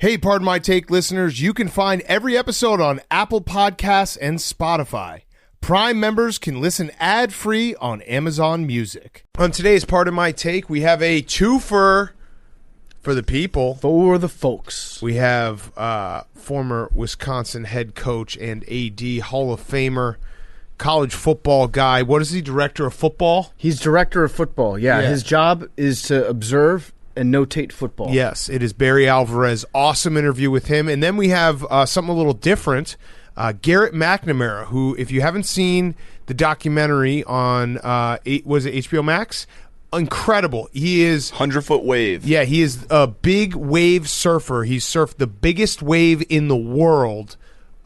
Hey, Pardon My Take listeners, you can find every episode on Apple Podcasts and Spotify. Prime members can listen ad-free on Amazon Music. On today's Pardon My Take, we have a twofer for the people. For the folks. We have former Wisconsin head coach and AD, Hall of Famer, college football guy. What is he, director of football? He's director of football, yeah. His job is to observe and notate football. Yes, it is Barry Alvarez. Awesome interview with him. And then we have something a little different. Garrett McNamara, who, if you haven't seen the documentary on, was it HBO Max? Incredible. He is 100-foot wave. Yeah, he is a big wave surfer. He's surfed the biggest wave in the world.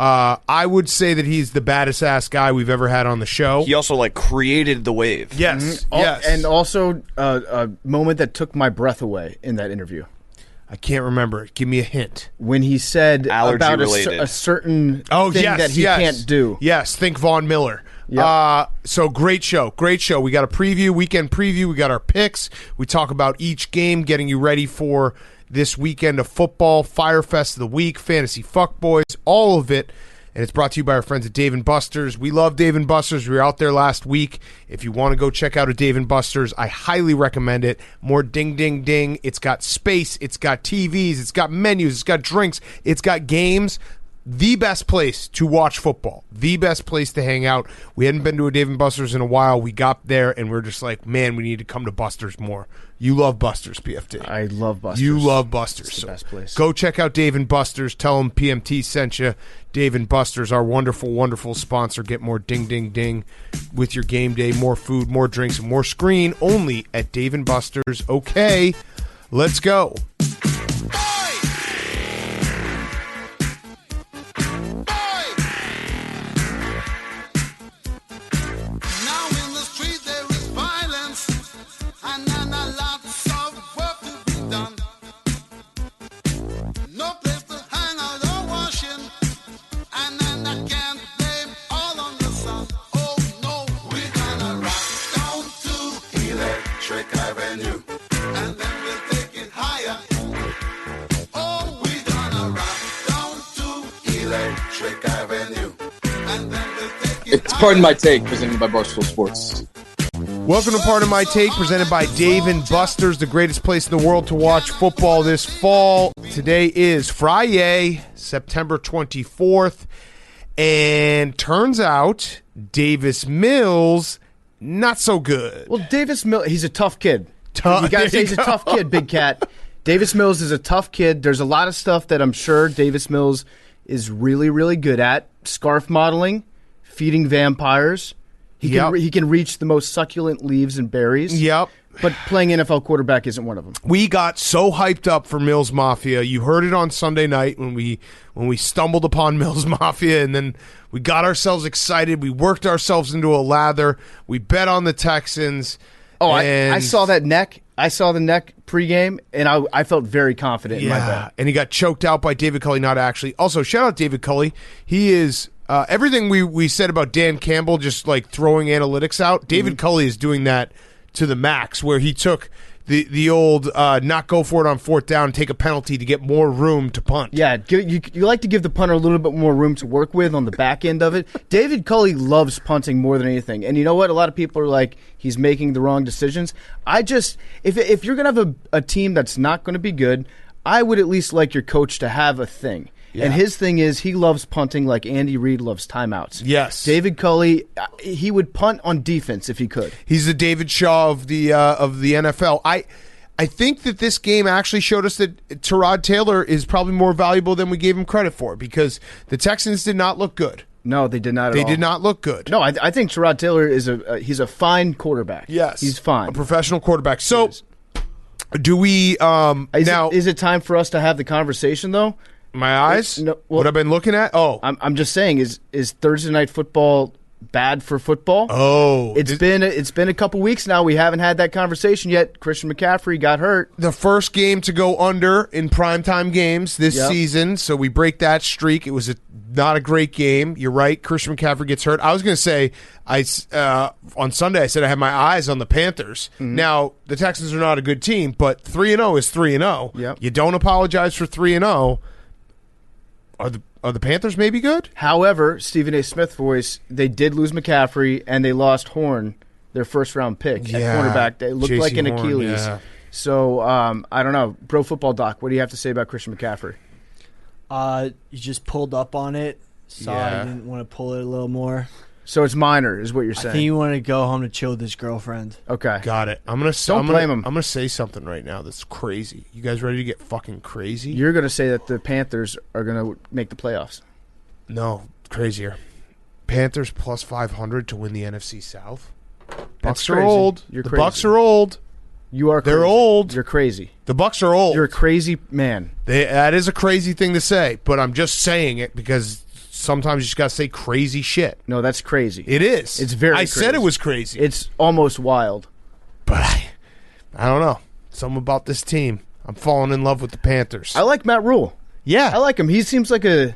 I would say that he's the baddest ass guy we've ever had on the show. He also created the wave. Yes, yes. And also a moment that took my breath away in that interview. I can't remember it. Give me a hint. When he said about Allergy-related. a certain thing that he can't do. Yes, think Von Miller. Yep. So great show. We got a preview, weekend preview. We got our picks. We talk about each game, getting you ready for this weekend of football, Fyre Fest of the week, Fantasy Fuccbois, all of it. And it's brought to you by our friends at Dave & Buster's. We love Dave & Buster's. We were out there last week. If you want to go check out a Dave & Buster's, I highly recommend it. More ding, ding, ding. It's got space. It's got TVs. It's got menus. It's got drinks. It's got games. The best place to watch football. The best place to hang out. We hadn't been to a Dave & Buster's in a while. We got there, and we're just like, man, we need to come to Buster's more. You love Buster's, PFD. I love Buster's. You love Buster's. It's the best place. Go check out Dave & Buster's. Tell them PMT sent you. Dave & Buster's, our wonderful, wonderful sponsor. Get more ding, ding, ding with your game day. More food, more drinks, and more screen only at Dave & Buster's. Okay, let's go. It's Pardon My Take, presented by Barstool Sports. Welcome to Pardon My Take, presented by Dave & Buster's, the greatest place in the world to watch football this fall. Today is Friday, September 24th, and turns out Davis Mills, not so good. Well, Davis Mills, he's a tough kid. You got to say he's a tough kid, Big Cat. Davis Mills is a tough kid. There's a lot of stuff that I'm sure Davis Mills is really, really good at. Scarf modeling, feeding vampires. He can reach the most succulent leaves and berries. Yep. But playing NFL quarterback isn't one of them. We got so hyped up for Mills Mafia. You heard it on Sunday night when we stumbled upon Mills Mafia, and then we got ourselves excited. We worked ourselves into a lather. We bet on the Texans. Oh, I saw that neck. I saw the neck pregame, and I felt very confident in my bet. And he got choked out by David Culley, not actually. Also, shout out David Culley. He is everything we said about Dan Campbell, just like throwing analytics out. David Culley is doing that to the max, where he took the old not go for it on fourth down, take a penalty to get more room to punt. Yeah, you like to give the punter a little bit more room to work with on the back end of it. David Culley loves punting more than anything. And you know what? A lot of people are like, he's making the wrong decisions. If you're going to have a team that's not going to be good, I would at least like your coach to have a thing. Yeah. And his thing is he loves punting like Andy Reid loves timeouts. Yes. David Culley, he would punt on defense if he could. He's the David Shaw of the NFL. I think that this game actually showed us that Tyrod Taylor is probably more valuable than we gave him credit for, because the Texans did not look good. No, they did not at all. They did not look good. No, I think Tyrod Taylor is he's a fine quarterback. Yes. He's fine. A professional quarterback. So do we is it time for us to have the conversation though? My eyes? What I've been looking at? Oh. I'm just saying, is Thursday Night Football bad for football. Oh, It's been a couple weeks now. We haven't had that conversation yet. Christian McCaffrey got hurt. the first game to go under in primetime games this season, so we break that streak. It was not a great game. You're right. Christian McCaffrey gets hurt. I was going to say, on Sunday, I said I had my eyes on the Panthers. Mm-hmm. Now, the Texans are not a good team, but 3-0 is 3-0. Yep. You don't apologize for 3-0. Are the Panthers maybe good? However, Stephen A. Smith voice, they did lose McCaffrey, and they lost Horn, their first-round pick at cornerback. They looked like an Horn, Achilles. yeah. So, I don't know. Pro Football Doc, what do you have to say about Christian McCaffrey? You just pulled up on it. Sorry, you didn't want to pull it a little more. So it's minor, is what you're I saying. think you wanted to go home to chill with his girlfriend. Okay. Got it. Don't blame him. I'm gonna say something right now that's crazy. You guys ready to get fucking crazy? You're going to say that the Panthers are going to make the playoffs. No, crazier. Panthers plus 500 to win the NFC South. Bucks are crazy. old. You're the crazy. Bucks are old. You are crazy. They're old. You're crazy. The Bucks are old. You're a crazy man. That is a crazy thing to say, but I'm just saying it because sometimes you just got to say crazy shit. No, that's crazy. It is. It's very I said crazy. it was crazy. It's almost wild. But I don't know. Something about this team. I'm falling in love with the Panthers. I like Matt Rule. Yeah. I like him. He seems like a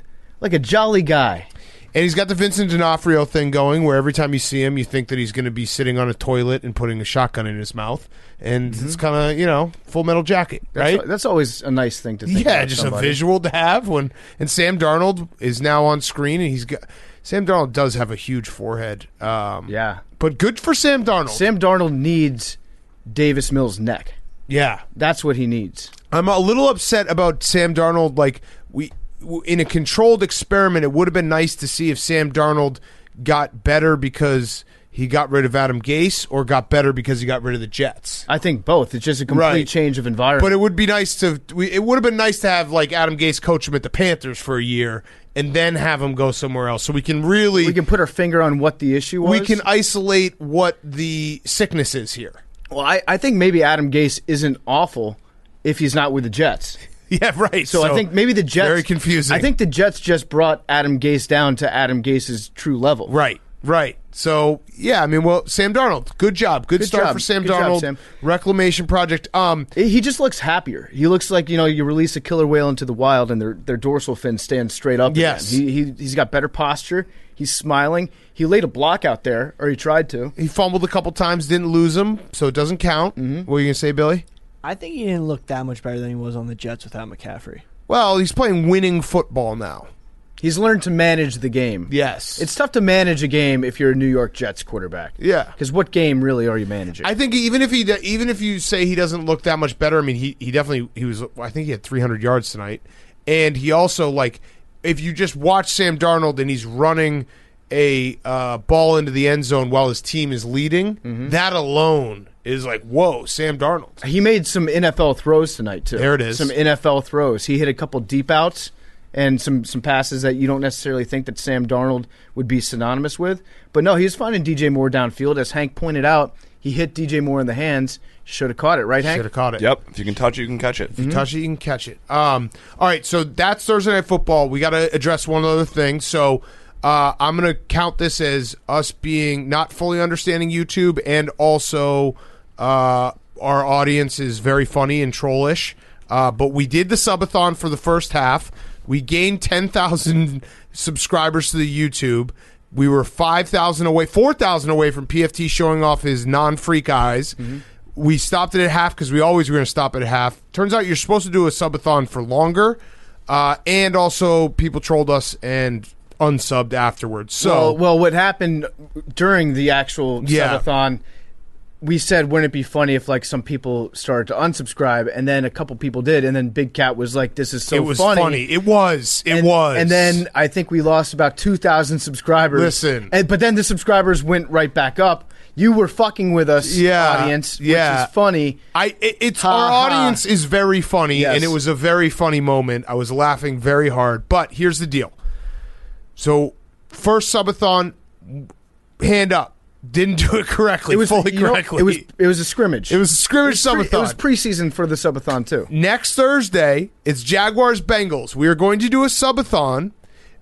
jolly guy. And he's got the Vincent D'Onofrio thing going where every time you see him, you think that he's going to be sitting on a toilet and putting a shotgun in his mouth. And it's kind of, Full Metal Jacket, right? That's always a nice thing to think Yeah, about just somebody. a visual to have. And Sam Darnold is now on screen, and Sam Darnold does have a huge forehead. Yeah. But good for Sam Darnold. Sam Darnold needs Davis Mills' neck. Yeah. That's what he needs. I'm a little upset about Sam Darnold. Like, in a controlled experiment, it would have been nice to see if Sam Darnold got better because he got rid of Adam Gase or got better because he got rid of the Jets. I think both. It's just a complete Right. change of environment. But it would be nice it would have been nice to have like Adam Gase coach him at the Panthers for a year and then have him go somewhere else so we can really we can put our finger on what the issue was. we can isolate what the sickness is here. Well, I think maybe Adam Gase isn't awful if he's not with the Jets. Yeah, right. So I think maybe the Jets... very confusing. I think the Jets just brought Adam Gase down to Adam Gase's true level. Right. So, yeah, I mean, well, Sam Darnold, good job. Good start job. for Sam Good job, Darnold. Sam. Reclamation project. He just looks happier. He looks like, you release a killer whale into the wild and their dorsal fin stands straight up. Yes. Again. He's got better posture. He's smiling. He laid a block out there, or he tried to. He fumbled a couple times, didn't lose him, so it doesn't count. Mm-hmm. What are you going to say, Billy? I think he didn't look that much better than he was on the Jets without McCaffrey. Well, he's playing winning football now. He's learned to manage the game. Yes. It's tough to manage a game if you're a New York Jets quarterback. Yeah. Because what game really are you managing? I think even if you say he doesn't look that much better, I mean, he definitely was. I think he had 300 yards tonight, and he also if you just watch Sam Darnold and he's running a ball into the end zone while his team is leading, that alone is like, whoa, Sam Darnold. He made some NFL throws tonight too. There it is. Some NFL throws. He hit a couple deep outs and some passes that you don't necessarily think that Sam Darnold would be synonymous with. But no, he was finding DJ Moore downfield. As Hank pointed out, he hit DJ Moore in the hands. Should have caught it, right, Hank? Should have caught it. Yep. If you can touch it, you can catch it. If you touch it, you can catch it. All right, so that's Thursday Night Football. We got to address one other thing. So I'm going to count this as us being not fully understanding YouTube, and also our audience is very funny and trollish. But we did the subathon for the first half. We gained 10,000 subscribers to the YouTube. We were 4,000 away from PFT showing off his non-freak eyes. We stopped it at half because we always were going to stop it at half. Turns out you're supposed to do a subathon for longer. And also people trolled us and unsubbed afterwards. So well, what happened during the actual subathon, we said, wouldn't it be funny if some people started to unsubscribe, and then a couple people did, and then Big Cat was like, this is so funny. It was funny. It was. And then I think we lost about 2,000 subscribers. Listen. But then the subscribers went right back up. You were fucking with us, audience, which is funny. Our audience is very funny, Yes. and it was a very funny moment. I was laughing very hard. But here's the deal. So, first subathon, hand up. Didn't do it correctly, correctly. It was a scrimmage. It was a scrimmage subathon. It was preseason for the subathon, too. Next Thursday, it's Jaguars-Bengals. We are going to do a subathon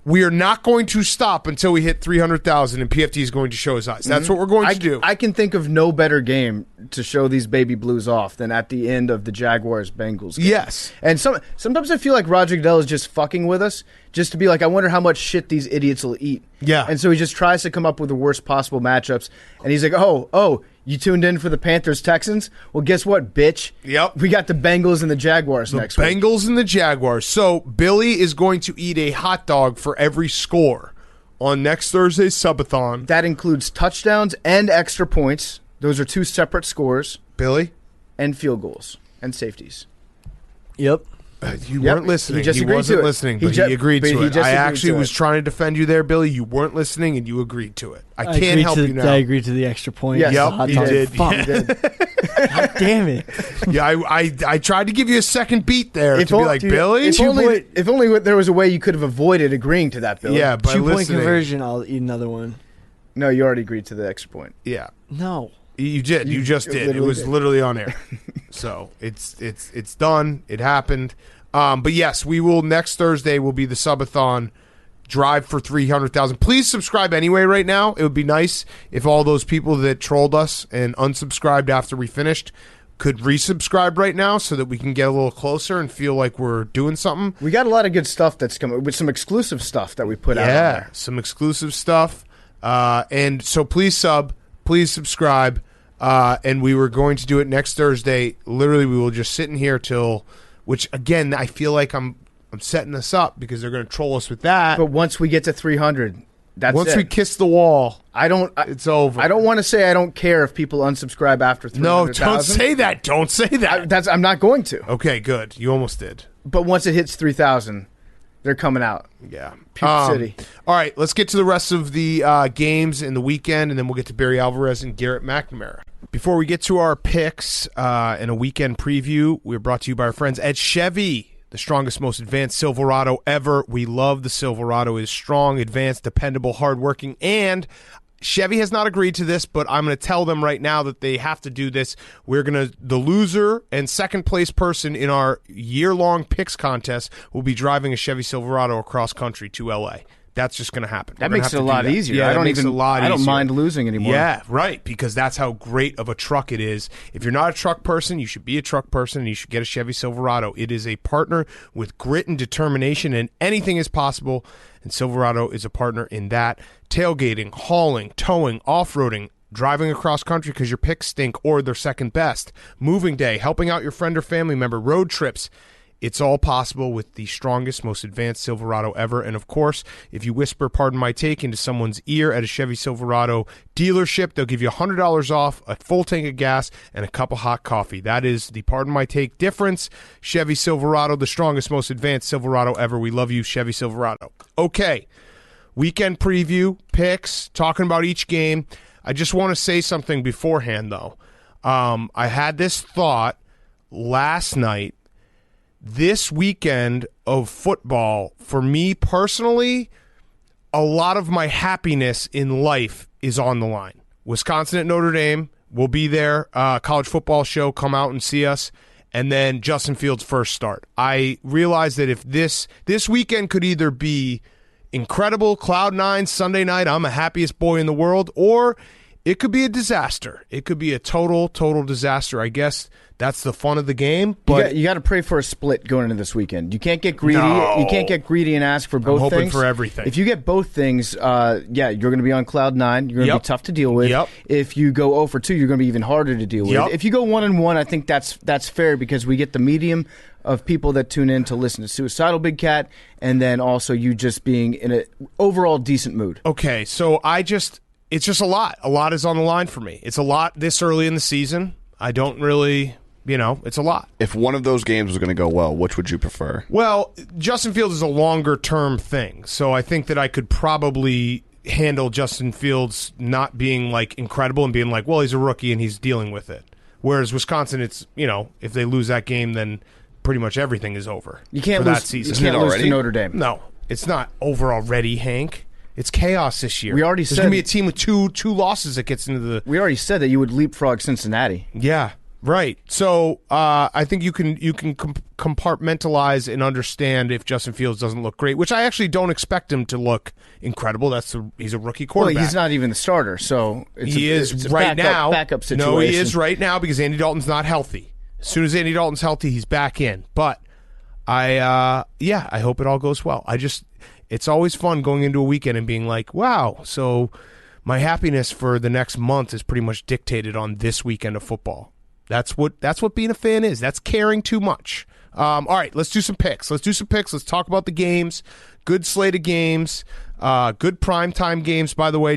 We are not going to stop until we hit 300,000, and PFT is going to show his eyes. That's what we're going to do. I can think of no better game to show these baby blues off than at the end of the Jaguars-Bengals game. Yes. And sometimes I feel like Roger Goodell is just fucking with us, just to be like, I wonder how much shit these idiots will eat. Yeah. And so he just tries to come up with the worst possible matchups. And he's like, oh, you tuned in for the Panthers-Texans? Well, guess what, bitch? Yep. We got the Bengals and the Jaguars next week. Bengals and the Jaguars. So Billy is going to eat a hot dog for every score on next Thursday's Subathon. That includes touchdowns and extra points. Those are 2 separate scores. Billy? And field goals and safeties. Yep. You weren't listening. He wasn't listening, but he agreed to it. I actually was trying to defend you there, Billy. You weren't listening, and you agreed to it. I can't help you now. I agreed to the extra point. Yes, yep, you did. Fuck. God damn it. Yeah, I tried to give you a second beat there to be like, Billy? If only there was a way you could have avoided agreeing to that, Billy. Yeah, by 2-point listening. conversion, I'll eat another one. No, you already agreed to the extra point. Yeah. No. You did. You just did. It was literally on air. So it's done. It happened. But yes, we will next Thursday will be the Subathon drive for 300,000. Please subscribe anyway right now. It would be nice if all those people that trolled us and unsubscribed after we finished could resubscribe right now so that we can get a little closer and feel like we're doing something. We got a lot of good stuff that's coming with some exclusive stuff that we put out. Yeah, some exclusive stuff. And so please subscribe. And we were going to do it next Thursday. Literally, we will just sit in here till... Which, again, I feel like I'm setting this up because they're going to troll us with that. But once we get to 300, that's once it. we kiss the wall, it's over. I don't want to say I don't care if people unsubscribe after 300,000. No, don't say that. Don't say that. I'm not going to. Okay, good. You almost did. But once it hits 3,000, they're coming out. Yeah. Puke City. All right, let's get to the rest of the games in the weekend, and then we'll get to Barry Alvarez and Garrett McNamara. Before we get to our picks and a weekend preview, we're brought to you by our friends at Chevy, the strongest, most advanced Silverado ever. We love the Silverado. It is strong, advanced, dependable, hardworking, and Chevy has not agreed to this, but I'm going to tell them right now that they have to do this. The loser and second place person in our year-long picks contest will be driving a Chevy Silverado across country to L.A. That's just going to happen. That makes it a lot easier. Yeah, I don't mind losing anymore. Yeah, right, because that's how great of a truck it is. If you're not a truck person, you should be a truck person, and you should get a Chevy Silverado. It is a partner with grit and determination, and anything is possible, and Silverado is a partner in that. Tailgating, hauling, towing, off-roading, driving across country because your picks stink or they're second best, moving day, helping out your friend or family member, road trips. It's all possible with the strongest, most advanced Silverado ever. And, of course, if you whisper, pardon my take, into someone's ear at a Chevy Silverado dealership, they'll give you $100 off, a full tank of gas, and a cup of hot coffee. That is the pardon my take difference. Chevy Silverado, the strongest, most advanced Silverado ever. We love you, Chevy Silverado. Okay, weekend preview, picks, talking about each game. I just want to say something beforehand, though. I had this thought last night. This weekend of football, for me personally, a lot of my happiness in life is on the line. Wisconsin at Notre Dame, we'll be there. College football show, come out and see us. And then Justin Fields' first start. I realized that if this weekend could either be incredible, cloud nine, Sunday night, I'm the happiest boy in the world, or it could be a disaster. It could be a total disaster. I guess that's the fun of the game. But you got to pray for a split going into this weekend. You can't get greedy. No. You can't get greedy and ask for both things. I'm hoping for everything. If you get both things, you're going to be on cloud nine. You're going to be tough to deal with. Yep. If you go 0 for 2, you're going to be even harder to deal with. If you go 1-1, I think that's fair because we get the medium of people that tune in to listen to Suicidal Big Cat, and then also you just being in an overall decent mood. Okay, so it's just a lot. A lot is on the line for me. It's a lot this early in the season. I don't really, it's a lot. If one of those games was going to go well, which would you prefer? Well, Justin Fields is a longer-term thing, so I think that I could probably handle Justin Fields not being, incredible and being like, well, he's a rookie and he's dealing with it. Whereas Wisconsin, it's, if they lose that game, then pretty much everything is over You can't for lose, that season. You can't lose to Notre Dame. No, it's not over already, Hank. It's chaos this year. We already There's said going to be a team with two losses that gets into the... We already said that you would leapfrog Cincinnati. Yeah, Right. So I think you can compartmentalize and understand if Justin Fields doesn't look great, which I actually don't expect him to look incredible. He's a rookie quarterback. Well, he's not even the starter, so it's right now. Backup situation. No, he is right now because Andy Dalton's not healthy. As soon as Andy Dalton's healthy, he's back in. But I hope it all goes well. It's always fun going into a weekend and being like, wow, so my happiness for the next month is pretty much dictated on this weekend of football. That's what being a fan is. That's caring too much. All right, let's do some picks. Let's talk about the games. Good slate of games. Good primetime games, by the way. I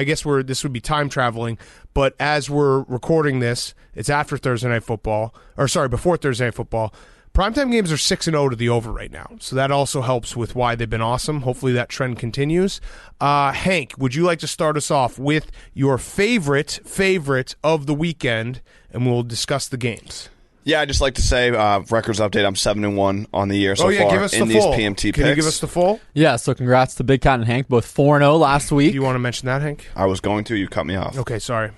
guess this would be time traveling, but as we're recording this, it's after Thursday Night Football. Before Thursday Night Football. Primetime games are 6-0 to the over right now, so that also helps with why they've been awesome. Hopefully that trend continues. Hank, would you like to start us off with your favorite of the weekend, and we'll discuss the games? Yeah, I'd just like to say, records update, I'm 7-1 on the year so far give us in the these full. PMT picks. Can you give us the full? Yeah, so congrats to Big Cat and Hank, both 4-0 last week. Do you want to mention that, Hank? I was going to. You cut me off. Okay, sorry.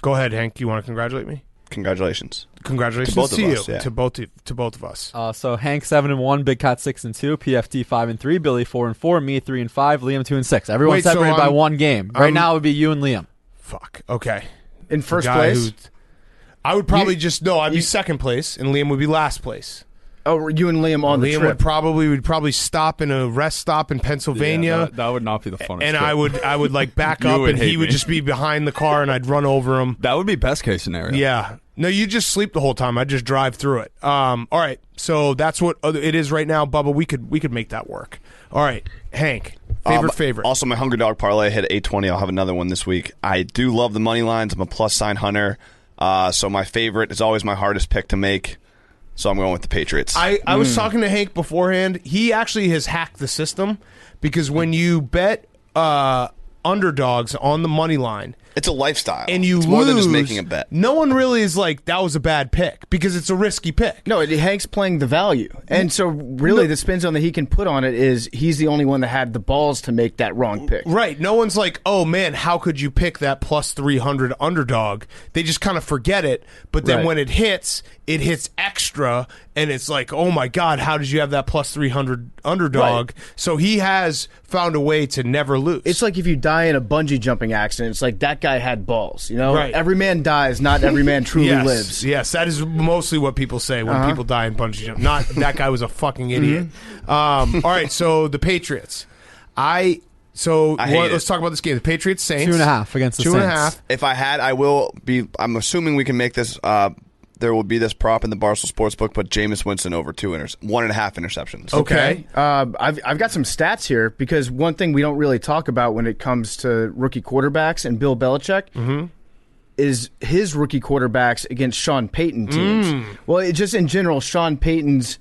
Go ahead, Hank. You want to congratulate me? Congratulations. Congratulations to both of you. us, yeah. To both of us. So Hank 7-1, Big Cat 6-2, PFT 5-3, Billy 4-4, me 3-5, Liam 2-6. Everyone's separated by one game. Right now it would be you and Liam. Fuck. Okay. In first place? I would probably I'd be second place, and Liam would be last place. Oh, you and Liam on the Liam trip. would probably stop in a rest stop in Pennsylvania. Yeah, that would not be the funnest. And trip. I would like back up, and he would me. just be behind the car, and I'd run over him. That would be best case scenario. Yeah. No, you just sleep the whole time. I'd just drive through it. All right. So that's what it is right now, Bubba. We could make that work. All right, Hank. Favorite. Also, my Hungry Dog parlay hit 820. I'll have another one this week. I do love the money lines. I'm a plus sign hunter. So my favorite is always my hardest pick to make. So I'm going with the Patriots. I was talking to Hank beforehand. He actually has hacked the system because when you bet underdogs on the money line, it's a lifestyle. And you it's lose, more than just making a bet. No one really is like, that was a bad pick because it's a risky pick. No, Hank's playing the value. And so really the spin zone that he can put on it is he's the only one that had the balls to make that wrong pick. Right. No one's like, oh, man, how could you pick that plus 300 underdog? They just kind of forget it. But then when it hits extra, and it's like, oh, my God, how did you have that plus 300 underdog? Right. So he has found a way to never lose. It's like if you die in a bungee jumping accident, it's like that guy had balls. You know, right. Every man dies, not every man truly lives. Yes, that is mostly what people say when people die in bungee jump. Not that guy was a fucking idiot. All right, so the Patriots. Let's talk about this game. The Patriots Saints 2.5 against the Saints. 2.5. If I had, I will be. I'm assuming we can make this. There will be this prop in the Barstool Sportsbook, but Jameis Winston over 1.5 interceptions. Okay. I've got some stats here because one thing we don't really talk about when it comes to rookie quarterbacks and Bill Belichick is his rookie quarterbacks against Sean Payton teams. Well, just in general, Sean Payton's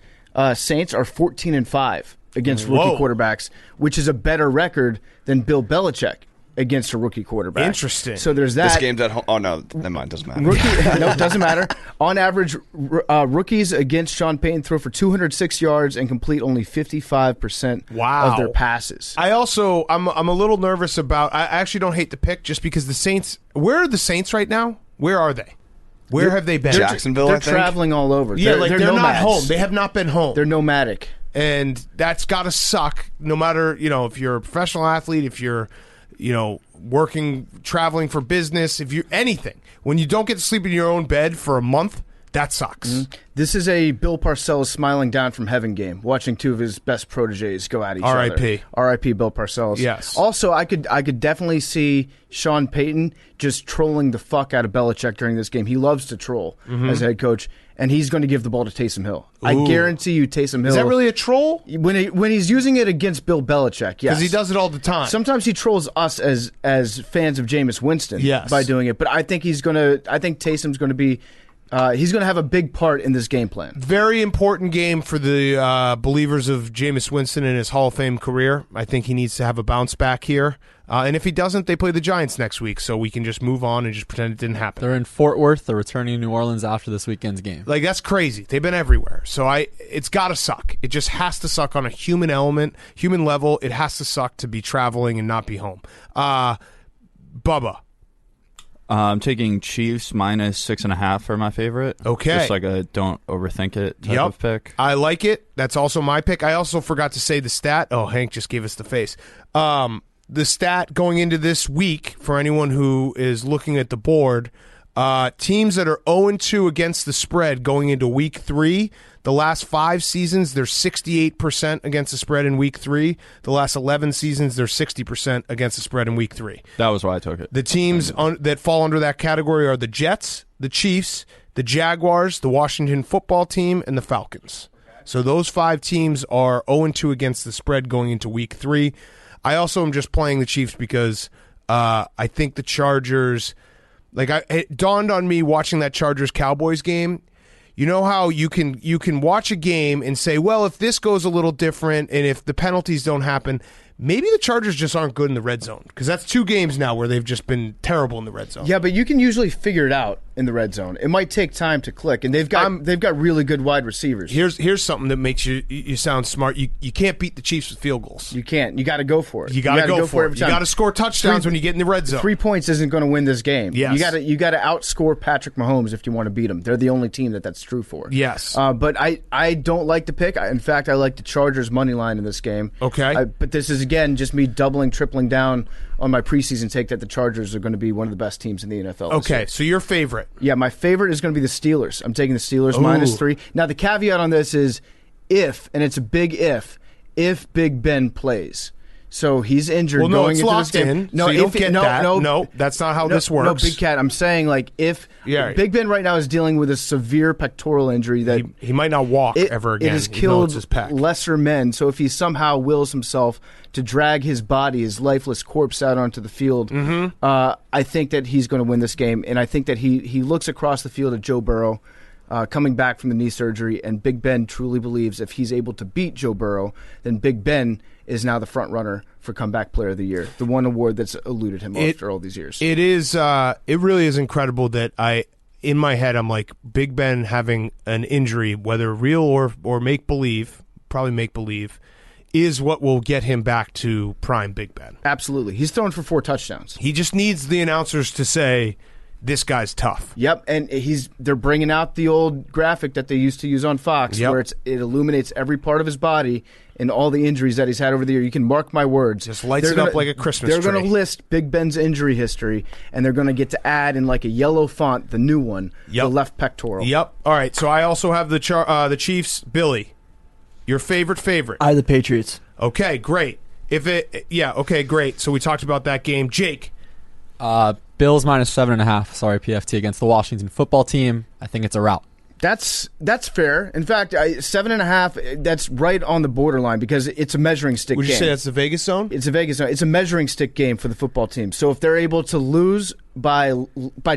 Saints are 14-5 against rookie quarterbacks, which is a better record than Bill Belichick against a rookie quarterback. Interesting. So there's that. This game's at home. Oh, no. Never mind. Doesn't matter. No, it doesn't matter. On average, rookies against Sean Payton throw for 206 yards and complete only 55% of their passes. I'm a little nervous about. I actually don't hate the pick just because the Saints. Where are the Saints right now? Where are they? Where have they been? Jacksonville, They're I think. traveling all over. Yeah, they're not nomads. home. They have not been home. They're nomadic. And that's got to suck no matter, if you're a professional athlete, if you're, working, traveling for business, if you're anything. When you don't get to sleep in your own bed for a month, that sucks. Mm-hmm. This is a Bill Parcells smiling down from heaven game, watching two of his best proteges go at each other. R.I.P. R.I.P. Bill Parcells. Yes. Also, I could definitely see Sean Payton just trolling the fuck out of Belichick during this game. He loves to troll as head coach, and he's going to give the ball to Taysom Hill. Ooh. I guarantee you Taysom Hill. Is that really a troll? When he's using it against Bill Belichick, yes. Because he does it all the time. Sometimes he trolls us as fans of Jameis Winston by doing it, but I think Taysom's going to be he's going to have a big part in this game plan. Very important game for the believers of Jameis Winston in his Hall of Fame career. I think he needs to have a bounce back here. And if he doesn't, they play the Giants next week, so we can just move on and just pretend it didn't happen. They're in Fort Worth. They're returning to New Orleans after this weekend's game. Like, that's crazy. They've been everywhere. So it's got to suck. It just has to suck on a human level. It has to suck to be traveling and not be home. Bubba. I'm taking Chiefs -6.5 for my favorite. Okay. Just like a don't overthink it type of pick. I like it. That's also my pick. I also forgot to say the stat. Oh, Hank just gave us the face. The stat going into this week, for anyone who is looking at the board, teams that are 0-2 against the spread going into week 3, the last 5 seasons, they're 68% against the spread in week 3. The last 11 seasons, they're 60% against the spread in week 3. That was why I took it. The teams that fall under that category are the Jets, the Chiefs, the Jaguars, the Washington football team, and the Falcons. So those 5 teams are 0-2 against the spread going into week 3. I also am just playing the Chiefs because I think the Chargers, it dawned on me watching that Chargers-Cowboys game. You know how you can watch a game and say, well, if this goes a little different and if the penalties don't happen, maybe the Chargers just aren't good in the red zone, because that's 2 games now where they've just been terrible in the red zone. Yeah, but you can usually figure it out in the red zone. It might take time to click, and they've got really good wide receivers. Here's something that makes you sound smart. You can't beat the Chiefs with field goals. You can't. You got to go for it. You got to go for it. Every You time. got to score touchdowns when you get in the red zone. 3 points isn't going to win this game. Yes. You got to outscore Patrick Mahomes if you want to beat him. They're the only team that's true for. Yes. But I don't like the pick. In fact, I like the Chargers money line in this game. Okay. But this is again just me doubling, tripling down on my preseason take that the Chargers are going to be one of the best teams in the NFL. Okay, so your favorite. Yeah, my favorite is going to be the Steelers. I'm taking the Steelers -3. Now, the caveat on this is if, and it's a big if Big Ben plays. So he's injured going into this game. In, no, so you don't get that. No, that's not how this works. No, Big Cat, I'm saying if Big Ben right now is dealing with a severe pectoral injury that he might not walk ever again. It has killed lesser men. So if he somehow wills himself to drag his body, his lifeless corpse out onto the field, I think that he's going to win this game. And I think that he looks across the field at Joe Burrow coming back from the knee surgery, and Big Ben truly believes if he's able to beat Joe Burrow, then Big Ben is now the front runner for Comeback Player of the Year, the one award that's eluded him after all these years. It is. It really is incredible that in my head, I'm like, Big Ben having an injury, whether real or make believe, probably make believe, is what will get him back to prime Big Ben. Absolutely, he's thrown for 4 touchdowns. He just needs the announcers to say, this guy's tough. Yep, and they're bringing out the old graphic that they used to use on Fox, where it illuminates every part of his body and all the injuries that he's had over the year. You can mark my words. Just lights it up like a Christmas tree. They're going to list Big Ben's injury history, and they're going to get to add in like a yellow font, the new one, the left pectoral. Yep. All right, so I also have the Chiefs. Billy, your favorite? I have the Patriots. Okay, great. Okay, great. So we talked about that game. Jake. Bills -7.5. Sorry, PFT against the Washington football team. I think it's a rout. That's fair. In fact, 7.5. That's right on the borderline because it's a measuring stick game. Would you say that's the Vegas zone? It's a Vegas zone. It's a measuring stick game for the football team. So if they're able to lose by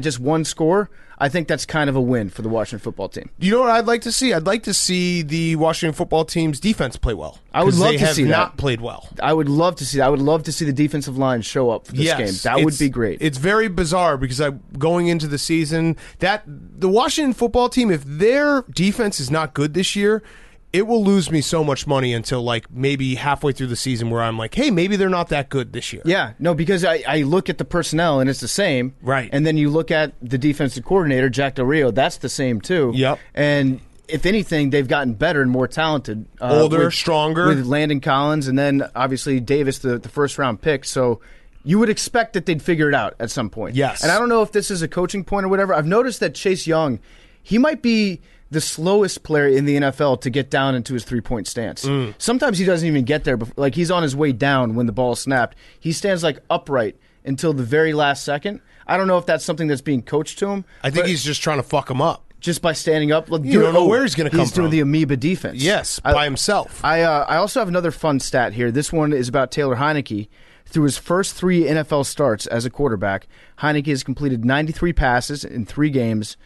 just one score, I think that's kind of a win for the Washington football team. You know what I'd like to see? I'd like to see the Washington football team's defense play well. I would love to see that. They have not played well. I would love to see that. I would love to see the defensive line show up for this game. That would be great. It's very bizarre because going into the season, that the Washington football team, if their defense is not good this year, it will lose me so much money until like maybe halfway through the season where I'm like, hey, maybe they're not that good this year. Yeah, no, because I look at the personnel and it's the same. Right. And then you look at the defensive coordinator, Jack Del Rio, that's the same too. Yep. And if anything, they've gotten better and more talented. Older, stronger. With Landon Collins and then obviously Davis, the first-round pick. So you would expect that they'd figure it out at some point. Yes. And I don't know if this is a coaching point or whatever. I've noticed that Chase Young, he might be the slowest player in the NFL to get down into his three-point stance. Sometimes he doesn't even get there. Like he's on his way down when the ball is snapped. He stands like upright until the very last second. I don't know if that's something that's being coached to him. I think he's just trying to fuck him up. Just by standing up. You don't know where he's going to come from. He's doing the amoeba defense. Yes, by himself. I also have another fun stat here. This one is about Taylor Heineke. Through his first 3 NFL starts as a quarterback, Heineke has completed 93 passes in 3 games.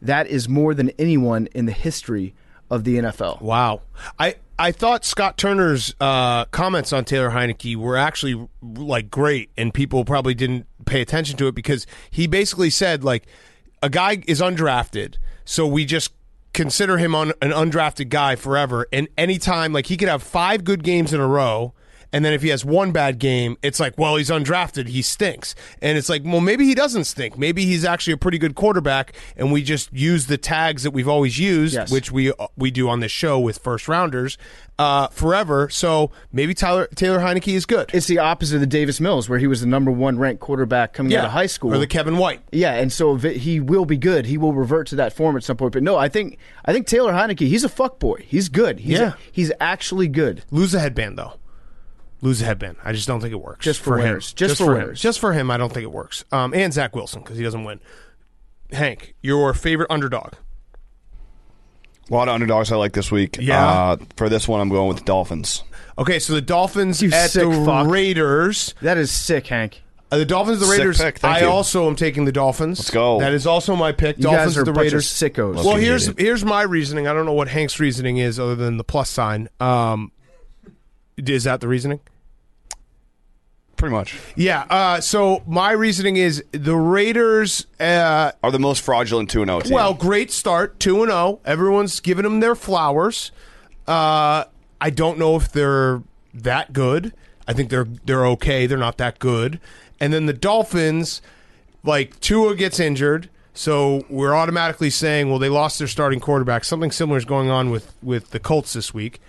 That is more than anyone in the history of the NFL. Wow. I thought Scott Turner's comments on Taylor Heineke were actually like great, and people probably didn't pay attention to it because he basically said like a guy is undrafted, so we just consider him an undrafted guy forever, and anytime like he could have 5 good games in a row And then if he has one bad game, it's like, well, he's undrafted, he stinks. And it's like, well, maybe he doesn't stink. Maybe he's actually a pretty good quarterback, and we just use the tags that we've always used, which we do on this show with first rounders forever. So maybe Taylor Heineke is good. It's the opposite of the Davis Mills, where he was the number 1 ranked quarterback coming out of high school. Or the Kevin White. Yeah, and so he will be good. He will revert to that form at some point. But no, I think Taylor Heineke, he's a fuckboy. He's good. He's actually good. Lose the headband, though. Lose the headband. I just don't think it works. Just for winners. Him. Just for winners. Just for him, I don't think it works. And Zach Wilson, because he doesn't win. Hank, your favorite underdog? A lot of underdogs I like this week. Yeah. For this one, I'm going with the Dolphins. Okay, so the Dolphins at the Raiders. That is sick, Hank. The Dolphins, the Raiders. Sick pick. Thank I you. also am taking the Dolphins. Let's go. That is also my pick. You Dolphins, guys are the a bunch Raiders. of sickos. Well, Okay. here's my reasoning. I don't know what Hank's reasoning is other than the plus sign. Is that the reasoning? Pretty much. Yeah. So my reasoning is the Raiders Are the most fraudulent 2-0 team. well, great start, 2-0. Everyone's giving them their flowers. I don't know if they're that good. I think they're okay. They're not that good. And then the Dolphins, like Tua gets injured, so we're automatically saying, well, they lost their starting quarterback. Something similar is going on with the Colts this week.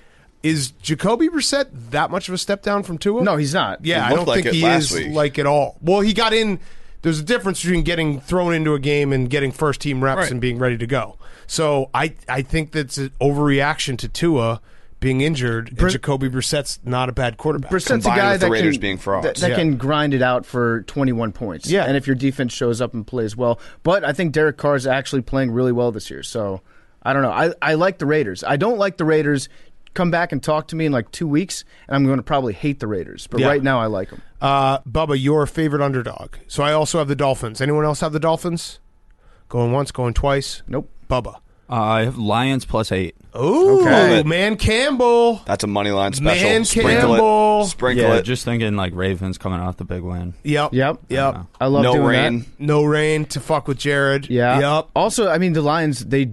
Is Jacoby Brissett that much of a step down from Tua? No, he's not. Yeah, He I looked don't like think it he last is week. like at all. Well, he got in. There's a difference between getting thrown into a game and getting first team reps Right. and being ready to go. So I think that's an overreaction to Tua being injured. And Jacoby Brissett's not a bad quarterback. Brissett's a Combined guy with the that Raiders can, being frauds. that Yeah. can grind it out for 21 points. Yeah. And if your defense shows up and plays well. But I think Derek Carr is actually playing really well this year. So I don't know. I like the Raiders. I don't like the Raiders. Come back and talk to me in like 2 weeks, and I'm going to probably hate the Raiders. But Yeah. right now, I like them. Bubba, your favorite underdog. So I also have the Dolphins. Anyone else have the Dolphins? Going once, going twice? Nope. Bubba. I have Lions +8. Oh, Okay. man, Campbell. That's a money line special. Man Sprinkle Campbell. it. Sprinkle Yeah, it. just thinking like Ravens coming off the big win. Yep. Yep. I love No doing rain. that. No rain to fuck with Jared. Yeah. Yep. Also, I mean, the Lions, they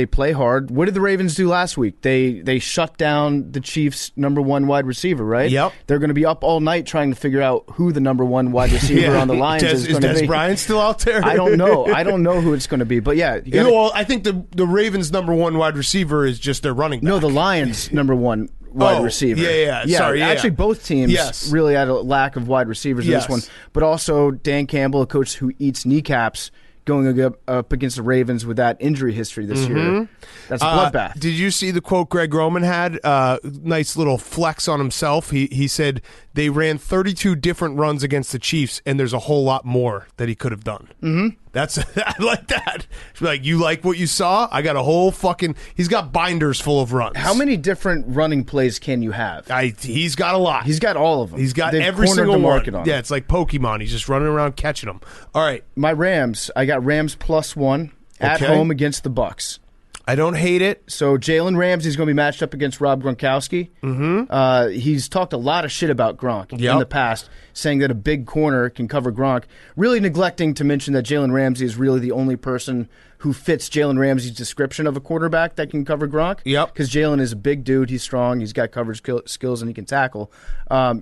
play hard. What did the Ravens do last week? They shut down the Chiefs' number 1 wide receiver, right? Yep. They're going to be up all night trying to figure out who the number 1 wide receiver on the Lions is going to Des be. Bryant still out there? I don't know. I don't know who it's going to be. But yeah, you gotta- Well, I think the Ravens' number 1 wide receiver is just their running back. no, the Lions' number 1 wide Oh, receiver. yeah. Sorry, yeah. Actually, both teams Yes. really had a lack of wide receivers in Yes. this one. But also, Dan Campbell, a coach who eats kneecaps, going up against the Ravens with that injury history this year. That's a bloodbath. Did you see the quote Greg Roman had? Nice little flex on himself. He said they ran 32 different runs against the Chiefs, and there's a whole lot more that he could have done. Mm-hmm. That's I like that. Like, you like what you saw? I got a whole fucking. He's got binders full of runs. How many different running plays can you have? He's got a lot. He's got all of them. He's got They've every cornered single the market one. on Yeah, him. it's like Pokemon. He's just running around catching them. All right, My Rams, I got Rams +1 at Okay. home against the Bucks. I don't hate it. So Jalen Ramsey's going to be matched up against Rob Gronkowski. Mm-hmm. He's talked a lot of shit about Gronk Yep. in the past, saying that a big corner can cover Gronk, really neglecting to mention that Jalen Ramsey is really the only person who fits Jalen Ramsey's description of a quarterback that can cover Gronk. Yep. Because Jalen is a big dude, he's strong, he's got coverage skills, and he can tackle.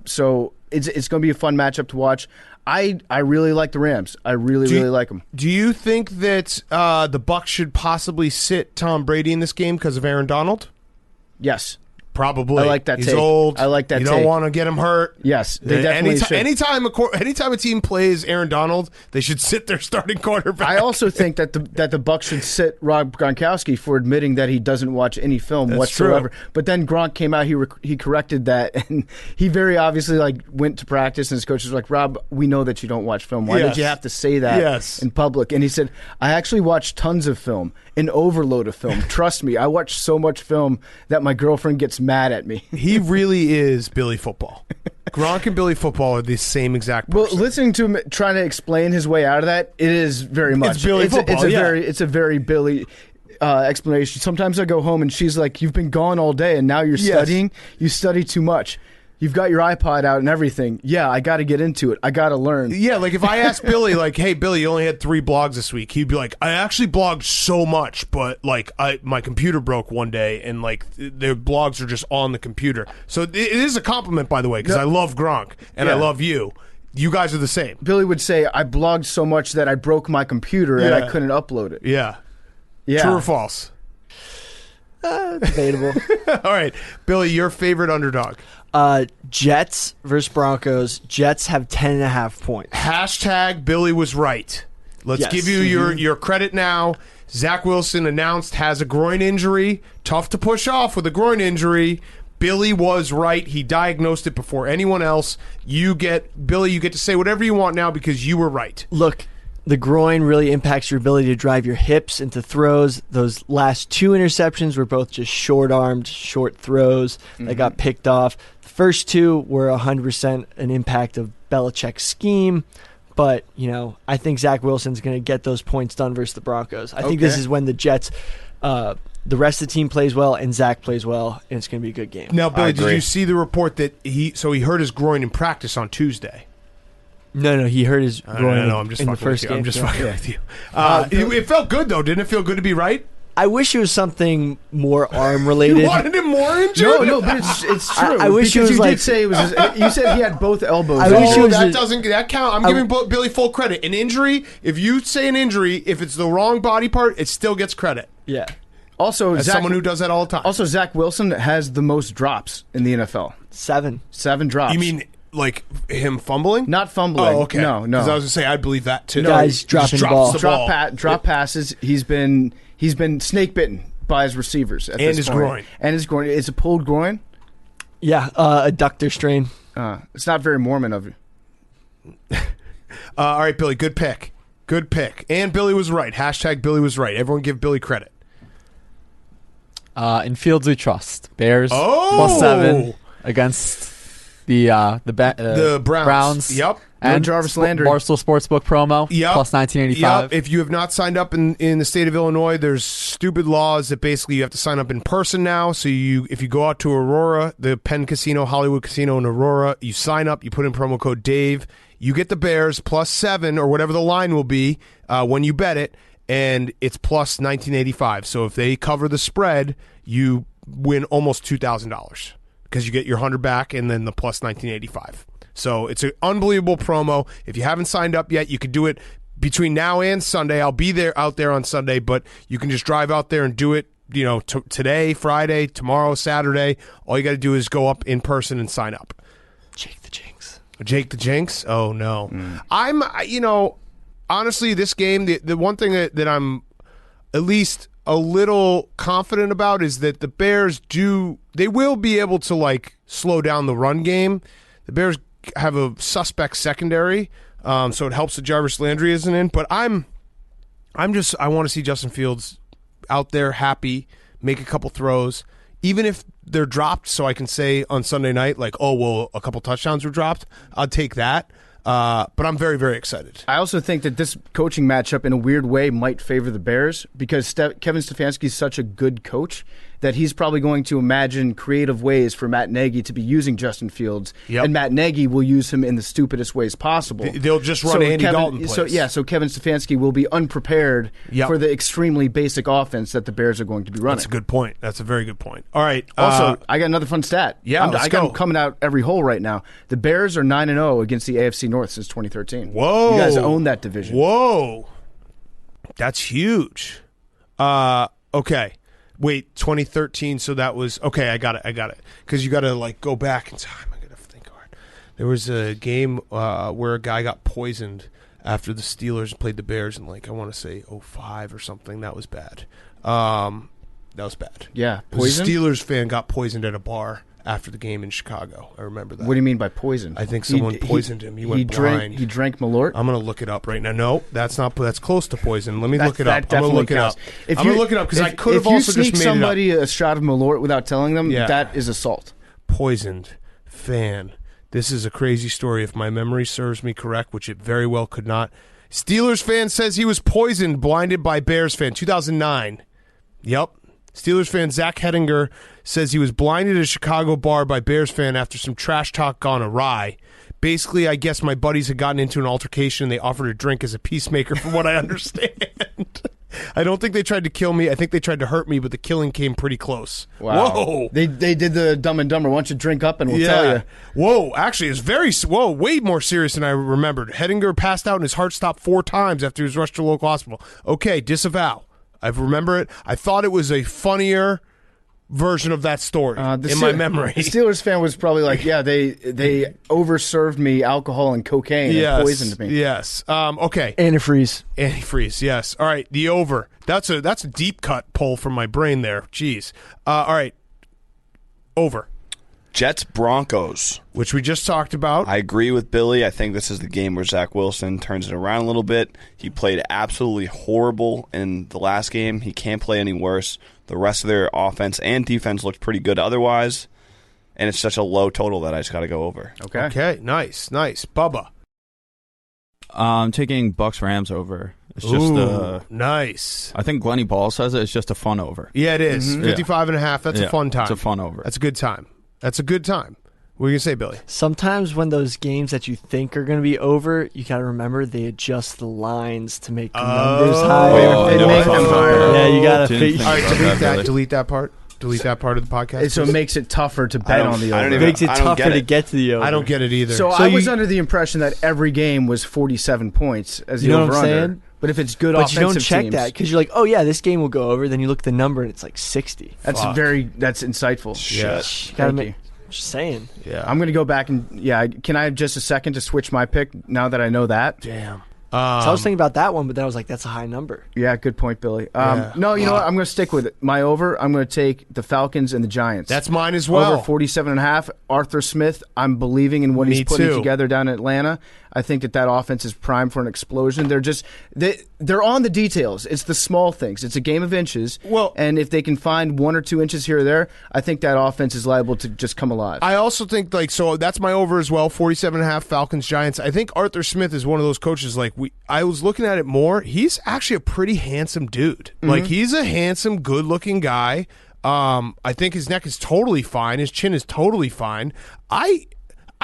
So it's going to be a fun matchup to watch. I really like the Rams. I really like them. Do you think that the Bucs should possibly sit Tom Brady in this game because of Aaron Donald? Yes. Probably. I like that He's take. old. I like that You don't take. want to get him hurt. Yes, they definitely should. Anytime a team plays Aaron Donald, they should sit their starting quarterback. I also think that the Bucs should sit Rob Gronkowski for admitting that he doesn't watch any film That's whatsoever. true. But then Gronk came out, he corrected that, and he very obviously went to practice, and his coach was like, "Rob, we know that you don't watch film. Why Yes. did you have to say that Yes. in public?" And he said, "I actually watch tons of film, an overload of film. Trust me, I watch so much film that my girlfriend gets mad at me." He really is Billy Football. Gronk and Billy Football are the same exact Well, person. listening to him trying to explain his way out of that, it is very much. It's Billy Football, yeah. It's a very Billy explanation. Sometimes I go home and she's like, "You've been gone all day and now you're Yes. studying. You study too much." You've got your iPod out and everything. Yeah, I got to get into it. I got to learn. Yeah, like if I asked Billy, like, hey, Billy, you only had 3 blogs this week, he'd be like, I actually blogged so much, but like my computer broke one day and like their blogs are just on the computer. So it is a compliment, by the way, because I love Gronk and I love you. You guys are the same. Billy would say, I blogged so much that I broke my computer and I couldn't upload it. Yeah. Yeah. True or false? Debatable. All right. Billy, your favorite underdog. Jets versus Broncos. Jets have 10.5 points. Hashtag Billy was right. Let's give you your credit now. Zach Wilson announced has a groin injury. Tough to push off with a groin injury. Billy was right. He diagnosed it before anyone else. Billy, you get to say whatever you want now because you were right. Look, the groin really impacts your ability to drive your hips into throws. Those last 2 interceptions were both just short-armed, short throws that got picked off. The first 2 were 100% an impact of Belichick's scheme. But, I think Zach Wilson's going to get those points done versus the Broncos. I think this is when the Jets, the rest of the team plays well and Zach plays well, and it's going to be a good game. Now, Billy, did you see the report that he hurt his groin in practice on Tuesday? No, he hurt his groin I'm just in the fucking first with you. game. I'm just fucking with you. It felt good, though. Didn't it feel good to be right? I wish it was something more arm-related. You wanted him more injured? No, but it's true. I wish because it was you like... did say it was you said he had both elbows. I wish it was that count. I'm giving Billy full credit. An injury, if you say an injury, if it's the wrong body part, it still gets credit. Yeah. Also, as someone who does that all the time. Also, Zach Wilson has the most drops in the NFL. 7 drops. You mean like him fumbling? Not fumbling. Oh, okay. No. Because I was going to say, I believe that too. Guys dropping the ball. Drop passes. He's been snake bitten by his receivers at this point. Groin. And his groin. It's a pulled groin? Yeah, adductor strain. It's not very Mormon of you. All right, Billy, good pick. Good pick. And Billy was right. Hashtag Billy was right. Everyone give Billy credit. In Fields we trust. Bears +7 against the Browns. Yep. And Jarvis Landry. Barstool Sportsbook promo. Yep. +1985. Yep. If you have not signed up in the state of Illinois, there's stupid laws that basically you have to sign up in person now. So if you go out to Aurora, the Penn Casino, Hollywood Casino in Aurora, you sign up, you put in promo code Dave, you get the Bears +7 or whatever the line will be when you bet it, and it's +1985. So if they cover the spread, you win almost $2,000 because you get your 100 back and then the +1985. So it's an unbelievable promo. If you haven't signed up yet, you could do it between now and Sunday. I'll be out there on Sunday, but you can just drive out there and do it, today, Friday, tomorrow, Saturday. All you got to do is go up in person and sign up. Jake the Jinx. Jake the Jinx? Oh, no. I'm, honestly, this game, the one thing that I'm at least a little confident about is that the Bears they will be able to, slow down the run game. The Bears have a suspect secondary, so it helps that Jarvis Landry isn't in. But I want to see Justin Fields out there happy, make a couple throws, even if they're dropped, so I can say on Sunday night, a couple touchdowns were dropped. I'll take that. But I'm very, very excited. I also think that this coaching matchup, in a weird way, might favor the Bears because Kevin Stefanski is such a good coach that he's probably going to imagine creative ways for Matt Nagy to be using Justin Fields, and Matt Nagy will use him in the stupidest ways possible. They'll just run Andy Dalton plays. So Kevin Stefanski will be unprepared for the extremely basic offense that the Bears are going to be running. That's a good point. That's a very good point. All right. Also, I got another fun stat. Yeah, I got them coming out every hole right now. The Bears are 9-0 against the AFC North since 2013. Whoa. You guys own that division. Whoa. That's huge. Okay. Wait, 2013, so that was... Okay, I got it. Because you got to, go back in time. I got to think hard. There was a game where a guy got poisoned after the Steelers played the Bears in, I want to say 2005 or something. That was bad. That was bad. Yeah, poison? A Steelers fan got poisoned at a bar after the game in Chicago. I remember that. What do you mean by poison? I think someone poisoned him. He went blind. He drank Malort? I'm going to look it up right now. No, that's close to poison. Let me look it up. I'm going to look it up. I'm going to look it up because I could have also just made it up. If you sneak somebody a shot of Malort without telling them, that is assault. Poisoned fan. This is a crazy story if my memory serves me correct, which it very well could not. Steelers fan says he was poisoned, blinded by Bears fan. 2009. Yep. Steelers fan Zach Hettinger says he was blinded at a Chicago bar by Bears fan after some trash talk gone awry. Basically, I guess my buddies had gotten into an altercation and they offered a drink as a peacemaker from what I understand. I don't think they tried to kill me. I think they tried to hurt me, but the killing came pretty close. Wow. Whoa. They did the Dumb and Dumber. Why don't you drink up and we'll tell you. Whoa. Actually, it's way more serious than I remembered. Hettinger passed out and his heart stopped 4 times after he was rushed to a local hospital. Okay, disavow. I remember it. I thought it was a funnier version of that story in my memory. The Steelers fan was probably like, yeah, they overserved me alcohol and cocaine and poisoned me. Yes. Okay. Antifreeze, yes. All right, the over. That's a deep cut pull from my brain there. Jeez. All right, over. Jets Broncos, which we just talked about. I agree with Billy. I think this is the game where Zach Wilson turns it around a little bit. He played absolutely horrible in the last game. He can't play any worse. The rest of their offense and defense looked pretty good otherwise, and it's such a low total that I just got to go over. Okay, nice. Bubba. I'm taking Bucks-Rams over. It's just nice. I think Glenny Ball says it. It's just a fun over. Yeah, it is. 55.5. That's a fun time. It's a fun over. That's a good time. What are you going to say, Billy? Sometimes when those games that you think are going to be over, you got to remember they adjust the lines to make the numbers higher. Make them higher. Yeah, you got to figure. All right, delete that part. Delete that part of the podcast. So it makes it tougher to bet on the over. It makes it tougher to get to the over. I don't get it either. So I was under the impression that every game was 47 points as the over-under. What I'm saying? But if it's good offensive teams. But you don't check that because you're like, oh, yeah, this game will go over. Then you look at the number and it's like 60. That's insightful. Yes. Thank you. Just saying. Yeah. I'm going to go back and, can I have just a second to switch my pick now that I know that? Damn. So I was thinking about that one, but then I was like, that's a high number. Yeah, good point, Billy. No, you know what? I'm going to stick with it. My over, I'm going to take the Falcons and the Giants. That's mine as well. Over 47.5. Arthur Smith, I'm believing in what he's putting together down in Atlanta. I think that offense is primed for an explosion. They're on the details. It's the small things. It's a game of inches. Well, and if they can find 1 or 2 inches here or there, I think that offense is liable to just come alive. I also think so that's my over as well. 47.5 Falcons Giants. I think Arthur Smith is one of those coaches. I was looking at it more. He's actually a pretty handsome dude. Mm-hmm. He's a handsome, good-looking guy. I think his neck is totally fine. His chin is totally fine. I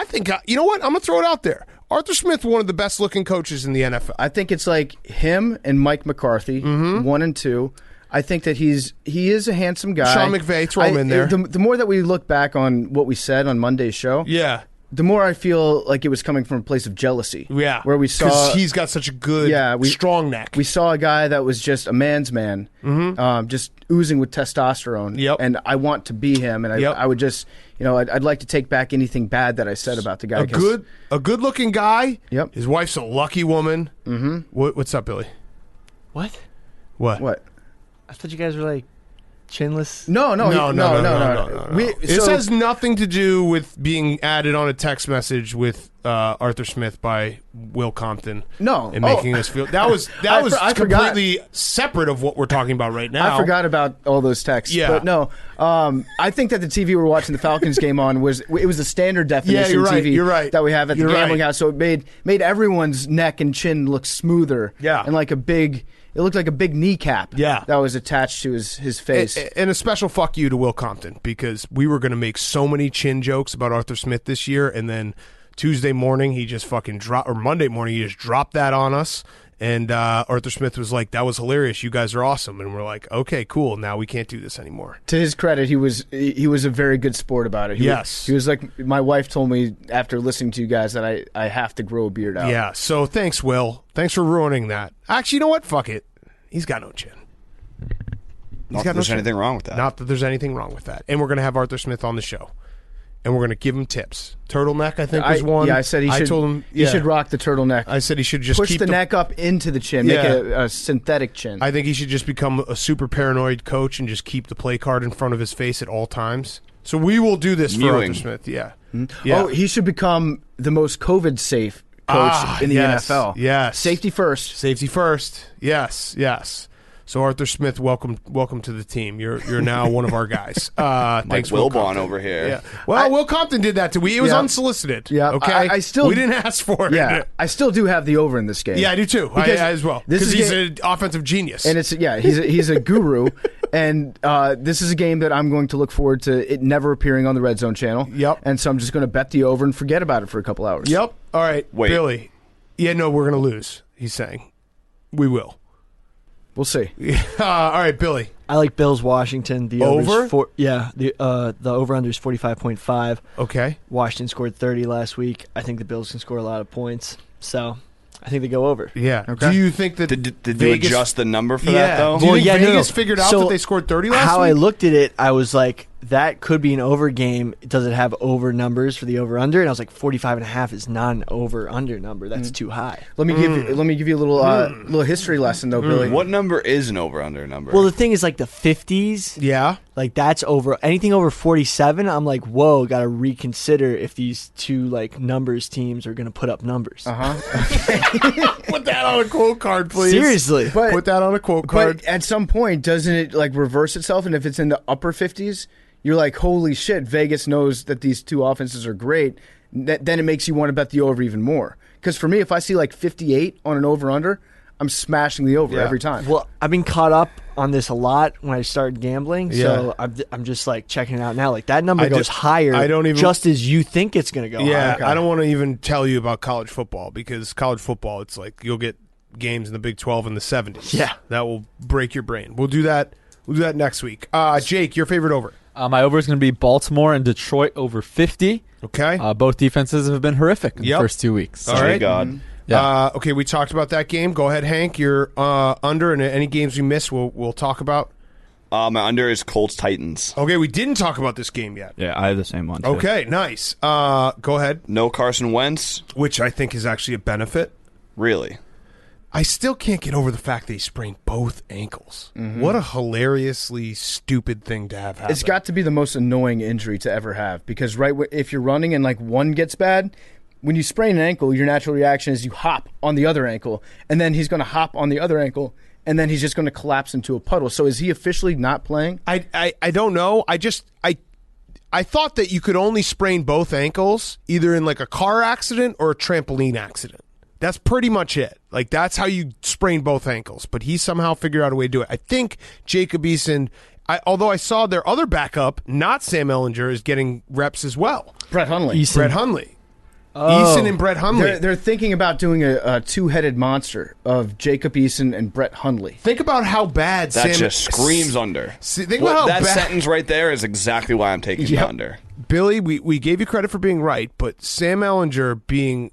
think you know what? I'm gonna throw it out there. Arthur Smith, one of the best-looking coaches in the NFL. I think it's like him and Mike McCarthy, 1 and 2. I think that he is a handsome guy. Sean McVay, throw him in there. The more that we look back on what we said on Monday's show, the more I feel like it was coming from a place of jealousy. Yeah, where we saw because he's got such a good, strong neck. We saw a guy that was just a man's man, just oozing with testosterone. Yep. And I want to be him, and I would just, I'd like to take back anything bad that I said about the guy. A good-looking guy. Yep. His wife's a lucky woman. Mm-hmm. What's up, Billy? What? I thought you guys were like chinless. No. This has nothing to do with being added on a text message with Arthur Smith by Will Compton. No, and making us feel that was completely separate of what we're talking about right now. I forgot about all those texts. Yeah, but no, I think that the TV we're watching the Falcons game on was the standard definition TV that we have at the gambling house. So it made everyone's neck and chin look smoother. Yeah, and it looked like a big kneecap that was attached to his face. And a special fuck you to Will Compton, because we were going to make so many chin jokes about Arthur Smith this year, and then Tuesday morning he just fucking dropped, or Monday morning he just dropped that on us, and Arthur Smith was like, that was hilarious, you guys are awesome, and we're like, okay, cool, now we can't do this anymore. To his credit, he was a very good sport about it. He was like, my wife told me after listening to you guys that I have to grow a beard out. Yeah, so thanks, Will. Thanks for ruining that. Actually, you know what? Fuck it. He's got no chin. Not that there's anything wrong with that. Not that there's anything wrong with that. And we're going to have Arthur Smith on the show. And we're going to give him tips. Turtleneck, I think, was one. Yeah, I said he should rock the turtleneck. I said he should just push the neck up into the chin, make a synthetic chin. I think he should just become a super paranoid coach and just keep the play card in front of his face at all times. So we will do this for Arthur Smith. Yeah. Mm-hmm. Oh, he should become the most COVID-safe coach in the NFL. Yes. Safety first. Safety first. Yes. So Arthur Smith, welcome to the team. You're now one of our guys. Thanks, Will Compton over here. Yeah. Well, Will Compton did that too. It was unsolicited. Yeah. Okay. We didn't ask for it. Yeah. I still do have the over in this game. Yeah, I do too. I as well. Because he's an offensive genius. And he's a guru. And this is a game that I'm going to look forward to it never appearing on the Red Zone channel. Yep. And so I'm just going to bet the over and forget about it for a couple hours. Yep. All right, Wait. Billy. Yeah, no, we're going to lose, he's saying. We will. We'll see. All right, Billy. I like Bills Washington. The Over? The over-under is 45.5. Okay. Washington scored 30 last week. I think the Bills can score a lot of points. So I think they go over. Yeah. Okay. Do you think that Did you Vegas adjust the number for that, though? Do you Well, think yeah, no, Vegas no. figured out So, that they scored 30 last How week? I looked at it, I was like, that could be an over game. Does it have over numbers for the over-under? And I was like, 45.5 is not an over-under number. That's too high. Let me give you a little history lesson though, Billy. What number is an over-under number? Well, the thing is, like, the 50s, Yeah. like, that's over. Anything over 47, I'm like, whoa, got to reconsider if these two, like, numbers teams are going to put up numbers. Put that on a quote card, please. Seriously. But Put that on a quote card. But at some point, doesn't it like reverse itself? And if it's in the upper 50s, you're like, holy shit, Vegas knows that these two offenses are great. Then it makes you want to bet the over even more. Because for me, if I see like 58 on an over-under, I'm smashing the over every time. Well, I've been caught up on this a lot when I started gambling, so I'm just like checking it out now. Like that number goes higher. I don't even- just as you think it's going to go. Yeah, higher. I don't want to even tell you about college football because college football, it's like you'll get games in the Big 12 in the 70s. Yeah. That will break your brain. We'll do that next week. Jake, your favorite over. My over is going to be Baltimore and Detroit over 50. Okay. Both defenses have been horrific in the Yep. first 2 weeks. All Thank right. God. Yeah. Okay, we talked about that game. Go ahead, Hank. You're under, and any games we miss, we'll talk about. My under is Colts Titans. Okay, we didn't talk about this game yet. Yeah, I have the same one. Too. Okay, nice. Go ahead. No Carson Wentz. Which I think is actually a benefit. Really? I still can't get over the fact that he sprained both ankles. What a hilariously stupid thing to have happen. It's got to be the most annoying injury to ever have because if you're running and like one gets bad, when you sprain an ankle, your natural reaction is you hop on the other ankle, and then he's going to hop on the other ankle, and then he's just going to collapse into a puddle. So is he officially not playing? I don't know. I thought that you could only sprain both ankles either in like a car accident or a trampoline accident. That's pretty much it. Like that's how you sprain both ankles. But he somehow figured out a way to do it. I think Jacob Eason, although I saw their other backup, not Sam Ehlinger, is getting reps as well. Brett Hundley. Brett Hundley. Eason and Brett Hundley. They're thinking about doing a two-headed monster of Jacob Eason and Brett Hundley. Think about how bad That Sam just screams under. Think about how That bad sentence right there is exactly why I'm taking the under. Billy, we gave you credit for being right, but Sam Ehlinger being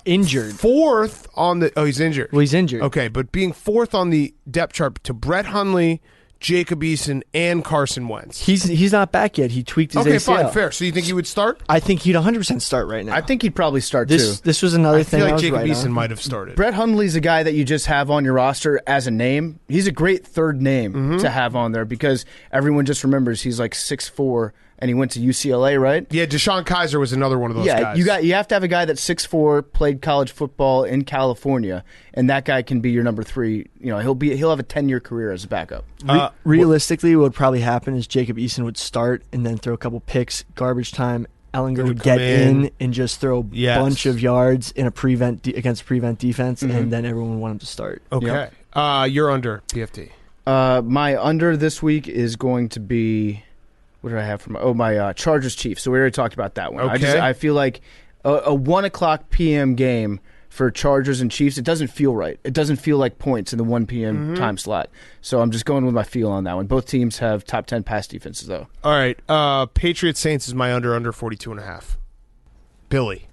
injured. Fourth on the he's injured. Well, he's injured. Okay, but being fourth on the depth chart to Brett Hundley, Jacob Eason, and Carson Wentz. He's not back yet. He tweaked his Okay, ACL. fine, fair. So you think he would start? I think he'd 100% start right now. I think he'd probably start this too. this was another I thing feel I like was Jacob right Eason on. might have started. Brett Hundley's a guy that you just have on your roster as a name. He's a great third name to have on there because everyone just remembers he's like 6'4", and he went to UCLA, right? Yeah, Deshaun Kaiser was another one of those guys. You have to have a guy that's 6'4", played college football in California, and that guy can be your number 3. You know, he'll have a 10-year career as a backup. Realistically, what would probably happen is Jacob Eason would start and then throw a couple picks, garbage time. Ellinger would get in and just throw a bunch of yards in a against prevent defense, and then everyone would want him to start. Okay. You're under, PFT. My under this week is going to be... What did I have from my Chargers Chiefs? So we already talked about that one. Okay. I feel like a 1:00 p.m. game for Chargers and Chiefs. It doesn't feel right. It doesn't feel like points in the 1 p.m. time slot. So I'm just going with my feel on that one. Both teams have top 10 pass defenses though. All right. Patriots Saints is my under 42.5. Billy.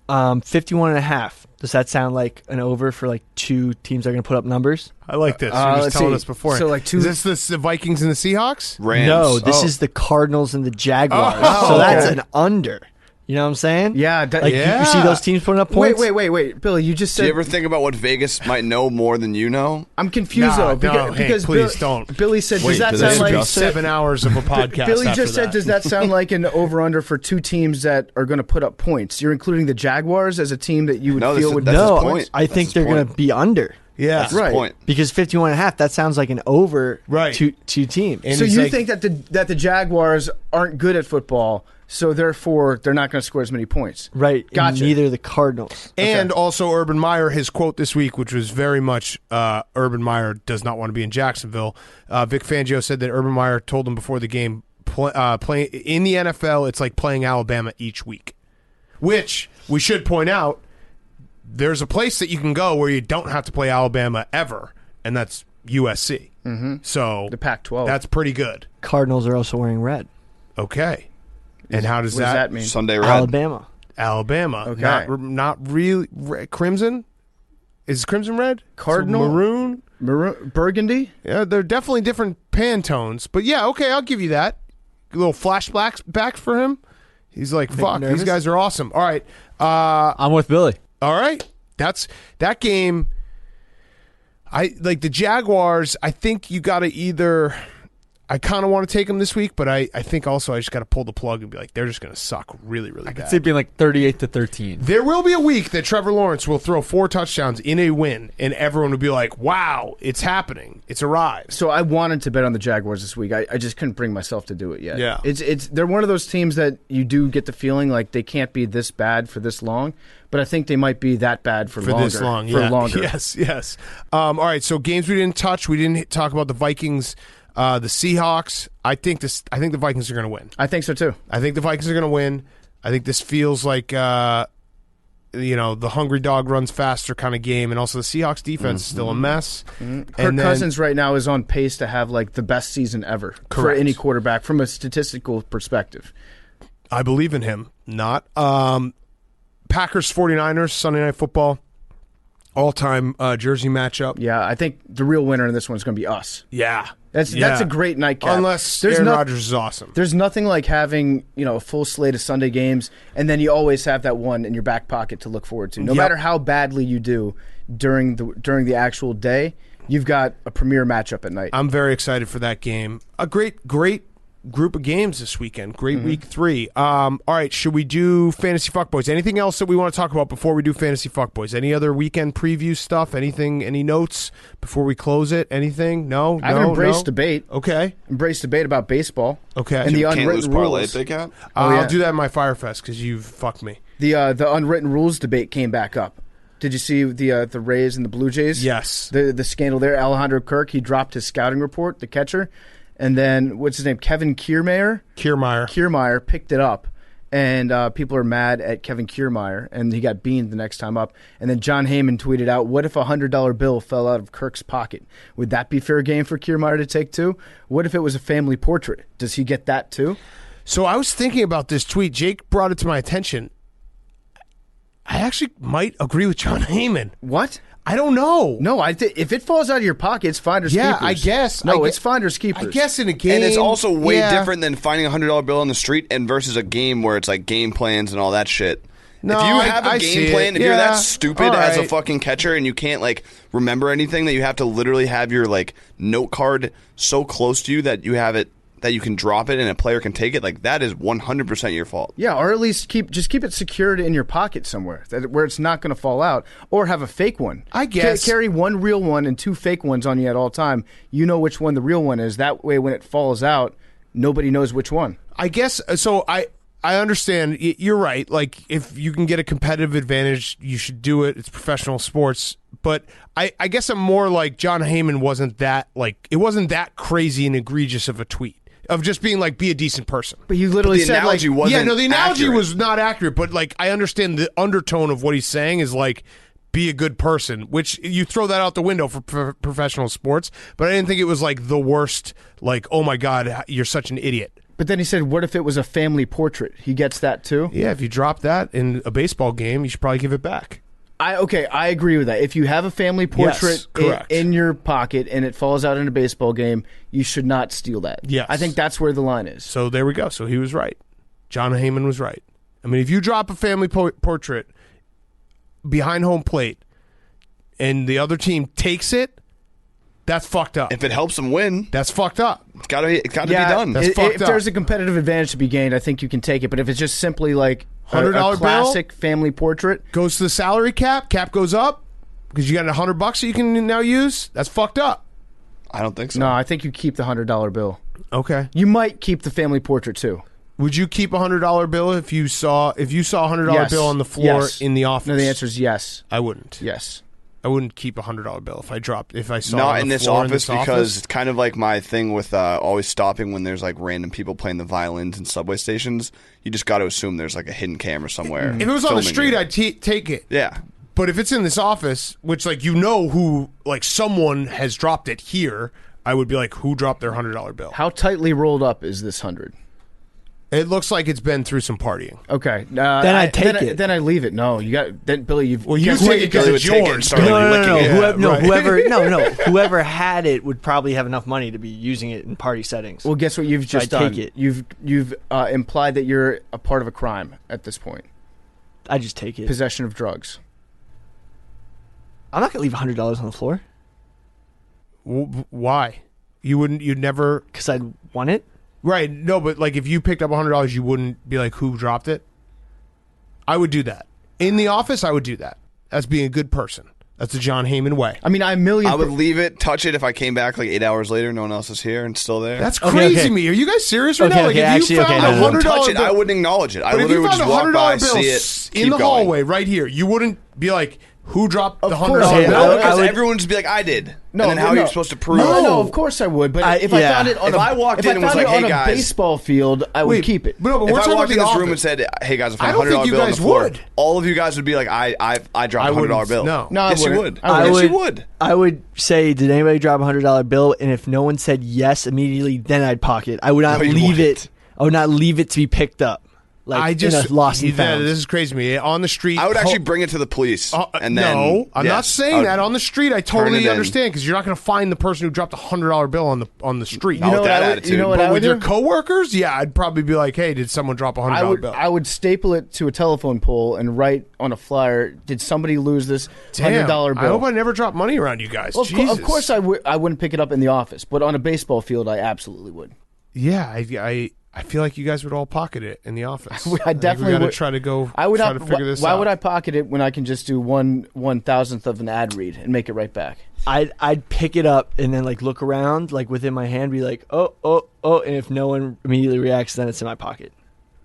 51.5. Does that sound like an over for like two teams that are going to put up numbers? I like this. You were just let's telling see. us before. So, like, is this the Vikings and the Seahawks? Rams. No, this is the Cardinals and the Jaguars. Oh, so that's okay. an under. You know what I'm saying? Yeah. You see those teams putting up points? Wait. Billy, you just Do said... you ever think about what Vegas might know more than you know? I'm confused No, though. no, Hank, please don't. Billy said, Wait, does that do sound they like... adjust 7 hours of a podcast. Billy after just said, that. does that sound like an over-under for two teams that are going to put up points? You're including the Jaguars as a team that you would No, feel would... that's his No, point. I think That's they're his going point. to be under. Yeah. That's his Right. point. Because 51.5, that sounds like an over Right. two teams. And So he's you like- think that the Jaguars aren't good at football, so therefore they're not going to score as many points. Right. Gotcha. Neither the Cardinals. And also Urban Meyer, his quote this week, which was very much Urban Meyer does not want to be in Jacksonville. Vic Fangio said that Urban Meyer told him before the game, playing in the NFL, it's like playing Alabama each week. Which, we should point out, there's a place that you can go where you don't have to play Alabama ever, and that's USC. Mm-hmm. So the Pac-12. That's pretty good. Cardinals are also wearing red. Okay. And how does what does that mean? Sunday red. Alabama. Okay. Not really crimson? Is crimson red? Cardinal? So Maroon? Burgundy? Yeah, they're definitely different Pantones. But yeah, okay, I'll give you that. A little flashbacks back for him. He's like, fuck, these guys are awesome. All right. I'm with Billy. All right. That game. I like the Jaguars. I think you got to either. I kind of want to take them this week, but I think also I just got to pull the plug and be like, they're just going to suck really, really bad. I could see it being like 38-13. There will be a week that Trevor Lawrence will throw 4 touchdowns in a win, and everyone will be like, wow, it's happening. It's arrived. So I wanted to bet on the Jaguars this week. I just couldn't bring myself to do it yet. Yeah. They're one of those teams that you do get the feeling like they can't be this bad for this long, but I think they might be that bad for longer. This long, for yeah. longer. Yes. All right, so games we didn't touch. We didn't talk about the Vikings. The Seahawks, I think the Vikings are going to win. I think so too. I think the Vikings are going to win. I think this feels like the hungry dog runs faster kind of game, and also the Seahawks defense is still a mess. Kirk Cousins right now is on pace to have like the best season ever for any quarterback from a statistical perspective. I believe in him. Not Packers 49ers Sunday Night Football. All-time jersey matchup. Yeah, I think the real winner in this one is going to be us. Yeah. That's a great nightcap. Unless Aaron Rodgers is awesome. There's nothing like having a full slate of Sunday games, and then you always have that one in your back pocket to look forward to. No matter how badly you do during the actual day, you've got a premier matchup at night. I'm very excited for that game. A great group of games this weekend. Great week 3. All right, should we do Fantasy Fuckboys? Anything else that we want to talk about before we do Fantasy Fuckboys? Any other weekend preview stuff? Anything? Any notes before we close it? Anything? No? I've embraced debate. Okay. Embraced debate about baseball. Okay. And the unwritten rules. I'll do that in my Fyre Fest because you've fucked me. The unwritten rules debate came back up. Did you see the Rays and the Blue Jays? Yes. The scandal there. Alejandro Kirk, he dropped his scouting report, the catcher. And then, what's his name? Kevin Kiermaier picked it up, and people are mad at Kevin Kiermaier, and he got beaned the next time up. And then John Heyman tweeted out, what if a $100 bill fell out of Kirk's pocket? Would that be fair game for Kiermaier to take too? What if it was a family portrait? Does he get that too? So I was thinking about this tweet. Jake brought it to my attention. I actually might agree with John Heyman. What? I don't know. No, if it falls out of your pocket, it's finders keepers. Yeah, I guess. No, it's finders keepers. I guess in a game. And it's also way different than finding a $100 bill on the street and versus a game where it's like game plans and all that shit. No, if you have a game plan, if you're that stupid as a fucking catcher and you can't like remember anything, that you have to literally have your like note card so close to you that you have it, that you can drop it and a player can take it, like that is 100% your fault. Yeah, or at least keep it secured in your pocket somewhere where it's not going to fall out, or have a fake one. I guess. Carry one real one and 2 fake ones on you at all time. You know which one the real one is. That way when it falls out, nobody knows which one. I guess, so I understand. You're right. Like, if you can get a competitive advantage, you should do it. It's professional sports. But I guess I'm more like John Heyman wasn't that, like, it wasn't that crazy and egregious of a tweet. Of just being like, be a decent person. But you literally said, analogy wasn't the analogy accurate. was not accurate, but like, I understand the undertone of what he's saying is like, be a good person, which you throw that out the window for professional sports, but I didn't think it was like the worst, like, oh my God, you're such an idiot. But then he said, what if it was a family portrait? He gets that too? Yeah, if you drop that in a baseball game, you should probably give it back. I agree with that. If you have a family portrait in your pocket and it falls out in a baseball game, you should not steal that. Yes. I think that's where the line is. So there we go. So he was right. John Heyman was right. I mean, if you drop a family portrait behind home plate and the other team takes it, that's fucked up. If it helps them win, that's fucked up. It's got to be done. That's fucked if up. There's a competitive advantage to be gained, I think you can take it. But if it's just simply like $100 a classic family portrait, goes to the salary cap goes up because you got $100 that you can now use, that's fucked up. I don't think so. No, I think you keep the $100 bill. Okay. You might keep the family portrait too. Would you keep a $100 bill if you saw a $100 bill on the floor in the office? No, the answer is yes. I wouldn't. Yes. I wouldn't keep a $100 bill if I saw not it on in the this floor office in this because office. it's kind of like my thing with always stopping when there's like random people playing the violins in subway stations. You just got to assume there's like a hidden camera somewhere. If it was on the street, you. I'd take it. Yeah. But if it's in this office, which like who like someone has dropped it here, I would be like, who dropped their $100 bill? How tightly rolled up is this 100? It looks like it's been through some partying. Okay, then I take it. Then I leave it. No, you got then Billy. You take it because it's yours. Whoever had it would probably have enough money to be using it in party settings. Well, guess what you've just done? Take it. You've implied that you're a part of a crime at this point. I just take it. Possession of drugs. I'm not gonna leave $100 on the floor. Why? You'd never. Because I'd want it. Right, no, but like if you picked up $100, you wouldn't be like, who dropped it? I would do that. In the office, I would do that. That's being a good person. That's the John Heyman way. I mean, I would leave it, touch it if I came back like 8 hours later, no one else is here and still there. That's crazy to me. Are you guys serious right now? Like if you found I wouldn't touch it. bill, I wouldn't acknowledge it. I but if you would found just a walk by, $100 bill see it, in the hallway right here, you wouldn't be like, who dropped the $100 bill? No, because everyone would just be like, I did. No, and then how are you supposed to prove it? No, of course I would. But if I found it on I walked in and was like, hey guys, baseball field, I would keep it. But if I walked in this room and said, hey guys, I found a $100 bill on the floor, all of you guys would be like, I dropped a $100 bill. No, yes, you would. Yes, you would. I would say, did anybody drop a $100 bill? And if no one said yes immediately, then I'd pocket. I would not leave it. I would not leave it to be picked up. Like I just lost and found. This is crazy to me. On the street, I would actually bring it to the police. And then, no, I'm not saying that. On the street, I totally understand because you're not going to find the person who dropped a $100 bill on the street. Not with that attitude. But with your coworkers, yeah, I'd probably be like, hey, did someone drop a $100 bill? I would staple it to a telephone pole and write on a flyer, did somebody lose this $100 bill? I hope I never drop money around you guys. Well, of course I wouldn't pick it up in the office, but on a baseball field, I absolutely would. Yeah, I feel like you guys would all pocket it in the office. I definitely would try to go. I would try to figure this out. Why would I pocket it when I can just do 1/1000th of an ad read and make it right back? I'd pick it up and then like look around like within my hand, be like, oh, and if no one immediately reacts, then it's in my pocket.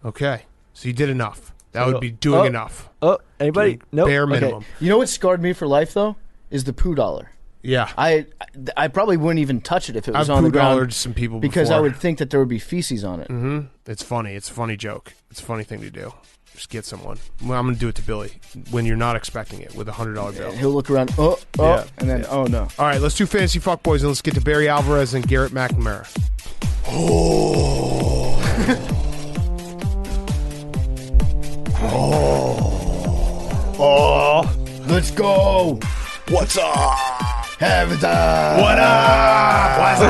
Okay, so you did enough. That would be doing enough. Oh, anybody? No. Bare minimum. Okay. You know what scarred me for life though is the poo dollar. Yeah, I probably wouldn't even touch it if it was on the ground. I've some people because before. I would think that there would be feces on it. Mm-hmm. It's funny. It's a funny joke. It's a funny thing to do. Just get someone. Well, I'm going to do it to Billy when you're not expecting it with a $100 bill. He'll look around. And then oh no. All right, let's do fantasy fuckboys and let's get to Barry Alvarez and Garrett McNamara. Let's go. What's up? Have it up. What up? What's it?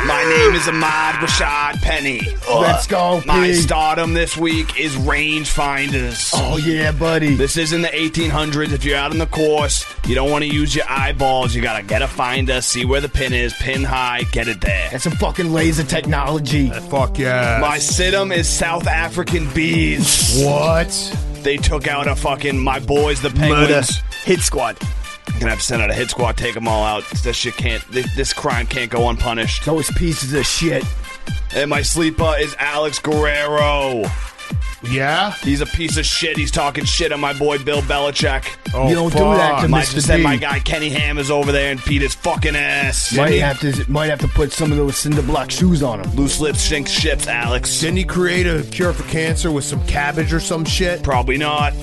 My name is Ahmad Rashad Penny. Let's go, My Pete. stardom this week is rangefinders. Oh yeah, buddy. This is in the 1800s. If you're out on the course, you don't want to use your eyeballs. You gotta get a finder, see where the pin is, pin high, get it there. That's some fucking laser technology. Fuck yeah. My situm is South African bees. What? They took out my boys, the Penguins. Hit squad. Gonna have to send out a hit squad, take them all out. This crime can't go unpunished. Those pieces of shit. And my sleeper is Alex Guerrero. Yeah? He's a piece of shit. He's talking shit on my boy Bill Belichick. Oh, you don't do that to Might Mr. just send D. my guy Kenny Hammers over there and beat his fucking ass. Might have to put some of those cinder block shoes on him. Loose lips sink ships, Alex. Didn't he create a cure for cancer with some cabbage or some shit? Probably not.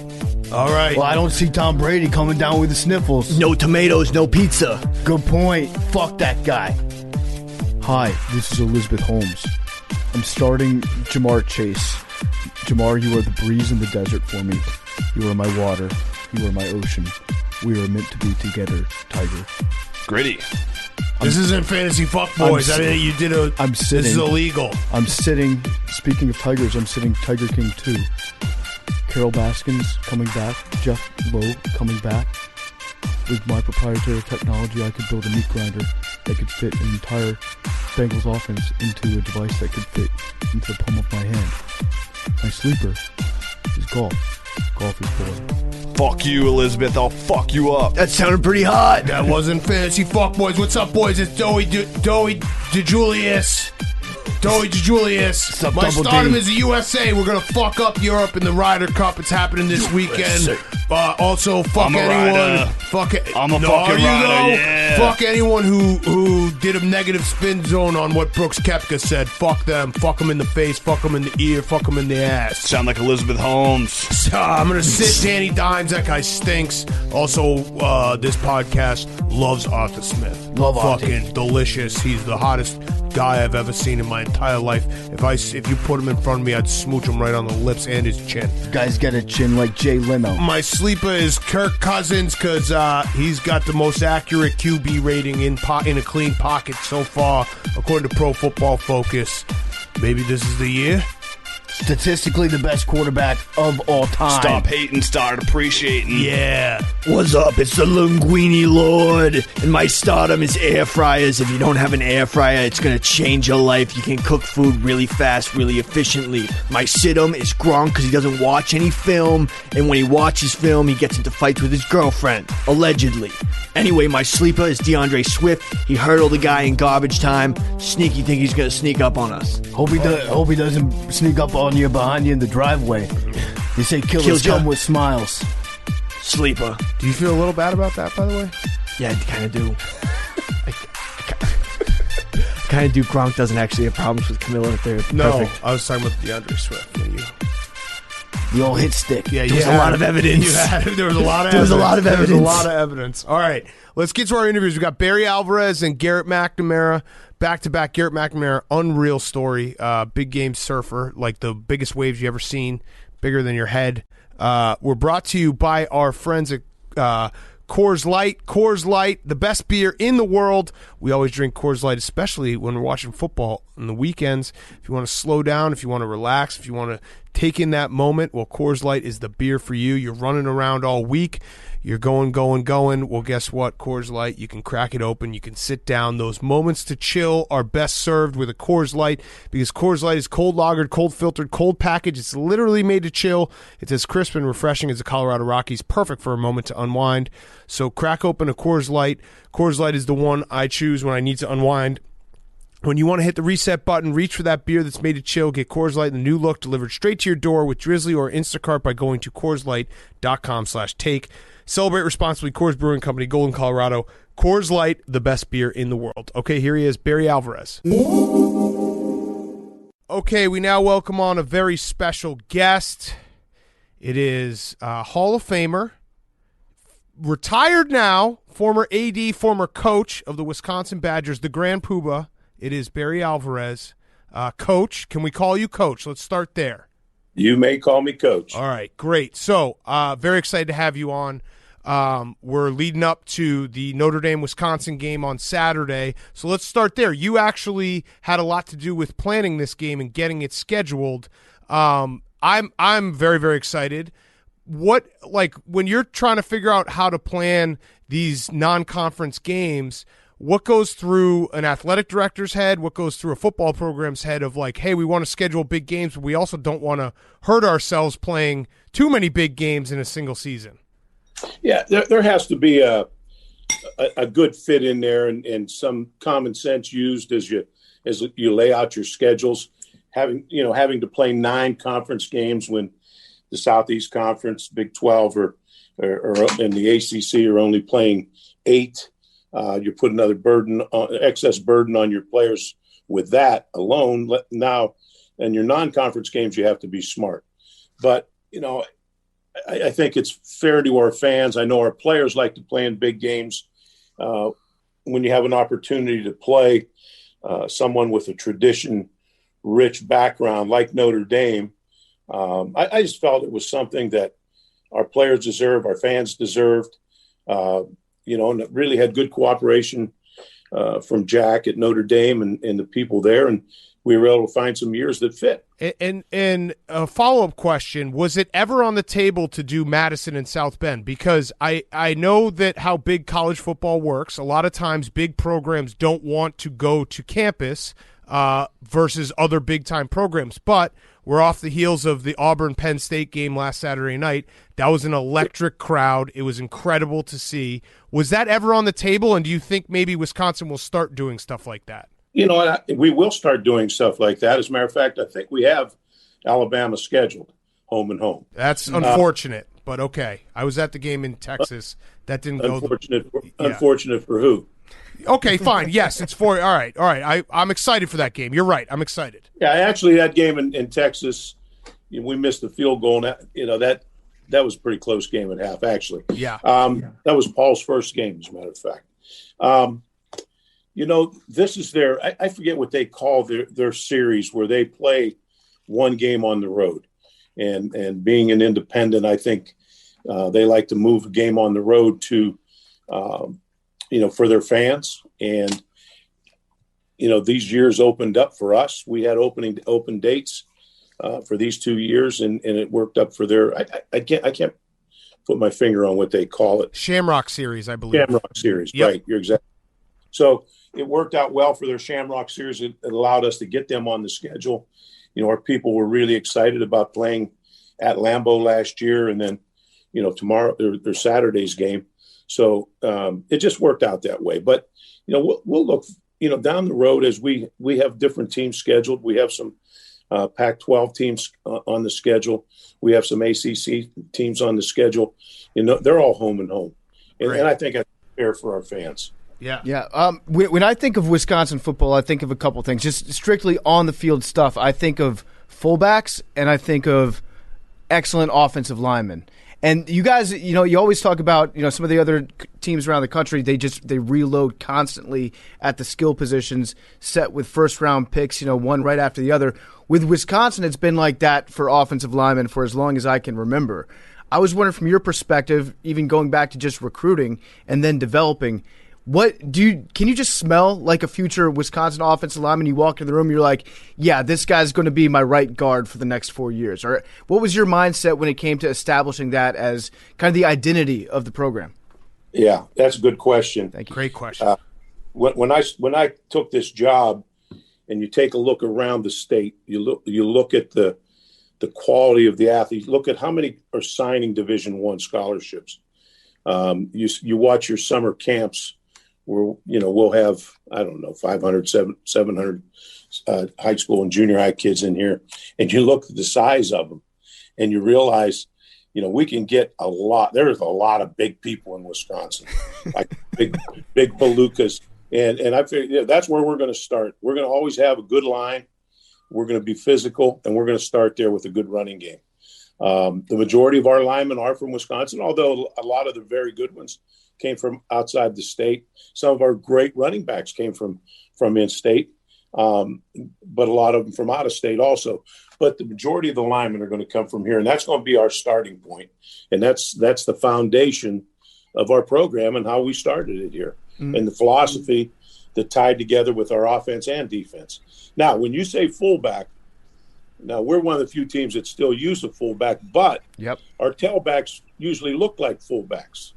All right. Well, I don't see Tom Brady coming down with the sniffles. No tomatoes, no pizza. Good point. Fuck that guy. Hi, this is Elizabeth Holmes. I'm starting Jamar Chase. Jamar, you are the breeze in the desert for me. You are my water. You are my ocean. We are meant to be together, Tiger. Gritty. This isn't fantasy fuckboys. I'm sitting. This is illegal. I'm sitting. Speaking of tigers, I'm sitting Tiger King 2. Carol Baskins coming back. Jeff Lowe coming back. With my proprietary technology, I could build a meat grinder that could fit an entire Bengals offense into a device that could fit into the palm of my hand. My sleeper is golf. Golf is boring. Fuck you, Elizabeth. I'll fuck you up. That sounded pretty hot. That wasn't fantasy fuckboys. What's up, boys? It's Doey DeJulius. Deutsch Julius. My stardom is the USA. We're going to fuck up Europe in the Ryder Cup. It's happening this weekend. Also, fuck anyone. I'm a fucking rider, yeah. Fuck anyone who did a negative spin zone on what Brooks Koepka said. Fuck them. Fuck them in the face. Fuck them in the ear. Fuck them in the ass. Sound like Elizabeth Holmes. So, I'm going to sit Danny Dimes. That guy stinks. Also, this podcast loves Arthur Smith. Love fucking Artie. Delicious. He's the hottest guy I've ever seen in my entire life. If you put him in front of me, I'd smooch him right on the lips and his chin. Guy's got a chin like Jay Leno. My sleeper is Kirk Cousins because he's got the most accurate QB rating in a clean pocket so far, according to Pro Football Focus. Maybe this is the year. Statistically the best quarterback of all time. Stop hating, start appreciating. Yeah. What's up? It's the Linguini Lord, and my stardom is air fryers. If you don't have an air fryer, it's going to change your life. You can cook food really fast, really efficiently. My situm is Gronk because he doesn't watch any film, and when he watches film, he gets into fights with his girlfriend, allegedly. Anyway, my sleeper is DeAndre Swift. He hurdled the guy in garbage time. Sneaky think he's going to sneak up on us. Hope he doesn't sneak up on you behind you in the driveway. They say killers come with smiles. Sleeper. Do you feel a little bad about that, by the way? Yeah, I kind of do. I kind of do. Gronk doesn't actually have problems with Camilla if they're perfect. I was talking about DeAndre Swift. The old hit stick. Yeah, there was a lot of evidence. There was a lot of evidence. All right, let's get to our interviews. We got Barry Alvarez and Garrett McNamara. Back-to-back. Garrett McNamara, unreal story. Big game surfer, like the biggest waves you ever seen, bigger than your head. We're brought to you by our friends at Coors Light. Coors Light, the best beer in the world. We always drink Coors Light, especially when we're watching football on the weekends. If you want to slow down, if you want to relax, if you want to take in that moment, well, Coors Light is the beer for you. You're running around all week. You're going. Well, guess what? Coors Light, you can crack it open. You can sit down. Those moments to chill are best served with a Coors Light because Coors Light is cold lagered, cold filtered, cold packaged. It's literally made to chill. It's as crisp and refreshing as the Colorado Rockies. Perfect for a moment to unwind. So crack open a Coors Light. Coors Light is the one I choose when I need to unwind. When you want to hit the reset button, reach for that beer that's made to chill. Get Coors Light in the new look delivered straight to your door with Drizzly or Instacart by going to CoorsLight.com/take. Celebrate responsibly. Coors Brewing Company, Golden, Colorado. Coors Light, the best beer in the world. Okay, here he is, Barry Alvarez. Okay, we now welcome on a very special guest. It is Hall of Famer, retired now, former AD, former coach of the Wisconsin Badgers, the Grand Poobah. It is Barry Alvarez. Coach, can we call you Coach? Let's start there. You may call me Coach. All right, great. So, very excited to have you on. We're leading up to the Notre Dame Wisconsin game on Saturday. So let's start there. You actually had a lot to do with planning this game and getting it scheduled. I'm very, very excited. What, like, when you're trying to figure out how to plan these non-conference games, what goes through an athletic director's head? What goes through a football program's head of like, hey, we want to schedule big games, but we also don't want to hurt ourselves playing too many big games in a single season? Yeah, there has to be a good fit in there and some common sense used as you lay out your schedules. Having to play 9 conference games when the Southeast Conference, Big 12, or and the ACC are only playing 8. You put another excess burden on your players with that alone. Now, in your non-conference games, you have to be smart. But, I think it's fair to our fans. I know our players like to play in big games. When you have an opportunity to play someone with a tradition-rich background like Notre Dame, I just felt it was something that our players deserve, our fans deserved. And it really had good cooperation from Jack at Notre Dame and the people there, and we were able to find some years that fit. And a follow-up question, was it ever on the table to do Madison and South Bend? Because I know that how big college football works. A lot of times big programs don't want to go to campus versus other big-time programs, but we're off the heels of the Auburn-Penn State game last Saturday night. That was an electric crowd. It was incredible to see. Was that ever on the table, and do you think maybe Wisconsin will start doing stuff like that? We will start doing stuff like that. As a matter of fact, I think we have Alabama scheduled home and home. That's unfortunate, but okay. I was at the game in Texas. That didn't go. Unfortunate for who? Okay, fine. Yes, it's for. All right. I'm excited for that game. You're right. I'm excited. Yeah, actually, that game in Texas, we missed the field goal. And, that was a pretty close game at half, actually. Yeah. That was Paul's first game, as a matter of fact. This is I forget what they call their series where they play one game on the road. And being an independent, I think they like to move a game on the road to, for their fans. And, these years opened up for us. We had open dates for these 2 years, and it worked up for their I can't put my finger on what they call it. Shamrock Series, I believe. Shamrock Series, yep. Right. You're exactly. So it worked out well for their Shamrock Series. It allowed us to get them on the schedule. Our people were really excited about playing at Lambeau last year, and then, tomorrow their Saturday's game. So it just worked out that way. But, we'll look, down the road as we have different teams scheduled. We have some Pac-12 teams on the schedule. We have some ACC teams on the schedule. They're all home and home. And I think that's fair for our fans. Yeah. Yeah. When I think of Wisconsin football, I think of a couple things. Just strictly on the field stuff, I think of fullbacks and I think of excellent offensive linemen. And you guys, you always talk about, some of the other teams around the country, they reload constantly at the skill positions, set with first-round picks, one right after the other. With Wisconsin, it's been like that for offensive linemen for as long as I can remember. I was wondering from your perspective, even going back to just recruiting and then developing, can you just smell like a future Wisconsin offensive lineman? You walk in the room, you're like, yeah, this guy's going to be my right guard for the next 4 years. Or what was your mindset when it came to establishing that as kind of the identity of the program? Yeah, that's a good question. Thank you. Great question. When I took this job, and you take a look around the state, you look at the quality of the athletes. Look at how many are signing Division I scholarships. You watch your summer camps. Where we'll have 500, 700 high school and junior high kids in here, and you look at the size of them, and you realize, we can get a lot. There's a lot of big people in Wisconsin, like big Palookas, and I figure that's where we're going to start. We're going to always have a good line. We're going to be physical, and we're going to start there with a good running game. The majority of our linemen are from Wisconsin, although a lot of the very good ones came from outside the state. Some of our great running backs came from in-state, but a lot of them from out of state also. But the majority of the linemen are going to come from here, and that's going to be our starting point. And that's the foundation of our program and how we started it here, and the philosophy that tied together with our offense and defense. Now, when you say fullback, we're one of the few teams that still use a fullback, but our tailbacks usually look like fullbacks.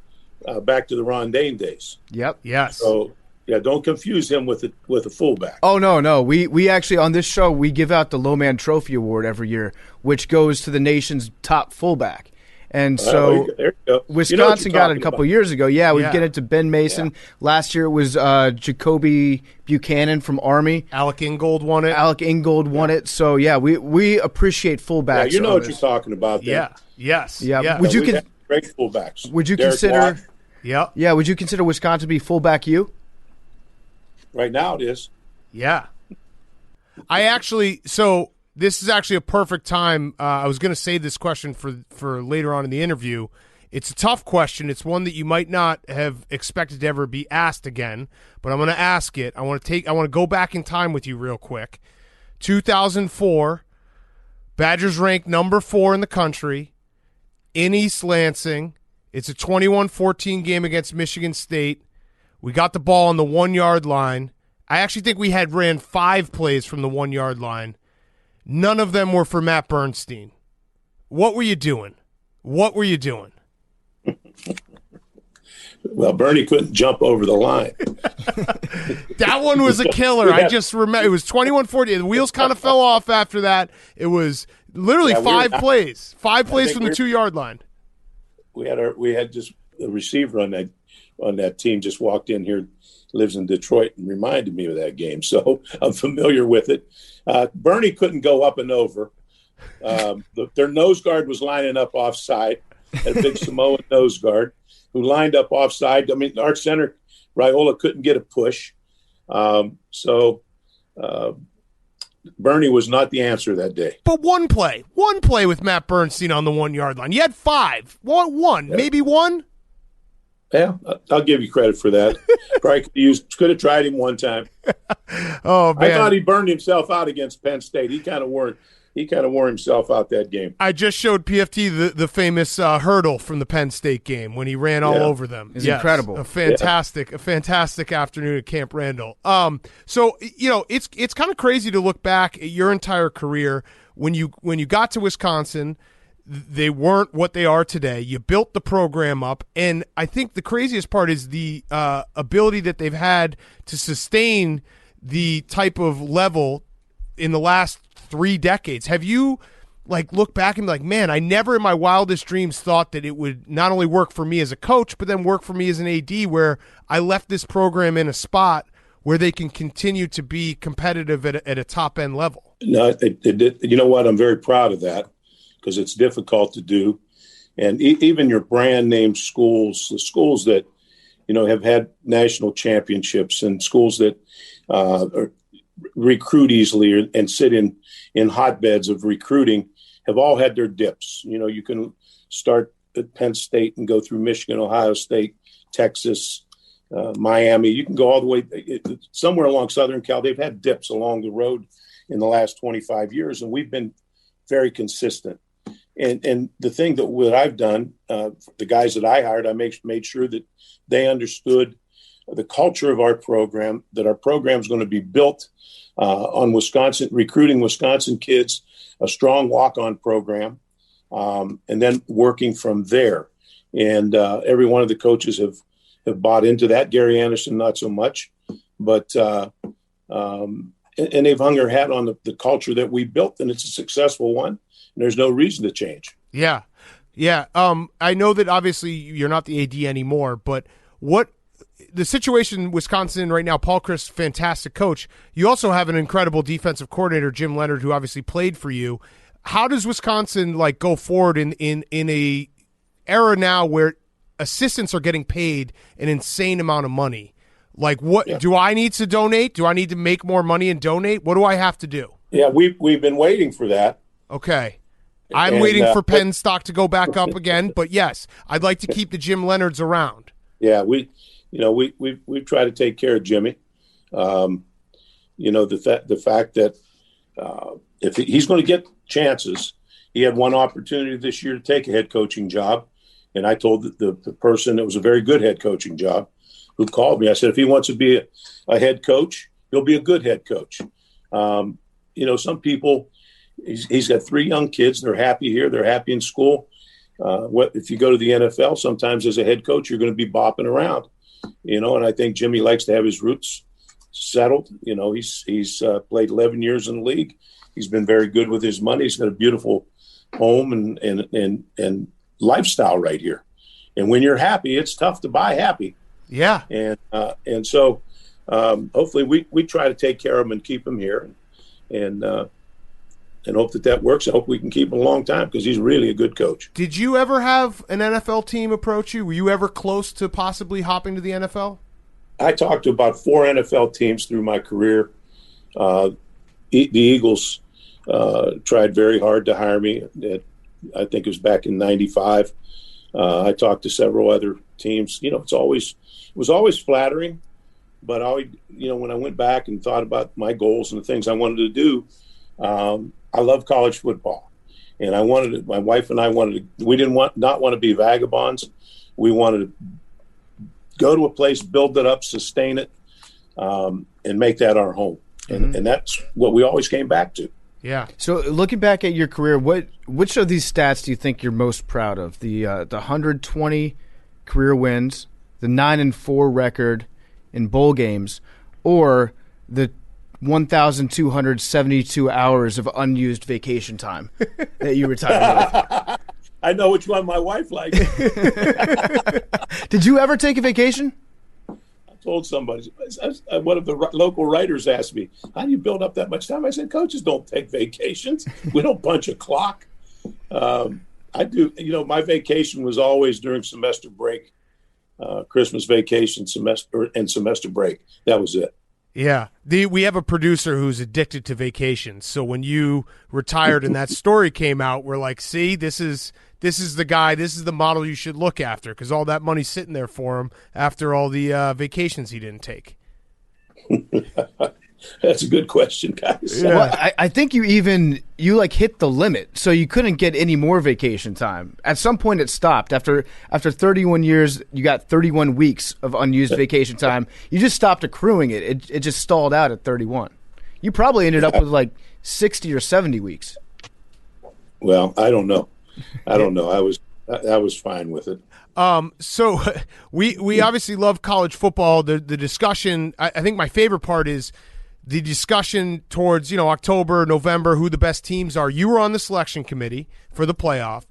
Back to the Ron Dane days. Yep. Yes. So, don't confuse him with a fullback. Oh, no. We actually, on this show, we give out the Lowman Trophy Award every year, which goes to the nation's top fullback. And so there you go. Wisconsin got it a couple years ago. Yeah, we get it to Ben Mason. Yeah. Last year it was Jacoby Buchanan from Army. Alec Ingold won it. So, we appreciate fullbacks. Yeah, what you're talking about there. Yeah. Yes. Yeah. Yeah. Would you great fullbacks. Would you Derek consider? Watt. Yeah. Yeah. Would you consider Wisconsin to be fullback U? Right now, it is. Yeah. So this is actually a perfect time. I was going to save this question for later on in the interview. It's a tough question. It's one that you might not have expected to ever be asked again, but I'm going to ask it. I want to go back in time with you real quick. 2004, Badgers ranked number 4 in the country. In East Lansing. It's a 21-14 game against Michigan State. We got the ball on the 1-yard line. I actually think we had ran 5 plays from the 1-yard line. None of them were for Matt Bernstein. What were you doing? Well, Bernie couldn't jump over the line. That one was a killer. I just remember it was 21-14. The wheels kind of fell off after that. It was literally 5 plays. 5 plays from the 2-yard line. We had just a receiver on that team just walked in here lives in Detroit and reminded me of that game. So I'm familiar with it. Bernie couldn't go up and over. Their nose guard was lining up offside, a big Samoan nose guard who lined up offside. I mean, our center, Raiola, couldn't get a push. So Bernie was not the answer that day. But one play with Matt Bernstein on the 1 yard line. You had 5. One, yeah. Maybe one. Yeah, I'll give you credit for that. Probably could have tried him one time. Oh man, I thought he burned himself out against Penn State. He kind of wore himself out that game. I just showed PFT the famous hurdle from the Penn State game when he ran all over them. It's incredible. A fantastic afternoon at Camp Randall. So it's kind of crazy to look back at your entire career. When you got to Wisconsin, they weren't what they are today. You built the program up, and I think the craziest part is the ability that they've had to sustain the type of level in the last 3 decades. Have you look back and be like, man, I never in my wildest dreams thought that it would not only work for me as a coach, but then work for me as an AD, where I left this program in a spot where they can continue to be competitive at a top end level? No, you know what? I'm very proud of that, because it's difficult to do. And even your brand name schools, the schools that, have had national championships, and schools that recruit easily and sit in hotbeds of recruiting, have all had their dips. You can start at Penn State and go through Michigan, Ohio State, Texas, Miami. You can go all the way somewhere along Southern Cal. They've had dips along the road in the last 25 years, and we've been very consistent. And the thing that I've done, the guys that I hired, I made sure that they understood the culture of our program, that our program is going to be built on Wisconsin, recruiting Wisconsin kids, a strong walk-on program, and then working from there. And every one of the coaches have bought into that. Gary Anderson, not so much, but and they've hung their hat on the culture that we built, and it's a successful one. And there's no reason to change. Yeah. I know that obviously you're not the AD anymore, but what the situation in Wisconsin right now, Paul Chryst, fantastic coach. You also have an incredible defensive coordinator, Jim Leonard, who obviously played for you. How does Wisconsin go forward in a era now where assistants are getting paid an insane amount of money? Do I need to donate? Do I need to make more money and donate? What do I have to do? Yeah, we've been waiting for that. Okay. I'm waiting for Penn stock to go back up again, but yes, I'd like to keep the Jim Leonards around. Yeah, we've tried to take care of Jimmy. The fact that if he's going to get chances, he had one opportunity this year to take a head coaching job, and I told the person it was a very good head coaching job who called me. I said, if he wants to be a head coach, he'll be a good head coach. Some people. He's got 3 young kids. They're happy here. They're happy in school. If you go to the NFL, sometimes as a head coach, you're going to be bopping around, and I think Jimmy likes to have his roots settled. He's played 11 years in the league. He's been very good with his money. He's got a beautiful home and lifestyle right here. And when you're happy, it's tough to buy happy. Yeah. And so hopefully we try to take care of him and keep him here and hope that works. I hope we can keep him a long time, because he's really a good coach. Did you ever have an NFL team approach you? Were you ever close to possibly hopping to the NFL? I talked to about 4 NFL teams through my career. The Eagles tried very hard to hire me. I think it was back in '95. I talked to several other teams. It was always flattering, but when I went back and thought about my goals and the things I wanted to do, I love college football, and my wife and I we didn't want to be vagabonds. We wanted to go to a place, build it up, sustain it, and make that our home. And that's what we always came back to. Yeah. So looking back at your career, which of these stats do you think you're most proud of? The 120 career wins, the 9-4 record in bowl games, or the 1,272 hours of unused vacation time that you retired with? I know which one my wife likes. Did you ever take a vacation? I'll told somebody, one of the local writers asked me, how do you build up that much time? I said, coaches don't take vacations. We don't punch a clock. I do. My vacation was always during semester break, Christmas vacation, semester break. That was it. Yeah. We have a producer who's addicted to vacations. So when you retired and that story came out, we're like, see, this is the guy, this is the model you should look after, because all that money's sitting there for him after all the vacations he didn't take. That's a good question, guys. Yeah. Well, I think you hit the limit, so you couldn't get any more vacation time. At some point, it stopped. After 31 years, you got 31 weeks of unused vacation time. You just stopped accruing it. It just stalled out at 31. You probably ended up with like 60 or 70 weeks. Well, I don't know. I was fine with it. So we obviously love college football. The discussion, I think my favorite part is the discussion towards, October, November, who the best teams are. You were on the selection committee for the playoff.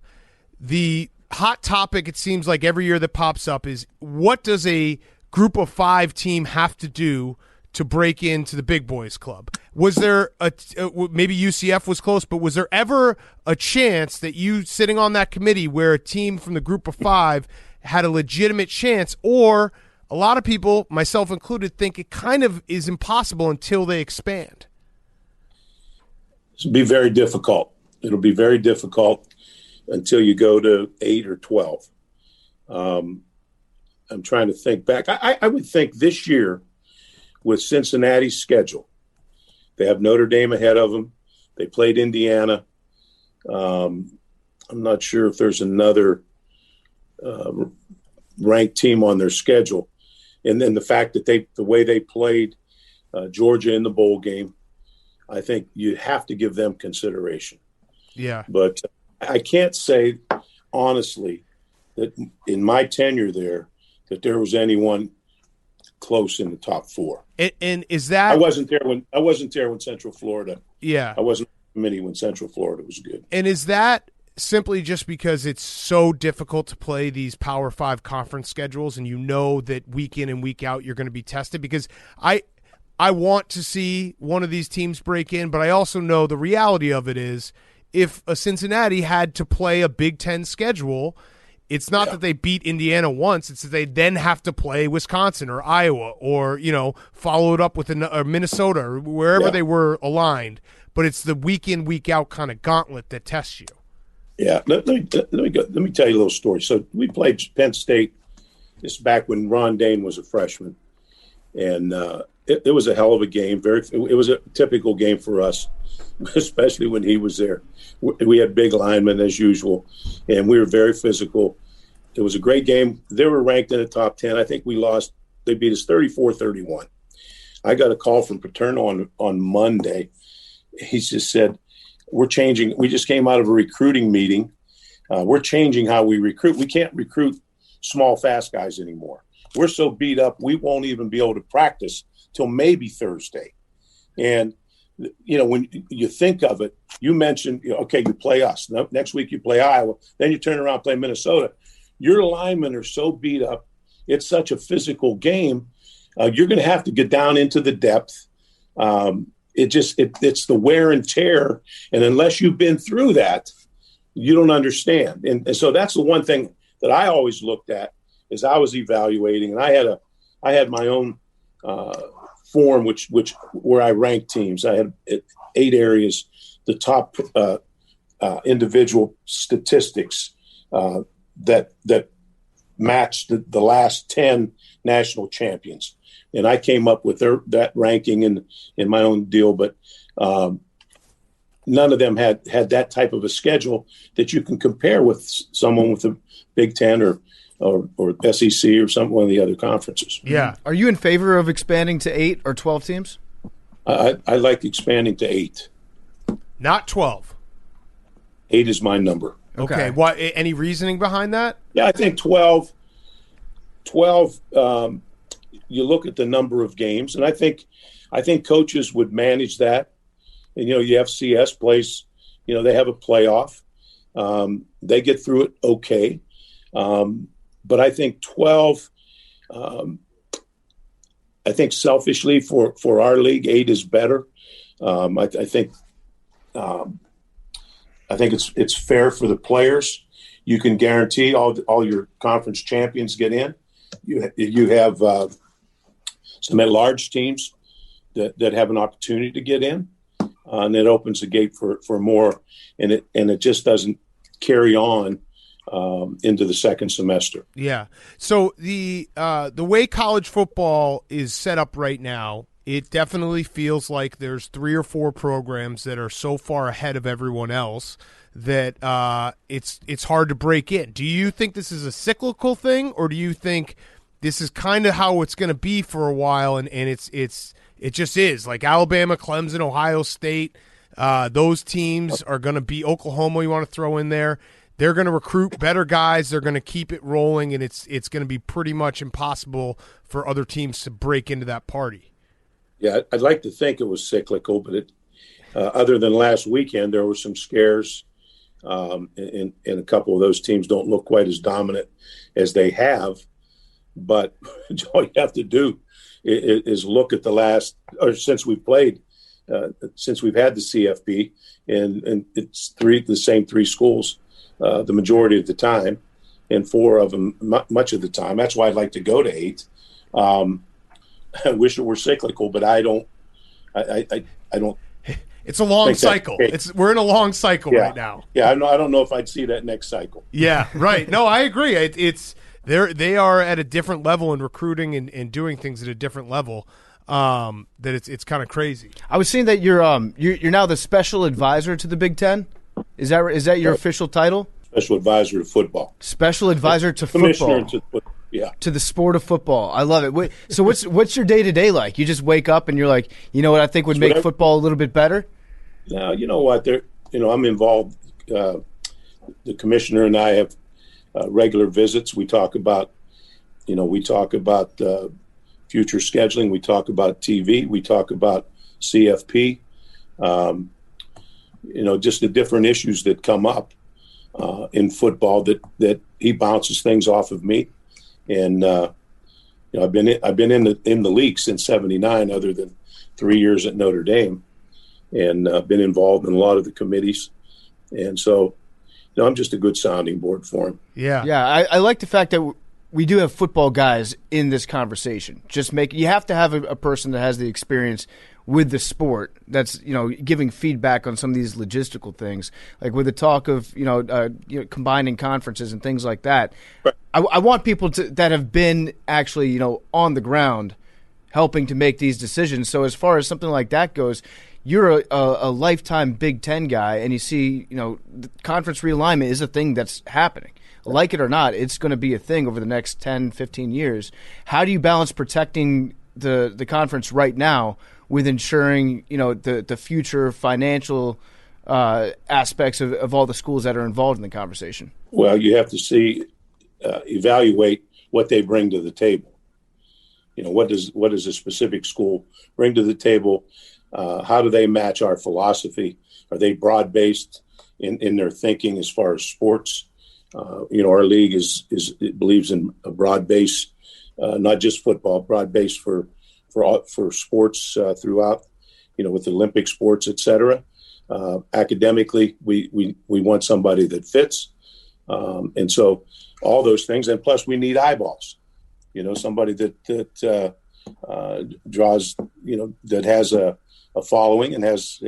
The hot topic, it seems like every year that pops up, is what does a group of 5 team have to do to break into the big boys club? Was there maybe UCF was close, but was there ever a chance that you sitting on that committee where a team from the group of 5 had a legitimate chance? Or a lot of people, myself included, think it kind of is impossible until they expand? It'll be very difficult. It'll be very difficult until you go to 8 or 12. I'm trying to think back. I would think this year, with Cincinnati's schedule, they have Notre Dame ahead of them. They played Indiana. I'm not sure if there's another ranked team on their schedule. And then the fact that the way they played Georgia in the bowl game, I think you have to give them consideration. Yeah. But I can't say honestly that in my tenure there that there was anyone close in the top 4. And is that I wasn't there when Central Florida. Yeah. I wasn't in the committee when Central Florida was good. And is that simply just because it's so difficult to play these Power 5 conference schedules, and that week in and week out you're going to be tested? Because I want to see one of these teams break in, but I also know the reality of it is if a Cincinnati had to play a Big Ten schedule, it's not that they beat Indiana once, it's that they then have to play Wisconsin or Iowa or, follow it up with Minnesota or wherever they were aligned. But it's the week in, week out kind of gauntlet that tests you. Yeah, let me tell you a little story. So we played Penn State. This is back when Ron Dane was a freshman, and it was a hell of a game. It was a typical game for us, especially when he was there. We had big linemen as usual, and we were very physical. It was a great game. They were ranked in the top 10. I think we lost. They beat us 34-31. I got a call from Paterno on Monday. He just said, we're changing. We just came out of a recruiting meeting. We're changing how we recruit. We can't recruit small, fast guys anymore. We're so beat up, we won't even be able to practice till maybe Thursday. And, when you think of it, you mentioned, okay, you play us. Next week you play Iowa. Then you turn around and play Minnesota. Your linemen are so beat up. It's such a physical game. You're going to have to get down into the depth. It's the wear and tear. And unless you've been through that, you don't understand. And so that's the one thing that I always looked at as I was evaluating. And I had my own form, where I ranked teams. I had 8 areas, the top individual statistics that matched the last 10 national champions. And I came up with that ranking in my own deal, but none of them had that type of a schedule that you can compare with someone with a Big Ten or SEC or one of the other conferences. Yeah. Are you in favor of expanding to 8 or 12 teams? I like expanding to 8. Not 12. 8 is my number. Okay. What? Any reasoning behind that? Yeah, I think 12. You look at the number of games, and I think coaches would manage that. And you FCS plays. They have a playoff. They get through it okay. But I think 12. I think selfishly for our league, 8 is better. I think it's fair for the players. You can guarantee all your conference champions get in. You have some at-large teams that have an opportunity to get in, and it opens the gate for more. And it just doesn't carry on into the second semester. Yeah. So the way college football is set up right now, it definitely feels like there's 3 or 4 programs that are so far ahead of everyone else that it's hard to break in. Do you think this is a cyclical thing, or do you think this is kind of how it's going to be for a while, and it just is? Like Alabama, Clemson, Ohio State, those teams are going to be Oklahoma, you want to throw in there. They're going to recruit better guys. They're going to keep it rolling, and it's going to be pretty much impossible for other teams to break into that party. Yeah, I'd like to think it was cyclical, but other than last weekend, there were some scares, and a couple of those teams don't look quite as dominant as they have. But all you have to do is look at since we've played, since we've had the CFP, and it's the same 3 schools the majority of the time, and 4 of them much of the time. That's why I'd like to go to 8. I wish it were cyclical, but I don't. It's a long cycle. We're in a long cycle right now. Yeah, I don't know if I'd see that next cycle. Yeah, right. No, I agree. They are at a different level in recruiting and doing things at a different level. That it's kind of crazy. I was seeing that you're now the special advisor to the Big Ten. Is that your official title? Special advisor to football. Special advisor to Commissioner football. To the sport of football. I love it. So what's your day-to-day like? You just wake up and you're like, you know what I think would make football a little bit better? No, you know what? I'm involved. The commissioner and I have regular visits. We talk about future scheduling. We talk about TV. We talk about CFP. Just the different issues that come up in football that he bounces things off of me. And I've been in the league since '79, other than 3 years at Notre Dame, and been involved in a lot of the committees. And so, I'm just a good sounding board for him. Yeah. I like the fact that we do have football guys in this conversation. You have to have a person that has the experience with the sport that's giving feedback on some of these logistical things, like with the talk of combining conferences and things like that. Right. I want people that have been actually on the ground helping to make these decisions. So as far as something like that goes, you're a lifetime Big Ten guy, and you see the conference realignment is a thing that's happening. Like it or not, it's going to be a thing over the next 10, 15 years. How do you balance protecting the conference right now with ensuring the future financial aspects of all the schools that are involved in the conversation? Well, you have to evaluate what they bring to the table. What does a specific school bring to the table? How do they match our philosophy? Are they broad-based in their thinking as far as sports? Our league it believes in a broad base, not just football, broad base for sports throughout, with Olympic sports, et cetera. Academically, we want somebody that fits. And so all those things. And plus we need eyeballs, somebody that draws, that has a following and has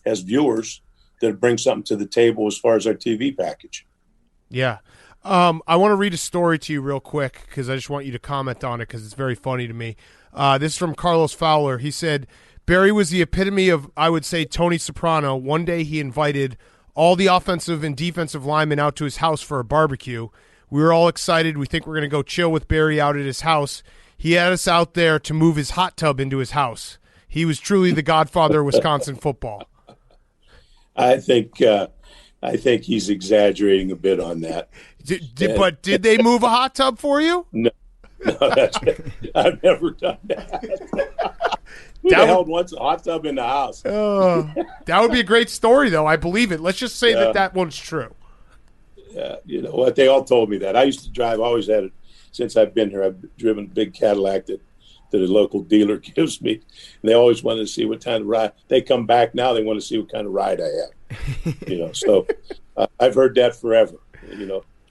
viewers that bring something to the table as far as our TV package. Yeah. I want to read a story to you real quick because I just want you to comment on it because it's very funny to me. This is from Carlos Fowler. He said, Barry was the epitome of, I would say, Tony Soprano. One day he invited all the offensive and defensive linemen out to his house for a barbecue. We were all excited. We think we're going to go chill with Barry out at his house. He had us out there to move his hot tub into his house. He was truly the godfather of Wisconsin football. I think he's exaggerating a bit on that. But did they move a hot tub for you? No, I've never done that. Who the hell wants a hot tub in the house? That would be a great story, though. I believe it. Let's just say that one's true. You know what? They all told me that. I used to drive, always had it since I've been here. I've driven a big Cadillac that that a local dealer gives me. And they always want to see what kind of ride. They come back now, they want to see what kind of ride I have. So I've heard that forever,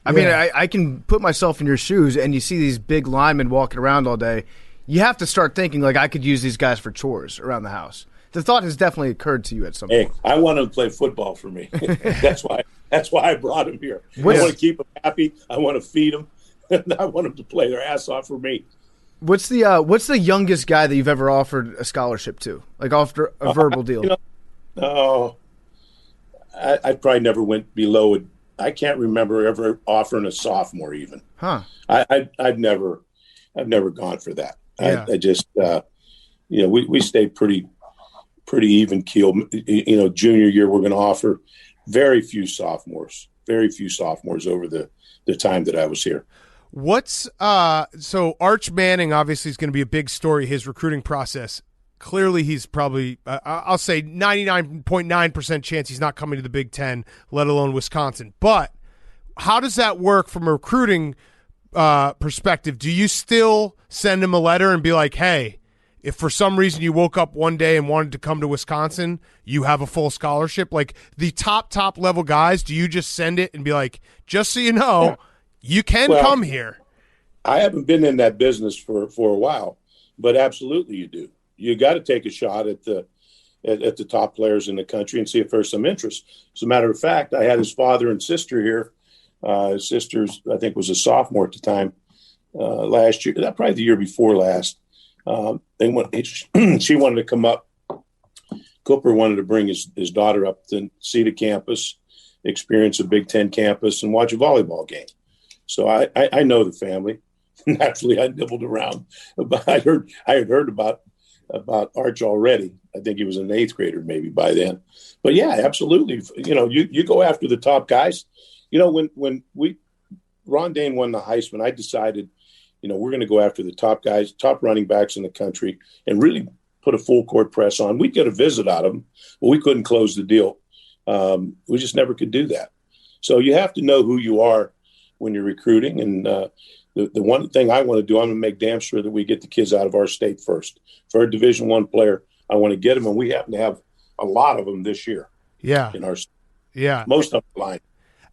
I mean, I can put myself in your shoes, and you see these big linemen walking around all day. You have to start thinking, like, I could use these guys for chores around the house. The thought has definitely occurred to you at some point. I want them to play football for me. That's why I brought them here. I want to keep them happy. I want to feed them. And I want them to play their ass off for me. What's the youngest guy that you've ever offered a scholarship to, like after a verbal deal? I probably never went below it. I can't remember ever offering a sophomore even. Huh? I've never gone for that. Yeah. I just we stayed pretty even keel. Junior year we're going to offer very few sophomores over the time that I was here. What's so Arch Manning obviously is going to be a big story, his recruiting process. Clearly he's probably I'll say 99.9% chance he's not coming to the Big Ten, let alone Wisconsin. But how does that work from a recruiting perspective? Do you still send him a letter and be like, hey, if for some reason you woke up one day and wanted to come to Wisconsin, you have a full scholarship? Like the top level guys, do you just send it and be like, just so you know, you can come here? I haven't been in that business for a while, but absolutely you do. You got to take a shot at the top players in the country and see if there's some interest. As a matter of fact, I had his father and sister here. His sister, I think, was a sophomore at the time last year. Probably the year before last. She wanted to come up. Cooper wanted to bring his daughter up to see the campus, experience a Big Ten campus, and watch a volleyball game. So I know the family. Naturally, I nibbled around, but I had heard about Arch already. I think he was an 8th grader maybe by then. But yeah, absolutely. You go after the top guys. When Ron Dane won the Heisman, I decided, we're going to go after the top guys, top running backs in the country, and really put a full court press on. We'd get a visit out of them, but we couldn't close the deal. We just never could do that. So you have to know who you are when you're recruiting. And the one thing I want to do, I'm going to make damn sure that we get the kids out of our state first. For a Division I player, I want to get them, and we happen to have a lot of them this year. Yeah, in our state. Yeah, most of the line.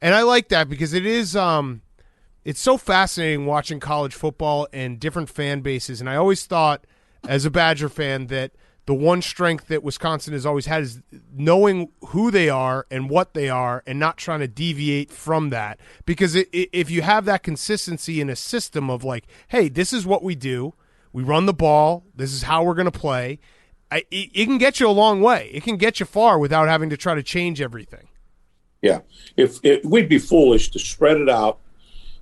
And I like that because it is it's so fascinating watching college football and different fan bases. And I always thought, as a Badger fan, that the one strength that Wisconsin has always had is knowing who they are and what they are and not trying to deviate from that. Because if you have that consistency in a system of like, hey, this is what we do, we run the ball, this is how we're going to play, it can get you a long way. It can get you far without having to try to change everything. Yeah. If we'd be foolish to spread it out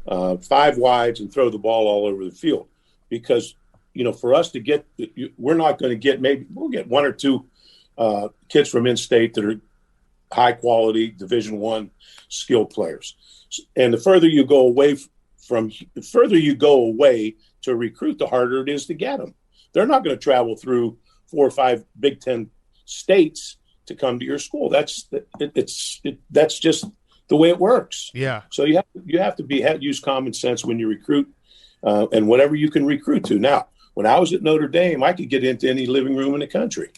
5 wides and throw the ball all over the field because, for us to get, we're not going to get, maybe we'll get 1 or 2 kids from in-state that are high quality Division I skilled players. And the further you go away to recruit, the harder it is to get them. They're not going to travel through 4 or 5 Big Ten states to come to your school. That's just the way it works. Yeah. So you have to use common sense when you recruit, and whatever you can recruit to. Now, when I was at Notre Dame, I could get into any living room in the country.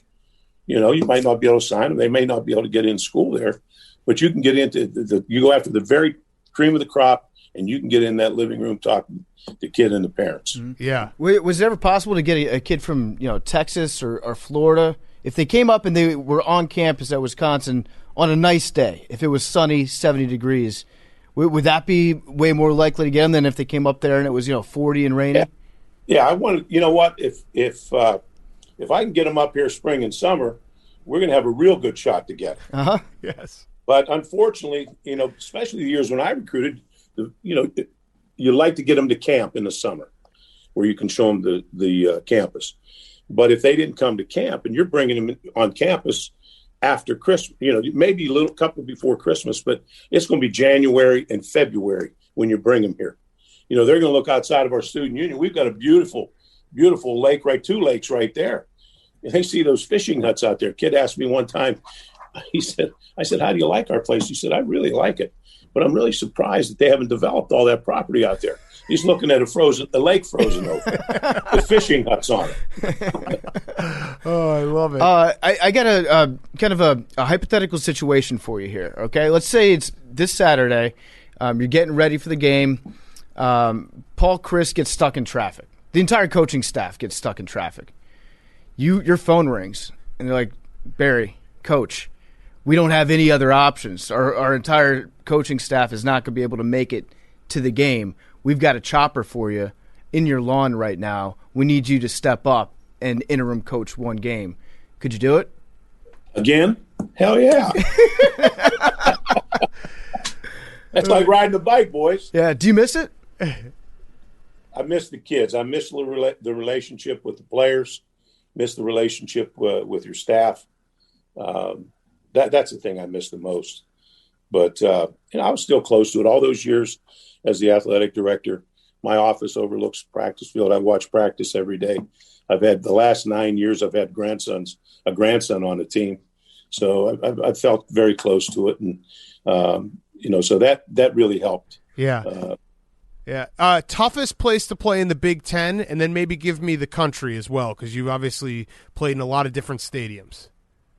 You might not be able to sign them. They may not be able to get in school there, but you can get into you go after the very cream of the crop, and you can get in that living room talking to the kid and the parents. Mm-hmm. Yeah. Was it ever possible to get a kid from Texas or Florida? If they came up and they were on campus at Wisconsin on a nice day, if it was sunny, 70 degrees, would that be way more likely to get them than if they came up there and it was 40 and rainy? Yeah, I want to. You know what? If I can get them up here spring and summer, we're going to have a real good shot to get them. Yes. But unfortunately, especially the years when I recruited, you like to get them to camp in the summer, where you can show them the campus. But if they didn't come to camp and you're bringing them on campus after Christmas, maybe a little couple before Christmas, but it's going to be January and February when you bring them here. They're going to look outside of our student union. We've got a beautiful, beautiful lake, 2 lakes right there. And they see those fishing huts out there. A kid asked me one time, I said, how do you like our place? He said, I really like it but I'm really surprised that they haven't developed all that property out there. He's looking at a lake frozen over with fishing huts on it. Oh, I love it. I got a kind of a hypothetical situation for you here. Okay, let's say it's this Saturday. You're getting ready for the game. Paul Chris gets stuck in traffic. The entire coaching staff gets stuck in traffic. Your phone rings, and they're like, Barry, coach, we don't have any other options. Our entire coaching staff is not going to be able to make it to the game. We've got a chopper for you in your lawn right now. We need you to step up and interim coach one game. Could you do it? Again? Hell yeah. That's like riding a bike, boys. Yeah. Do you miss it? I miss the kids. I miss the relationship with the players. Miss the relationship with your staff. That's the thing I miss the most. But I was still close to it all those years as the athletic director. My office overlooks the practice field. I watch practice every day. I've had the last 9 years. I've had a grandson on the team, so I felt very close to it, and so that really helped. Yeah. Toughest place to play in the Big Ten, and then maybe give me the country as well, because you've obviously played in a lot of different stadiums.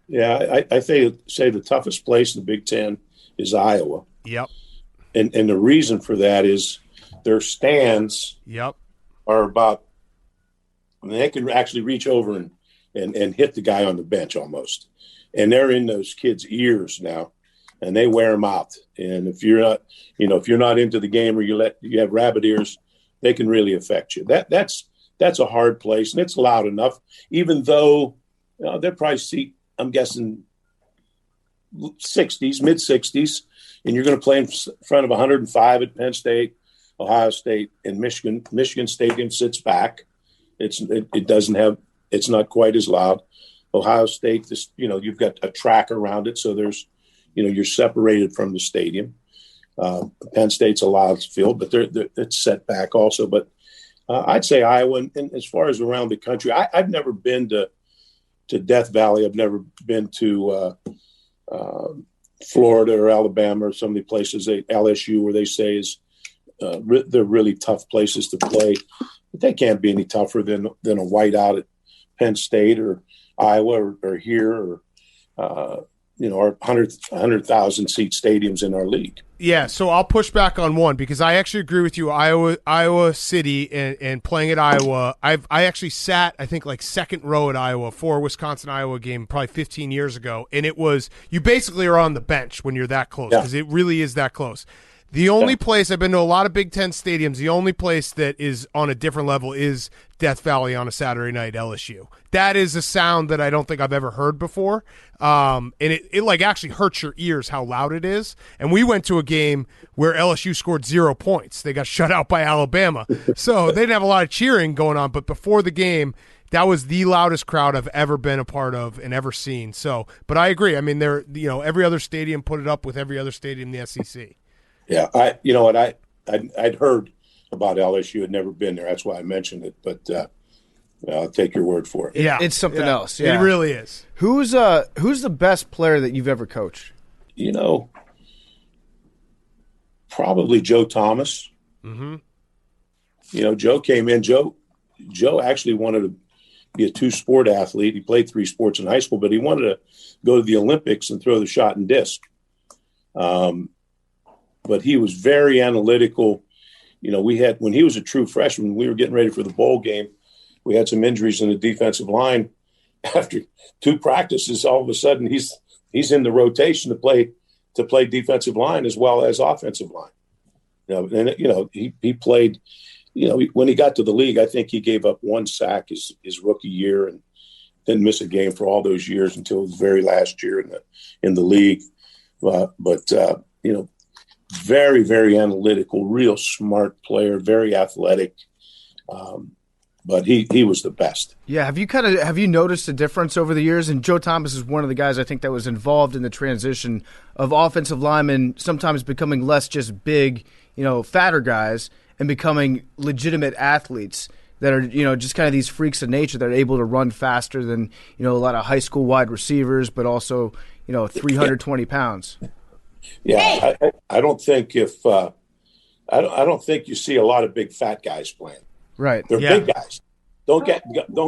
Yeah, I say the toughest place in the Big Ten is Iowa. Yep. And the reason for that is their stands are about – they can actually reach over and hit the guy on the bench almost. And they're in those kids' ears now, and they wear them out. And if you're not into the game or you have rabbit ears, they can really affect you. That's a hard place, and it's loud enough, even though they'll probably seat, I'm guessing, 60s, mid-60s, and you're going to play in front of 105 at Penn State, Ohio State, and Michigan. Michigan Stadium sits back. It's not quite as loud. Ohio State, you've got a track around it, so there's, you're separated from the stadium. Penn State's a loud field, but it's set back also. But I'd say Iowa, and as far as around the country, I've never been to Death Valley. I've never been to Florida or Alabama or some of the places, LSU, where they say is they're really tough places to play. But they can't be any tougher than a whiteout at Penn State or Iowa or here or our 100,000 seat stadiums in our league. Yeah, so I'll push back on one because I actually agree with you. Iowa City and playing at Iowa, I actually sat, I think, like second row at Iowa for a Wisconsin-Iowa game probably 15 years ago, and it was, you basically are on the bench when you're that close because it really is that close. The only place, I've been to a lot of Big Ten stadiums, the only place that is on a different level is Death Valley on a Saturday night, LSU. That is a sound that I don't think I've ever heard before. And it like actually hurts your ears how loud it is. And we went to a game where LSU scored 0 points. They got shut out by Alabama. So they didn't have a lot of cheering going on. But before the game, that was the loudest crowd I've ever been a part of and ever seen. So, but I agree. I mean, every other stadium put it up with every other stadium in the SEC. Yeah, I'd heard about LSU, had never been there. That's why I mentioned it. But I'll take your word for it. Yeah, it's something else. Yeah. It really is. Who's the best player that you've ever coached? Probably Joe Thomas. Mm-hmm. Joe came in. Joe actually wanted to be a two-sport athlete. He played 3 sports in high school, but he wanted to go to the Olympics and throw the shot and disc. But he was very analytical. When he was a true freshman, we were getting ready for the bowl game. We had some injuries in the defensive line. After 2 practices, all of a sudden he's in the rotation to play defensive line as well as offensive line. He played. When he got to the league, I think he gave up 1 sack his rookie year and didn't miss a game for all those years until his very last year in the league. Very, very analytical, real smart player, very athletic. But he was the best. Yeah, have you noticed a difference over the years? And Joe Thomas is one of the guys I think that was involved in the transition of offensive linemen sometimes becoming less just big, fatter guys and becoming legitimate athletes that are, just kind of these freaks of nature that are able to run faster than, a lot of high school wide receivers, but also, 320 pounds. Yeah, I don't think I don't think you see a lot of big fat guys playing. Right. They're big guys. Don't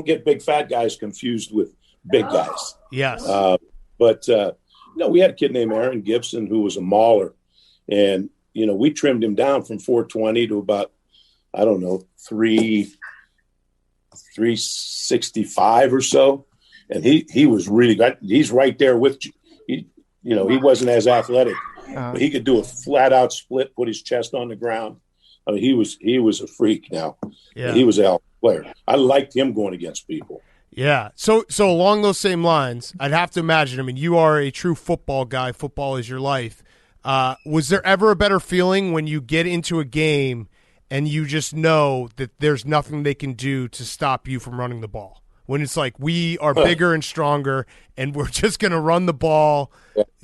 get big fat guys confused with big guys. Yes. But we had a kid named Aaron Gibson who was a mauler, and we trimmed him down from 420 to about 365 or so, and he was really good. He's right there with he wasn't as athletic, but he could do a flat out split, put his chest on the ground. I mean, he was a freak. Now, he was a hell of a player. I liked him going against people. Yeah. So along those same lines, I'd have to imagine. I mean, you are a true football guy. Football is your life. Was there ever a better feeling when you get into a game and you just know that there's nothing they can do to stop you from running the ball? When it's like, we are bigger and stronger and we're just going to run the ball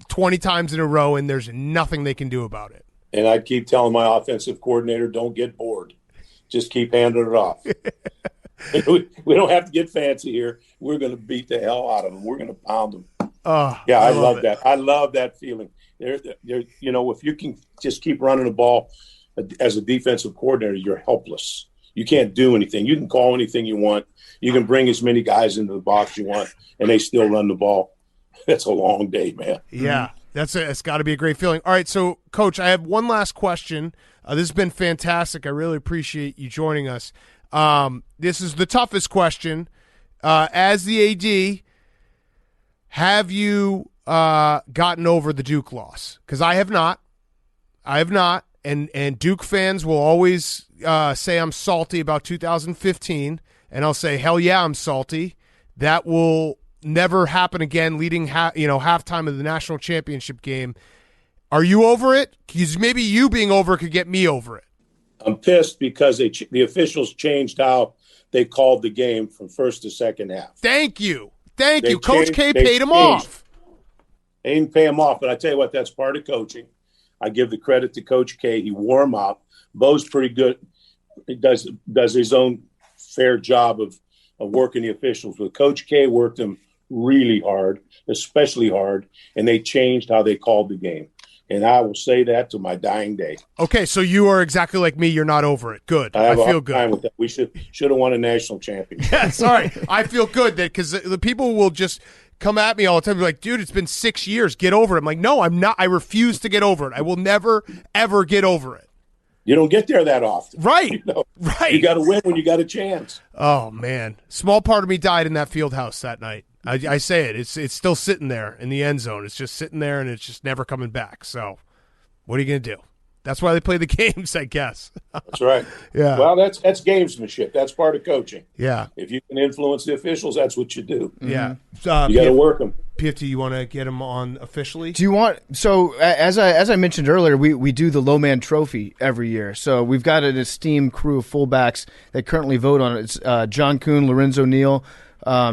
20 times in a row and there's nothing they can do about it. And I'd keep telling my offensive coordinator, don't get bored. Just keep handing it off. We don't have to get fancy here. We're going to beat the hell out of them. We're going to pound them. I love that. I love that feeling. If you can just keep running the ball as a defensive coordinator, you're helpless. You can't do anything. You can call anything you want. You can bring as many guys into the box you want, and they still run the ball. That's a long day, man. Yeah, it's got to be a great feeling. All right, so, Coach, I have one last question. This has been fantastic. I really appreciate you joining us. This is the toughest question. As the AD, have you gotten over the Duke loss? Because I have not. And Duke fans will always say I'm salty about 2015, and I'll say, hell yeah, I'm salty. That will never happen again, leading halftime of the national championship game. Are you over it? Because maybe you being over it could get me over it. I'm pissed because the officials changed how they called the game from first to second half. Thank you. Coach K paid him off. They didn't pay him off, but I tell you what, that's part of coaching. I give the credit to Coach K. He wore him out. Bo's pretty good. He does his own fair job of working the officials. But Coach K worked them really hard, especially hard, and they changed how they called the game. And I will say that to my dying day. Okay, so you are exactly like me. You're not over it. Good. I feel good. Time with that. We should have won a national championship. Yeah, sorry. I feel good that because the people will just come at me all the time. Be like, dude, it's been 6 years. Get over it. I'm like, no, I'm not. I refuse to get over it. I will never, ever get over it. You don't get there that often. Right. Right. You got to win when you got a chance. Oh, man. Small part of me died in that field house that night. I say it. It's still sitting there in the end zone. It's just sitting there, and it's just never coming back. So what are you going to do? That's why they play the games, I guess. That's right. Yeah. Well, that's gamesmanship. That's part of coaching. Yeah. If you can influence the officials, that's what you do. Yeah. You got to work them. PFT, you want to get him on officially? Do you want? So as I mentioned earlier, we do the Low Man Trophy every year. So we've got an esteemed crew of fullbacks that currently vote on it. It's John Kuhn, Lorenzo Neal.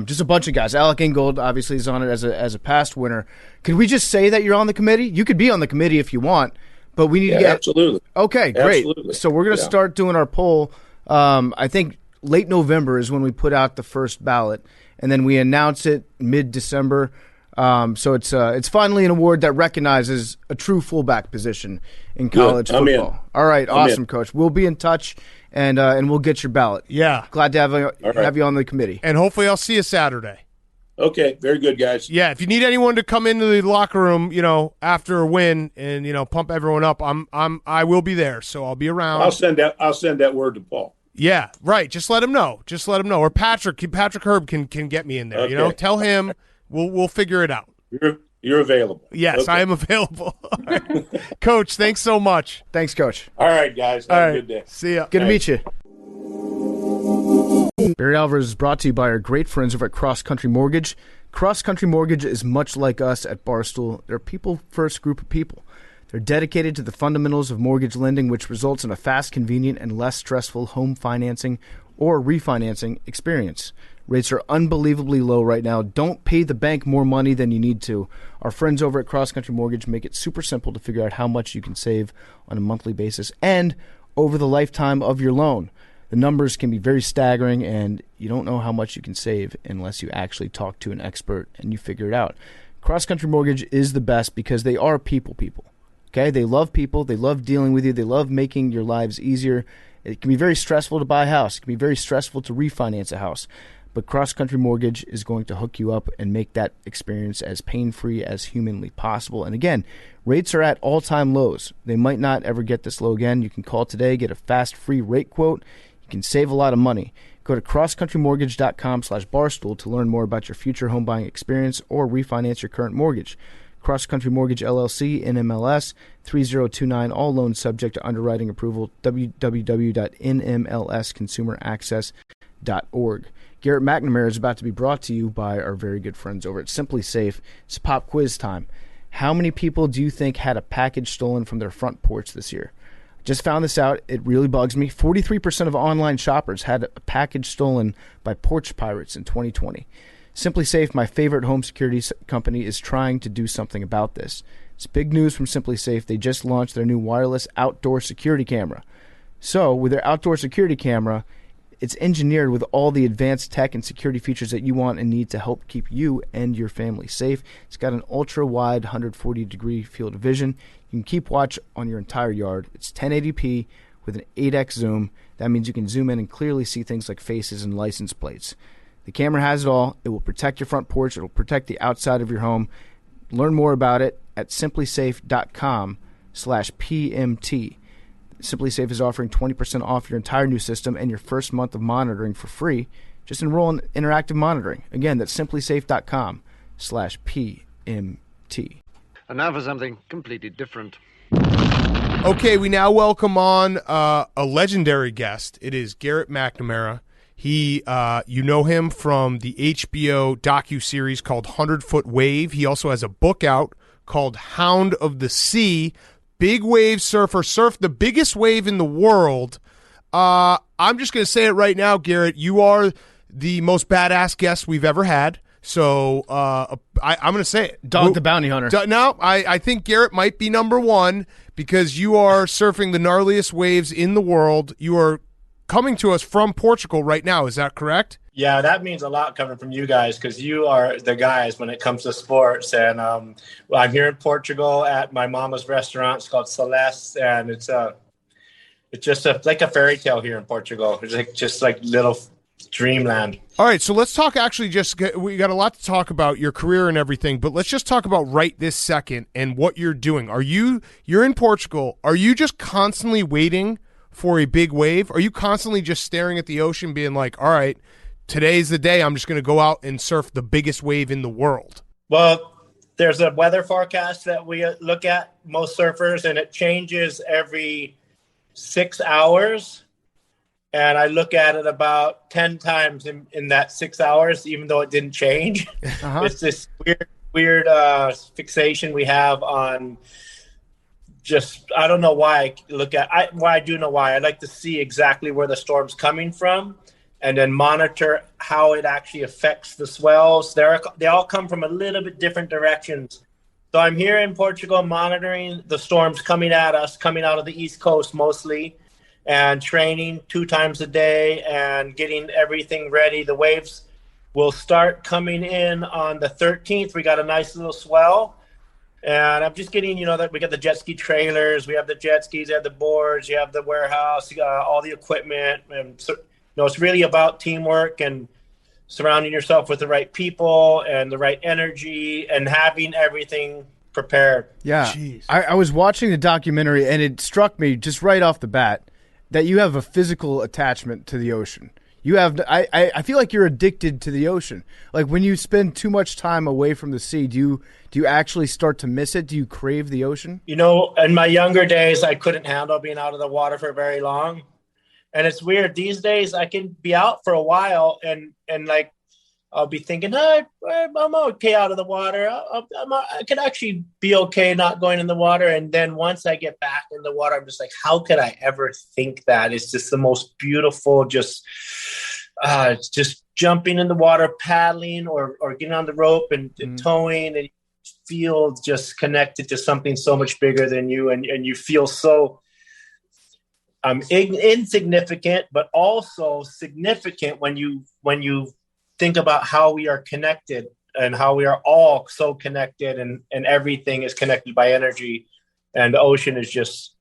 Just a bunch of guys. Alec Ingold obviously is on it as a past winner. Could we just say that you're on the committee? You could be on the committee if you want, but we need to get absolutely. Okay, great. Absolutely. So we're going to start doing our poll. I think late November is when we put out the first ballot, and then we announce it mid-December. So it's finally an award that recognizes a true fullback position in college football. All right, awesome, Coach. We'll be in touch. And we'll get your ballot. Yeah. Glad to have you on the committee. And hopefully I'll see you Saturday. Okay, very good, guys. Yeah, if you need anyone to come into the locker room, after a win and pump everyone up, I will be there, so I'll be around. I'll send that word to Paul. Yeah, right. Just let him know. Or Patrick Herb can get me in there. Okay. Tell him we'll figure it out. You're available. Yes, okay. I am available. Coach, thanks so much. Thanks, Coach. All right, guys. Have a good day. See ya. Good to meet you. Barry Alvarez is brought to you by our great friends over at Cross Country Mortgage. Cross Country Mortgage is much like us at Barstool. They're a people-first group of people. They're dedicated to the fundamentals of mortgage lending, which results in a fast, convenient, and less stressful home financing or refinancing experience. Rates are unbelievably low right now. Don't pay the bank more money than you need to. Our friends over at Cross Country Mortgage make it super simple to figure out how much you can save on a monthly basis and over the lifetime of your loan. The numbers can be very staggering, and you don't know how much you can save unless you actually talk to an expert and you figure it out. Cross Country Mortgage is the best because they are people. Okay, they love people. They love dealing with you. They love making your lives easier. It can be very stressful to buy a house. It can be very stressful to refinance a house. But Cross Country Mortgage is going to hook you up and make that experience as pain-free as humanly possible. And again, rates are at all-time lows. They might not ever get this low again. You can call today, get a fast free rate quote. You can save a lot of money. Go to crosscountrymortgage.com/barstool to learn more about your future home buying experience or refinance your current mortgage. Cross Country Mortgage LLC, NMLS 3029, all loans subject to underwriting approval, www.nmlsconsumeraccess.org. Garrett McNamara is about to be brought to you by our very good friends over at Simply Safe. It's pop quiz time. How many people do you think had a package stolen from their front porch this year? Just found this out. It really bugs me. 43% of online shoppers had a package stolen by porch pirates in 2020. Simply Safe, my favorite home security company, is trying to do something about this. It's big news from Simply Safe. They just launched their new wireless outdoor security camera. So, with their outdoor security camera, it's engineered with all the advanced tech and security features that you want and need to help keep you and your family safe. It's got an ultra-wide 140-degree field of vision. You can keep watch on your entire yard. It's 1080p with an 8x zoom. That means you can zoom in and clearly see things like faces and license plates. The camera has it all. It will protect your front porch. It will protect the outside of your home. Learn more about it at simplysafe.com/PMT. Simply Safe is offering 20% off your entire new system and your first month of monitoring for free. Just enroll in interactive monitoring. Again, that's simplysafe.com/PMT. And now for something completely different. Okay, we now welcome on a legendary guest. It is Garrett McNamara. He, you know him from the HBO docuseries called 100-Foot Wave. He also has a book out called Hound of the Sea. Big wave surfer, surfed the biggest wave in the world. I'm just going to say it right now, Garrett. You are the most badass guest we've ever had. So I'm going to say it. Dog the Bounty Hunter. No, I think Garrett might be number one because you are surfing the gnarliest waves in the world. You are coming to us from Portugal right now. Is that correct? Yeah, that means a lot coming from you guys because you are the guys when it comes to sports. And I'm here in Portugal at my mama's restaurant. It's called Celeste, and it's just like a fairy tale here in Portugal. It's just like little dreamland. All right, so let's talk. Actually, we got a lot to talk about your career and everything, but let's just talk about right this second and what you're doing. You're in Portugal? Are you just constantly waiting for a big wave? Are you constantly just staring at the ocean being like, all right, today's the day I'm just going to go out and surf the biggest wave in the world? Well, there's a weather forecast that we look at, most surfers, and it changes every 6 hours. And I look at it about 10 times in that 6 hours, even though it didn't change. Uh-huh. It's this weird fixation we have on just, I don't know why I do know why. I like to see exactly where the storm's coming from and then monitor how it actually affects the swells. They all come from a little bit different directions. So I'm here in Portugal monitoring the storms coming at us, coming out of the East Coast mostly, and training 2 times a day and getting everything ready. The waves will start coming in on the 13th. We got a nice little swell. And I'm just getting, that we got the jet ski trailers, we have the jet skis, you have the boards, you have the warehouse, you got all the equipment. And so, it's really about teamwork and surrounding yourself with the right people and the right energy and having everything prepared. Yeah. I was watching the documentary and it struck me just right off the bat that you have a physical attachment to the ocean. You have. I feel like you're addicted to the ocean. Like when you spend too much time away from the sea, do you actually start to miss it? Do you crave the ocean? In my younger days, I couldn't handle being out of the water for very long, and it's weird. These days, I can be out for a while, and like I'll be thinking, I'm okay out of the water. I could actually be okay not going in the water, and then once I get back in the water, I'm just like, how could I ever think that? It's just the most beautiful, just jumping in the water, paddling or getting on the rope and towing, and you feel just connected to something so much bigger than you, and you feel so insignificant, but also significant when you think about how we are connected and how we are all so connected and everything is connected by energy. And the ocean is just,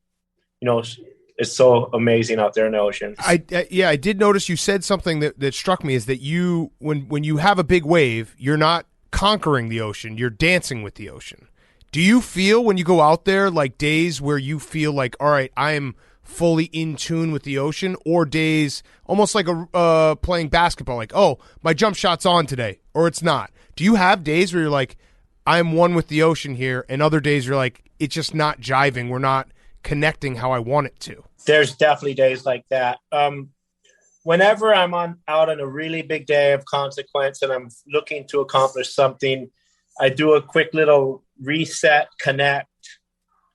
it's so amazing out there in the ocean. I did notice you said something that struck me, is that you, when you have a big wave, you're not conquering the ocean, you're dancing with the ocean. Do you feel when you go out there like days where you feel like, all right, I am fully in tune with the ocean, or days almost like playing basketball, like, oh, my jump shot's on today, or it's not? Do you have days where you're like, I'm one with the ocean here, and other days you're like, it's just not jiving, we're not connecting how I want it to? There's definitely days like that. Whenever I'm out on a really big day of consequence and I'm looking to accomplish something, I do a quick little reset, connect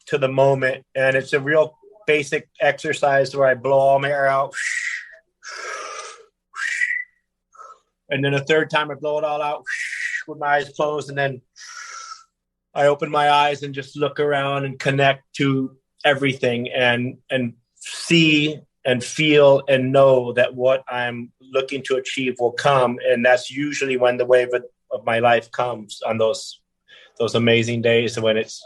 to the moment. And it's a real basic exercise where I blow all my air out. And then a third time I blow it all out with my eyes closed. And then I open my eyes and just look around and connect to everything and see and feel and know that what I'm looking to achieve will come. And that's usually when the wave of my life comes, on those amazing days when it's,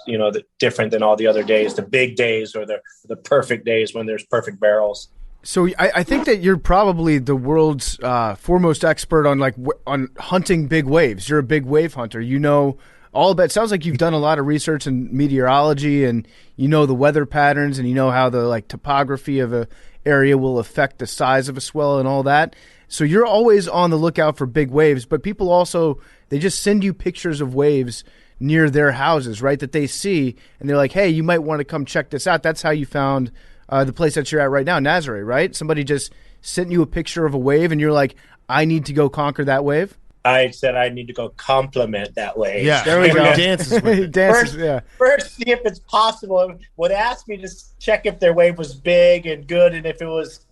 different than all the other days, the big days or the perfect days when there's perfect barrels. So I think that you're probably the world's foremost expert on hunting big waves. You're a big wave hunter. You know all about. It sounds like you've done a lot of research in meteorology, and you know the weather patterns, and you know how the topography of a area will affect the size of a swell and all that. So you're always on the lookout for big waves. But people also, they just send you pictures of waves near their houses, right, that they see, and they're like, hey, you might want to come check this out. That's how you found the place that you're at right now, Nazare, right? Somebody just sent you a picture of a wave, and you're like, I need to go conquer that wave? I said I need to go compliment that wave. Yeah, there we go. Dances with it. First, see if it's possible. Would ask me to check if their wave was big and good, and if it was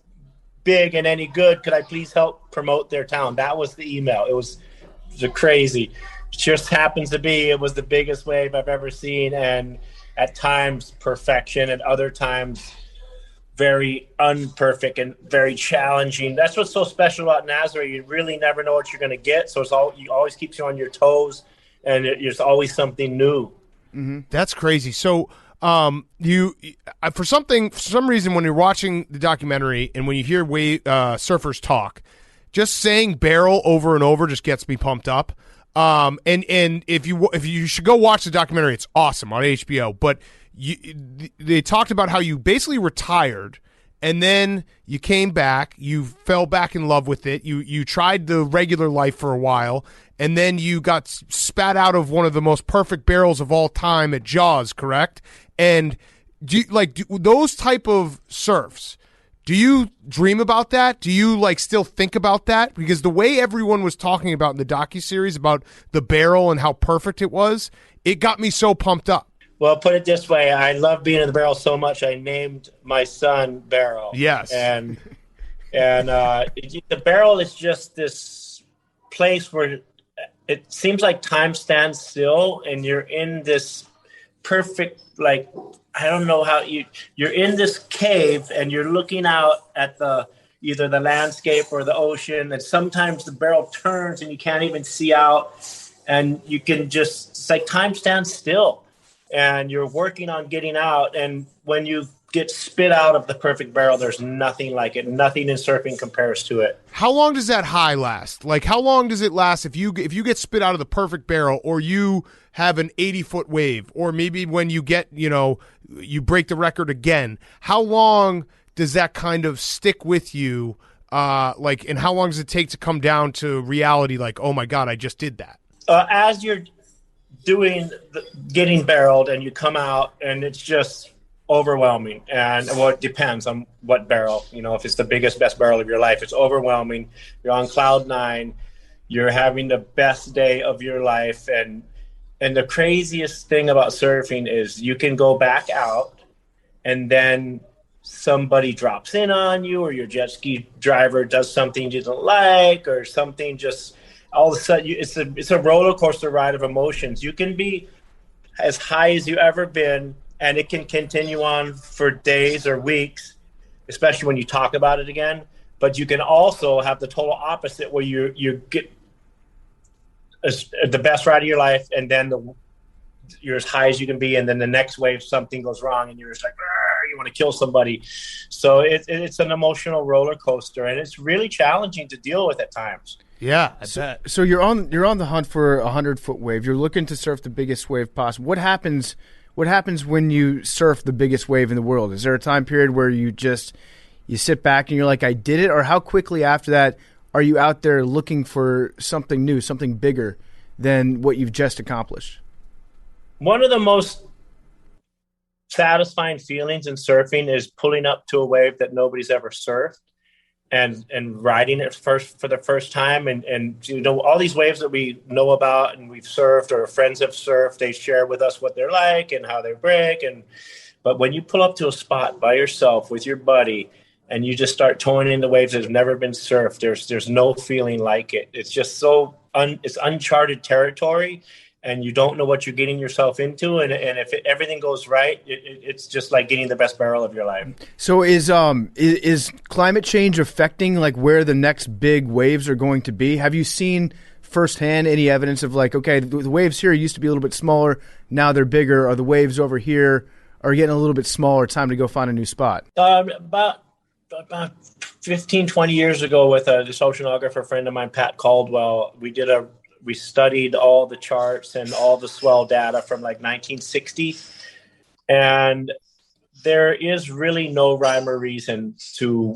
big and any good, could I please help promote their town? That was the email. It was crazy. It just happens to be it was the biggest wave I've ever seen, and at times perfection, and other times very unperfect and very challenging. That's what's so special about Nazare. You really never know what you're going to get, so you always keeps you on your toes, and there's always something new. Mm-hmm. That's crazy. So you for some reason, when you're watching the documentary and when you hear surfers talk, just saying barrel over and over just gets me pumped up. And if you should go watch the documentary, it's awesome on HBO. But they talked about how you basically retired, and then you came back. You fell back in love with it. You tried the regular life for a while, and then you got spat out of one of the most perfect barrels of all time at Jaws, correct? And do those type of surfs, do you dream about that? Do you still think about that? Because the way everyone was talking about in the docuseries about the barrel and how perfect it was, it got me so pumped up. Well, put it this way. I love being in the barrel so much, I named my son Barrel. Yes. And the barrel is just this place where it seems like time stands still, and you're in this perfect, I don't know how you're in this cave, and you're looking out at either the landscape or the ocean, and sometimes the barrel turns and you can't even see out, and you can just, it's like time stands still, and you're working on getting out, and when you get spit out of the perfect barrel, there's nothing like it. Nothing in surfing compares to it. How long does that high last? How long does it last if you get spit out of the perfect barrel, or you have an 80-foot wave, or maybe when you get, you break the record again? How long does that kind of stick with you? And how long does it take to come down to reality? Oh my God, I just did that. As you're getting barreled and you come out, and it's just overwhelming. And it depends on what barrel. If it's the biggest, best barrel of your life, it's overwhelming. You're on cloud 9. You're having the best day of your life. And the craziest thing about surfing is you can go back out, and then somebody drops in on you, or your jet ski driver does something you don't like, or something just all of a sudden it's a roller coaster ride of emotions. You can be as high as you've ever been, and it can continue on for days or weeks, especially when you talk about it again. But you can also have the total opposite, where you get the best ride of your life, and then you're as high as you can be, and then the next wave something goes wrong and you're just like, you want to kill somebody. So it's an emotional roller coaster, and it's really challenging to deal with at times. Yeah, I bet. So you're on the hunt for a 100-foot wave. You're looking to surf the biggest wave possible. What happens when you surf the biggest wave in the world? Is there a time period where you sit back and you're like, I did it? Or how quickly after that are you out there looking for something new, something bigger than what you've just accomplished? One of the most satisfying feelings in surfing is pulling up to a wave that nobody's ever surfed and riding it for the first time. And all these waves that we know about and we've surfed or friends have surfed, they share with us what they're like and how they break. But when you pull up to a spot by yourself with your buddy and you just start towing into waves that have never been surfed, there's no feeling like it. It's just it's uncharted territory, and you don't know what you're getting yourself into. And if everything goes right, it's just like getting the best barrel of your life. So is climate change affecting like where the next big waves are going to be? Have you seen firsthand any evidence of like, okay, the waves here used to be a little bit smaller, now they're bigger, or the waves over here are getting a little bit smaller, time to go find a new spot? About 15, 20 years ago with this oceanographer friend of mine, Pat Caldwell, we studied all the charts and all the swell data from like 1960. And there is really no rhyme or reason to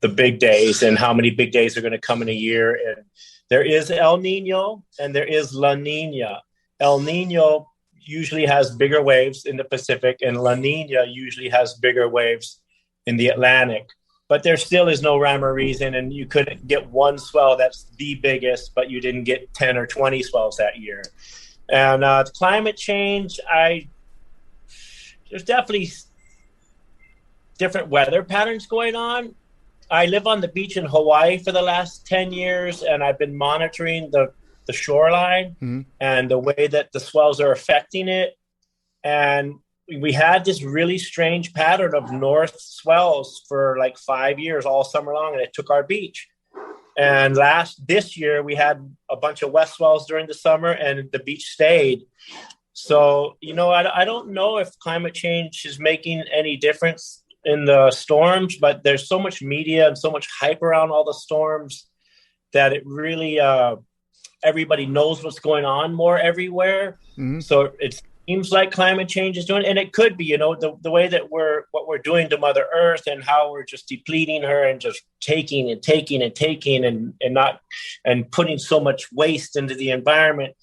the big days and how many big days are going to come in a year. And there is El Nino and there is La Nina. El Nino usually has bigger waves in the Pacific, and La Nina usually has bigger waves in the Atlantic. But there still is no rhyme or reason, and you couldn't get one swell that's the biggest, but you didn't get 10 or 20 swells that year. And climate change, there's definitely different weather patterns going on. I live on the beach in Hawaii for the last 10 years, and I've been monitoring the shoreline and the way that the swells are affecting it. And we had this really strange pattern of north swells for like 5 years, all summer long, and it took our beach. And this year we had a bunch of west swells during the summer, and the beach stayed. So, I don't know if climate change is making any difference in the storms, but there's so much media and so much hype around all the storms that it really, everybody knows what's going on more everywhere. So it seems like climate change is doing, and it could be, the way that what we're doing to Mother Earth and how we're just depleting her and just taking and putting so much waste into the environment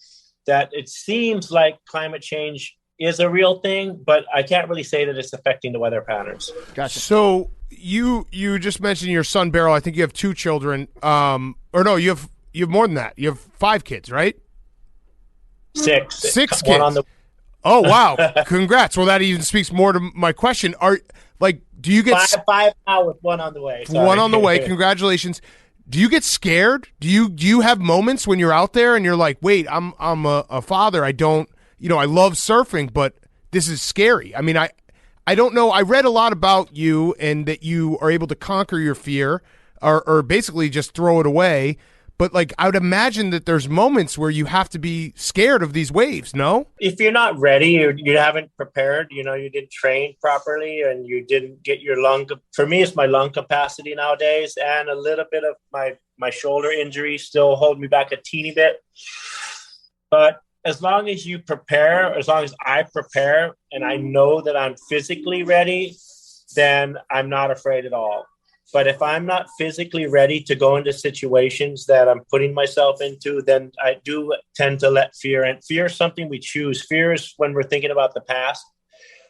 that it seems like climate change is a real thing, but I can't really say that it's affecting the weather patterns. Gotcha. So you just mentioned your son Beryl. I think you have 2 children. Or no, you have more than that. You have 5 kids, right? 6. 6 One kids. on the Oh, wow. Congrats. Well, that even speaks more to my question. Do you get 5 now with 1 on the way? Sorry. 1 on the way? Congratulations. Do you get scared? Do you have moments when you're out there and you're like, wait, I'm a father. I don't, I love surfing, but this is scary. I mean, I don't know. I read a lot about you and that you are able to conquer your fear or basically just throw it away. But I would imagine that there's moments where you have to be scared of these waves, no? If you're not ready, you haven't prepared, you didn't train properly and you didn't get your for me, it's my lung capacity nowadays, and a little bit of my shoulder injury still hold me back a teeny bit. But as long as you prepare, as long as I prepare and I know that I'm physically ready, then I'm not afraid at all. But if I'm not physically ready to go into situations that I'm putting myself into, then I do tend to let fear in. Fear is something we choose. Fear is when we're thinking about the past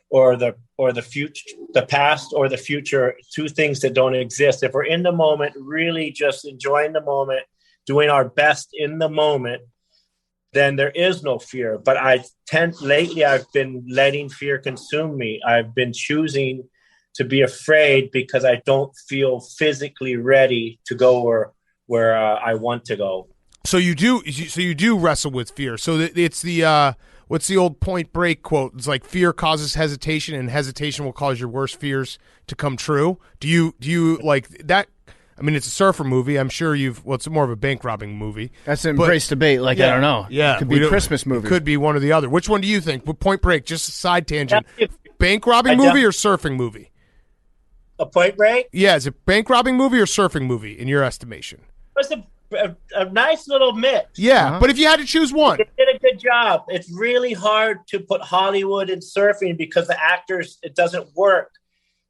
or the future, the past or the future, 2 things that don't exist. If we're in the moment, really just enjoying the moment, doing our best in the moment, then there is no fear. But lately I've been letting fear consume me. I've been choosing to be afraid because I don't feel physically ready to go where I want to go. So you do wrestle with fear. So it's the what's the old Point Break quote? It's like fear causes hesitation, and hesitation will cause your worst fears to come true. Do you like that? I mean, it's a surfer movie. I'm sure it's more of a bank robbing movie. That's an embrace debate. I don't know. Yeah. It could be a Christmas movie. It could be one or the other. Which one do you think? Point Break, just a side tangent. Bank robbing movie or surfing movie? A Point Break? Yeah, is it bank robbing movie or surfing movie in your estimation? It's a nice little mix. Yeah, but if you had to choose one. They did a good job. It's really hard to put Hollywood in surfing because the actors, it doesn't work.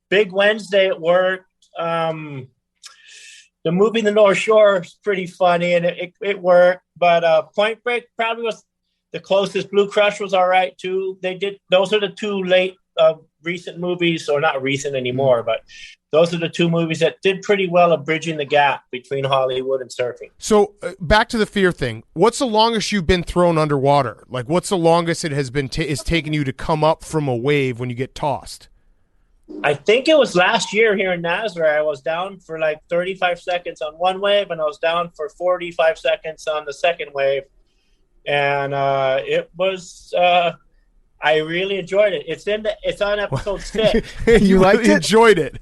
Big Wednesday, it worked. The movie The North Shore is pretty funny, and it worked. But Point Break probably was the closest. Blue Crush was all right, too. Those are the two late recent movies, or not recent anymore, but those are the two movies that did pretty well at bridging the gap between Hollywood and surfing. So back to the fear thing. What's the longest you've been thrown underwater? Like, what's the longest it has been is taken you to come up from a wave when you get tossed? I think it was last year here in Nazareth. I was down for like 35 seconds on one wave, and I was down for 45 seconds on the second wave. And it was I really enjoyed it. It's on episode 6. You really enjoyed it.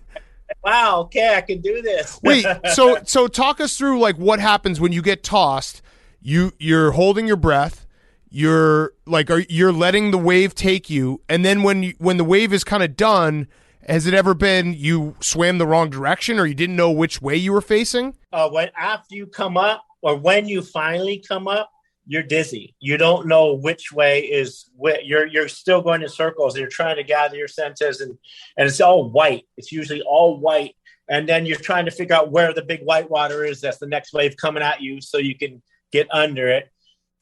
Wow, okay, I can do this. Wait, so talk us through like what happens when you get tossed. You're holding your breath. You're letting the wave take you, and then when the wave is kind of done, has it ever been you swam the wrong direction or you didn't know which way you were facing? After you come up, or when you finally come up, you're dizzy. You don't know which way is which. You're still going in circles. You're trying to gather your senses, and it's all white. It's usually all white. And then you're trying to figure out where the big white water is. That's the next wave coming at you, so you can get under it.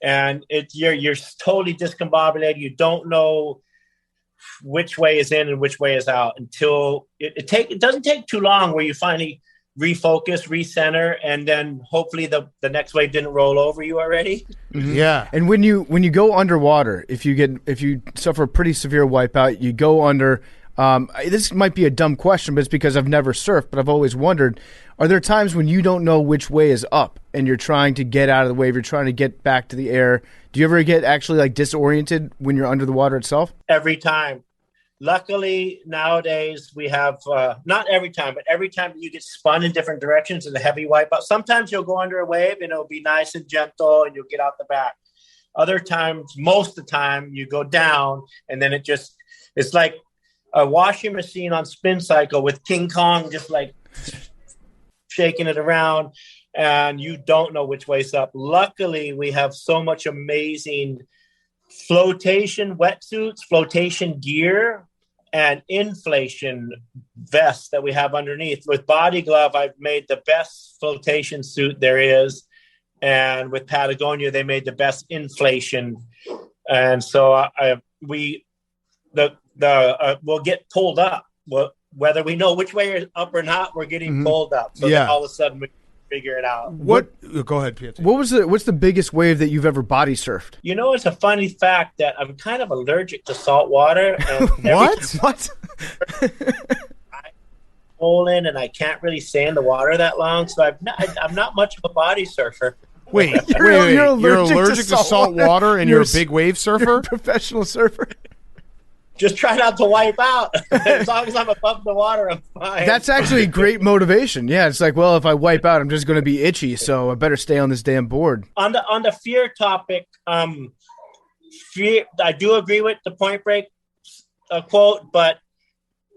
And you're totally discombobulated. You don't know which way is in and which way is out until it doesn't take too long where you finally refocus, recenter, and then hopefully the next wave didn't roll over you already. Mm-hmm. Yeah. And when you go underwater, if you suffer a pretty severe wipeout, you go under. This might be a dumb question, but it's because I've never surfed, but I've always wondered, are there times when you don't know which way is up and you're trying to get out of the wave, you're trying to get back to the air? Do you ever get actually like disoriented when you're under the water itself? Every time. Luckily, nowadays we have, not every time, but every time you get spun in different directions in a heavy wipeout, sometimes you'll go under a wave and it'll be nice and gentle and you'll get out the back. Other times, most of the time, you go down and then it's like a washing machine on spin cycle with King Kong just like shaking it around, and you don't know which way's up. Luckily, we have so much amazing flotation wetsuits, flotation gear, and inflation vests that we have underneath. With Body Glove, I've made the best flotation suit there is. And with Patagonia, they made the best inflation. And so we'll get pulled up. Whether we know which way is up or not, we're getting pulled up. So then all of a sudden we figure it out. Go ahead, Pietro. What's the biggest wave that you've ever body surfed? You know, it's a funny fact that I'm kind of allergic to salt water. And What? I roll in and I can't really stay in the water that long, so I'm not much of a body surfer. Wait. You're allergic to salt water and you're a big wave surfer? You're a professional surfer. Just try not to wipe out. As long as I'm above the water, I'm fine. That's actually great motivation. Yeah, it's like, well, if I wipe out, I'm just going to be itchy, so I better stay on this damn board. On the fear topic, fear. I do agree with the Point Break quote, but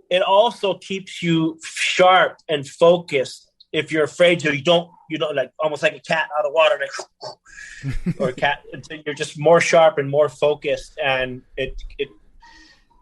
it also keeps you sharp and focused. If you're afraid to, you don't like almost like a cat out of water, like, or a cat. You're just more sharp and more focused, and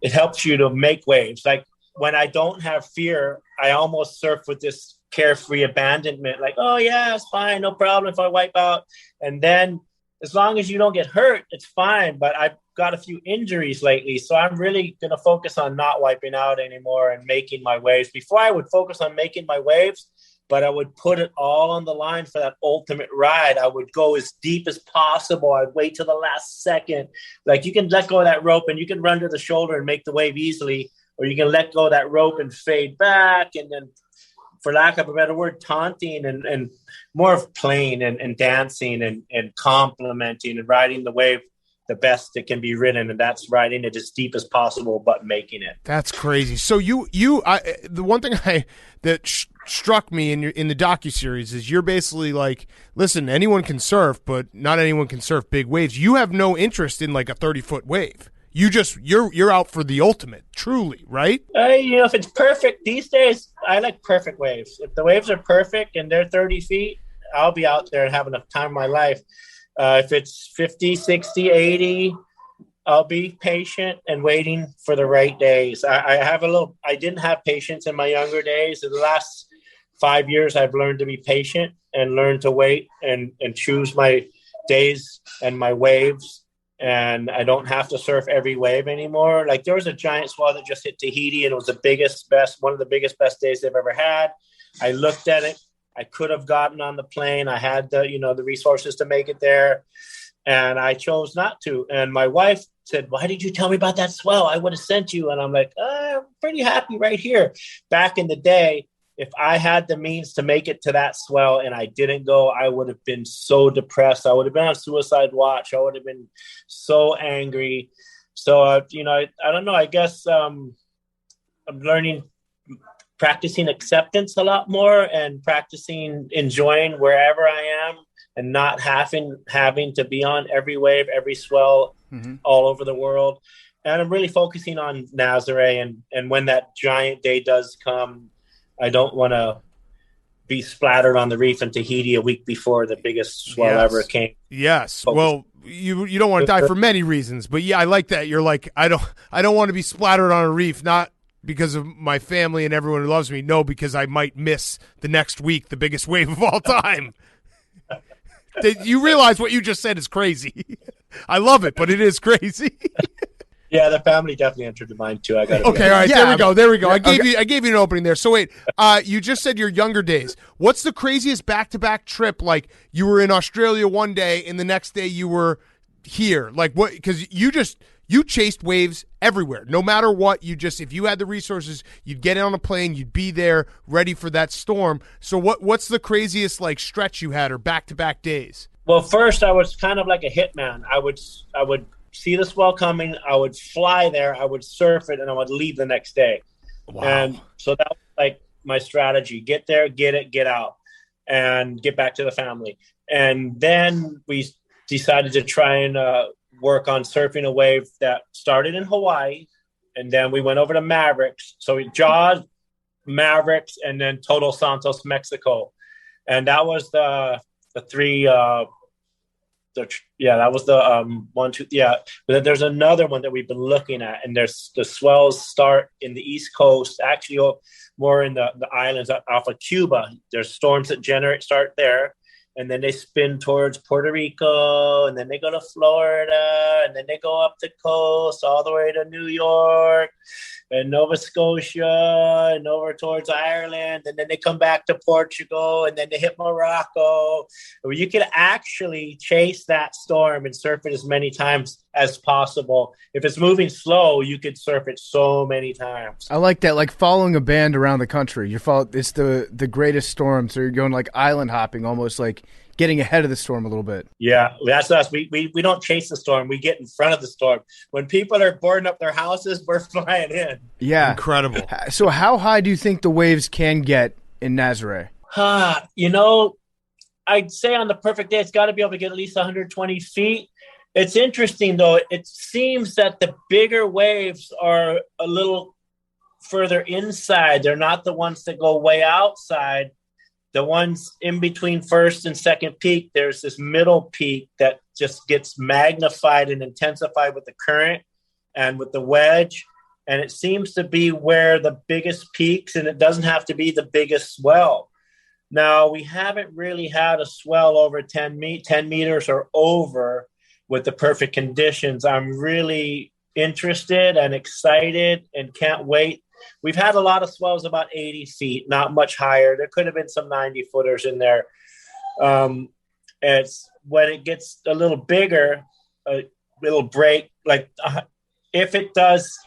it helps you to make waves. Like when I don't have fear, I almost surf with this carefree abandonment. Like, oh yeah, it's fine. No problem if I wipe out. And then as long as you don't get hurt, it's fine. But I've got a few injuries lately. So I'm really going to focus on not wiping out anymore and making my waves. Before I would focus on making my waves, but I would put it all on the line for that ultimate ride. I would go as deep as possible. I'd wait till the last second. Like you can let go of that rope and you can run to the shoulder and make the wave easily, or you can let go of that rope and fade back. And then, for lack of a better word, taunting and more of playing and dancing and complimenting and riding the wave the best it can be ridden, and that's riding it as deep as possible, but making it. That's crazy. So the one thing that struck me in the docuseries is you're basically like, listen, anyone can surf, but not anyone can surf big waves. You have no interest in like a 30-foot wave. You're out for the ultimate, truly, right? If it's perfect these days, I like perfect waves. If the waves are perfect and they're 30 feet, I'll be out there and have enough time in my life. If it's 50, 60, 80, I'll be patient and waiting for the right days. I didn't have patience in my younger days. In the last 5 years, I've learned to be patient and learn to wait and choose my days and my waves. And I don't have to surf every wave anymore. Like there was a giant swell that just hit Tahiti, and it was one of the biggest, best days they've ever had. I looked at it. I could have gotten on the plane. I had the resources to make it there, and I chose not to. And my wife said, "Why did you tell me about that swell? I would have sent you." And I'm like, I'm pretty happy right here. Back in the day, if I had the means to make it to that swell and I didn't go, I would have been so depressed. I would have been on suicide watch. I would have been so angry. So, I don't know. I guess I'm learning, practicing acceptance a lot more and practicing enjoying wherever I am and not having to be on every wave, every swell all over the world. And I'm really focusing on Nazare. And when that giant day does come, I don't want to be splattered on the reef in Tahiti a week before the biggest swell ever came. Yes. Well, you don't want to die for many reasons, but yeah, I like that. You're like, I don't want to be splattered on a reef, not because of my family and everyone who loves me. No, because I might miss the next week, the biggest wave of all time. You realize what you just said is crazy. I love it, but it is crazy. Yeah, the family definitely entered the mind too. Okay, all right, yeah, there we go. I gave you an opening there. So wait, you just said your younger days. What's the craziest back-to-back trip? Like you were in Australia one day, and the next day you were here. Like what? Because you chased waves everywhere. No matter what, if you had the resources, you'd get on a plane, you'd be there, ready for that storm. So what's the craziest like stretch you had or back-to-back days? Well, first I was kind of like a hitman. I would see the swell coming, I would fly there, I would surf it, and I would leave the next day. Wow. And so that was like my strategy. Get there, get it, get out, and get back to the family. And then we decided to try and work on surfing a wave that started in Hawaii, and then we went over to Mavericks. So we Jaws, Mavericks, and then Todos Santos, Mexico. And that was the three that was the 1, 2. Yeah, but then there's another one that we've been looking at, and there's the swells start in the East Coast, actually more in the islands off of Cuba. There's storms that start there, and then they spin towards Puerto Rico, and then they go to Florida, and then they go up the coast all the way to New York and Nova Scotia and over towards Ireland, and then they come back to Portugal, and then they hit Morocco. Where you can actually chase that storm and surf it as many times as possible. If it's moving slow, you could surf it so many times. I like that, like following a band around the country. It's the greatest storm, so you're going like island hopping, almost like getting ahead of the storm a little bit. Yeah, that's us. We don't chase the storm. We get in front of the storm. When people are boarding up their houses, we're flying in. Yeah. Incredible. So how high do you think the waves can get in Nazare? I'd say on the perfect day, it's got to be able to get at least 120 feet. It's interesting, though. It seems that the bigger waves are a little further inside. They're not the ones that go way outside. The ones in between first and second peak, there's this middle peak that just gets magnified and intensified with the current and with the wedge. And it seems to be where the biggest peaks, and it doesn't have to be the biggest swell. Now, we haven't really had a swell over 10 meters or over with the perfect conditions. I'm really interested and excited and can't wait. We've had a lot of swells about 80 feet, not much higher. There could have been some 90-footers in there. It's when it gets a little bigger, it'll break. Like if it does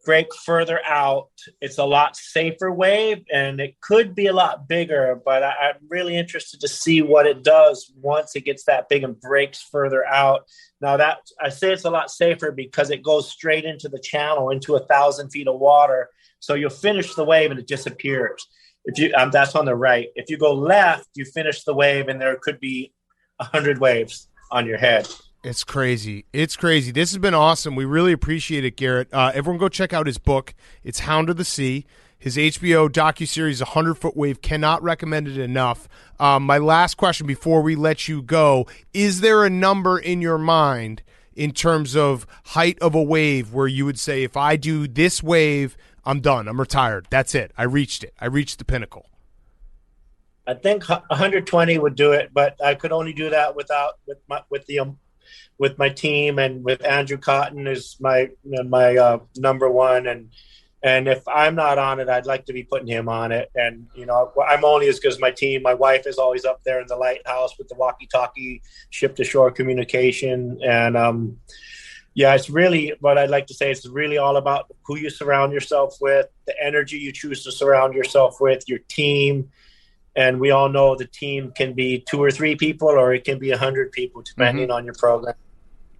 break further out, it's a lot safer wave, and it could be a lot bigger. But I'm really interested to see what it does once it gets that big and breaks further out. Now that I say it's a lot safer because it goes straight into the channel, into 1,000 feet of water. So you'll finish the wave and it disappears. that's on the right. If you go left, you finish the wave, and there could be 100 waves on your head. It's crazy. It's crazy. This has been awesome. We really appreciate it, Garrett. Everyone go check out his book. It's Hound of the Sea. His HBO docuseries, 100-Foot Wave. Cannot recommend it enough. My last question before we let you go, is there a number in your mind in terms of height of a wave where you would say, if I do this wave, I'm done. I'm retired. That's it. I reached it. I reached the pinnacle. I think 120 would do it, but I could only do that with my team, and with Andrew Cotton is my number one, and if I'm not on it, I'd like to be putting him on it. And I'm only as good as my team. My wife is always up there in the lighthouse with the walkie-talkie, ship-to-shore communication, and it's really what I'd like to say. It's really all about who you surround yourself with, the energy you choose to surround yourself with, your team. And we all know the team can be 2 or 3 people, or it can be 100 people, depending on your program.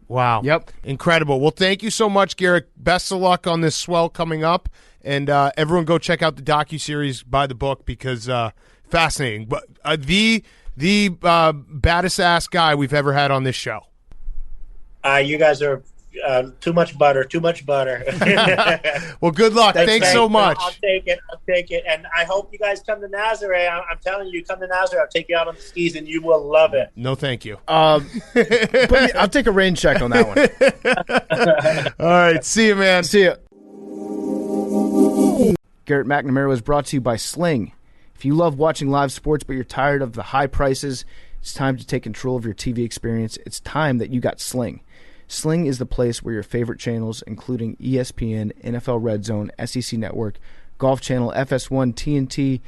Wow. Yep. Incredible. Well, thank you so much, Garrett. Best of luck on this swell coming up. And everyone go check out the docuseries, buy the book, because fascinating. But the baddest ass guy we've ever had on this show. You guys are too much butter. Well, good luck. Thanks so much. I'll take it. And I hope you guys come to Nazareth. I'm telling you, come to Nazareth. I'll take you out on the skis, and you will love it. No, thank you. I'll take a rain check on that one. All right. See you, man. See ya. Garrett McNamara was brought to you by Sling. If you love watching live sports but you're tired of the high prices, it's time to take control of your TV experience. It's time that you got Sling. Sling is the place where your favorite channels, including ESPN, NFL Red Zone, SEC Network, Golf Channel, FS1, TNT,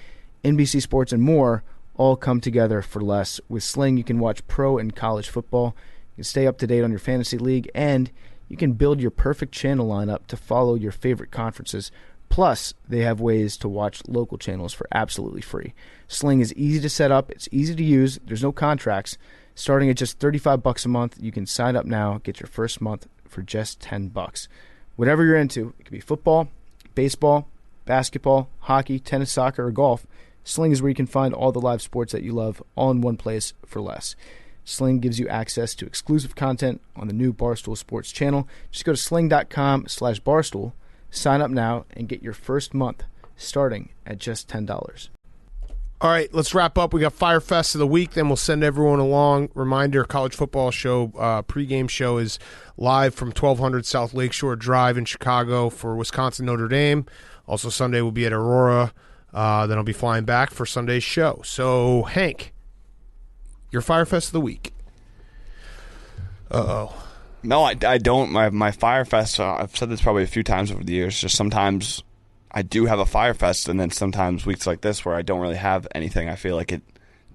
NBC Sports, and more, all come together for less. With Sling, you can watch pro and college football, you can stay up to date on your fantasy league, and you can build your perfect channel lineup to follow your favorite conferences. Plus, they have ways to watch local channels for absolutely free. Sling is easy to set up, it's easy to use, there's no contracts. Starting at just $35 a month, you can sign up now, get your first month for just $10. Whatever you're into, it could be football, baseball, basketball, hockey, tennis, soccer, or golf. Sling is where you can find all the live sports that you love, all in one place for less. Sling gives you access to exclusive content on the new Barstool Sports channel. Just go to sling.com/barstool, sign up now, and get your first month starting at just $10. All right, let's wrap up. We got Fyre Fest of the week, then we'll send everyone along. Reminder, college football show, pregame show is live from 1200 South Lakeshore Drive in Chicago for Wisconsin Notre Dame. Also Sunday we'll be at Aurora. Then I'll be flying back for Sunday's show. So, Hank, your Fyre Fest of the week. Uh-oh. No, I don't. My Fyre Fest, I've said this probably a few times over the years, just sometimes I do have a Fyre Fest, and then sometimes weeks like this where I don't really have anything, I feel like it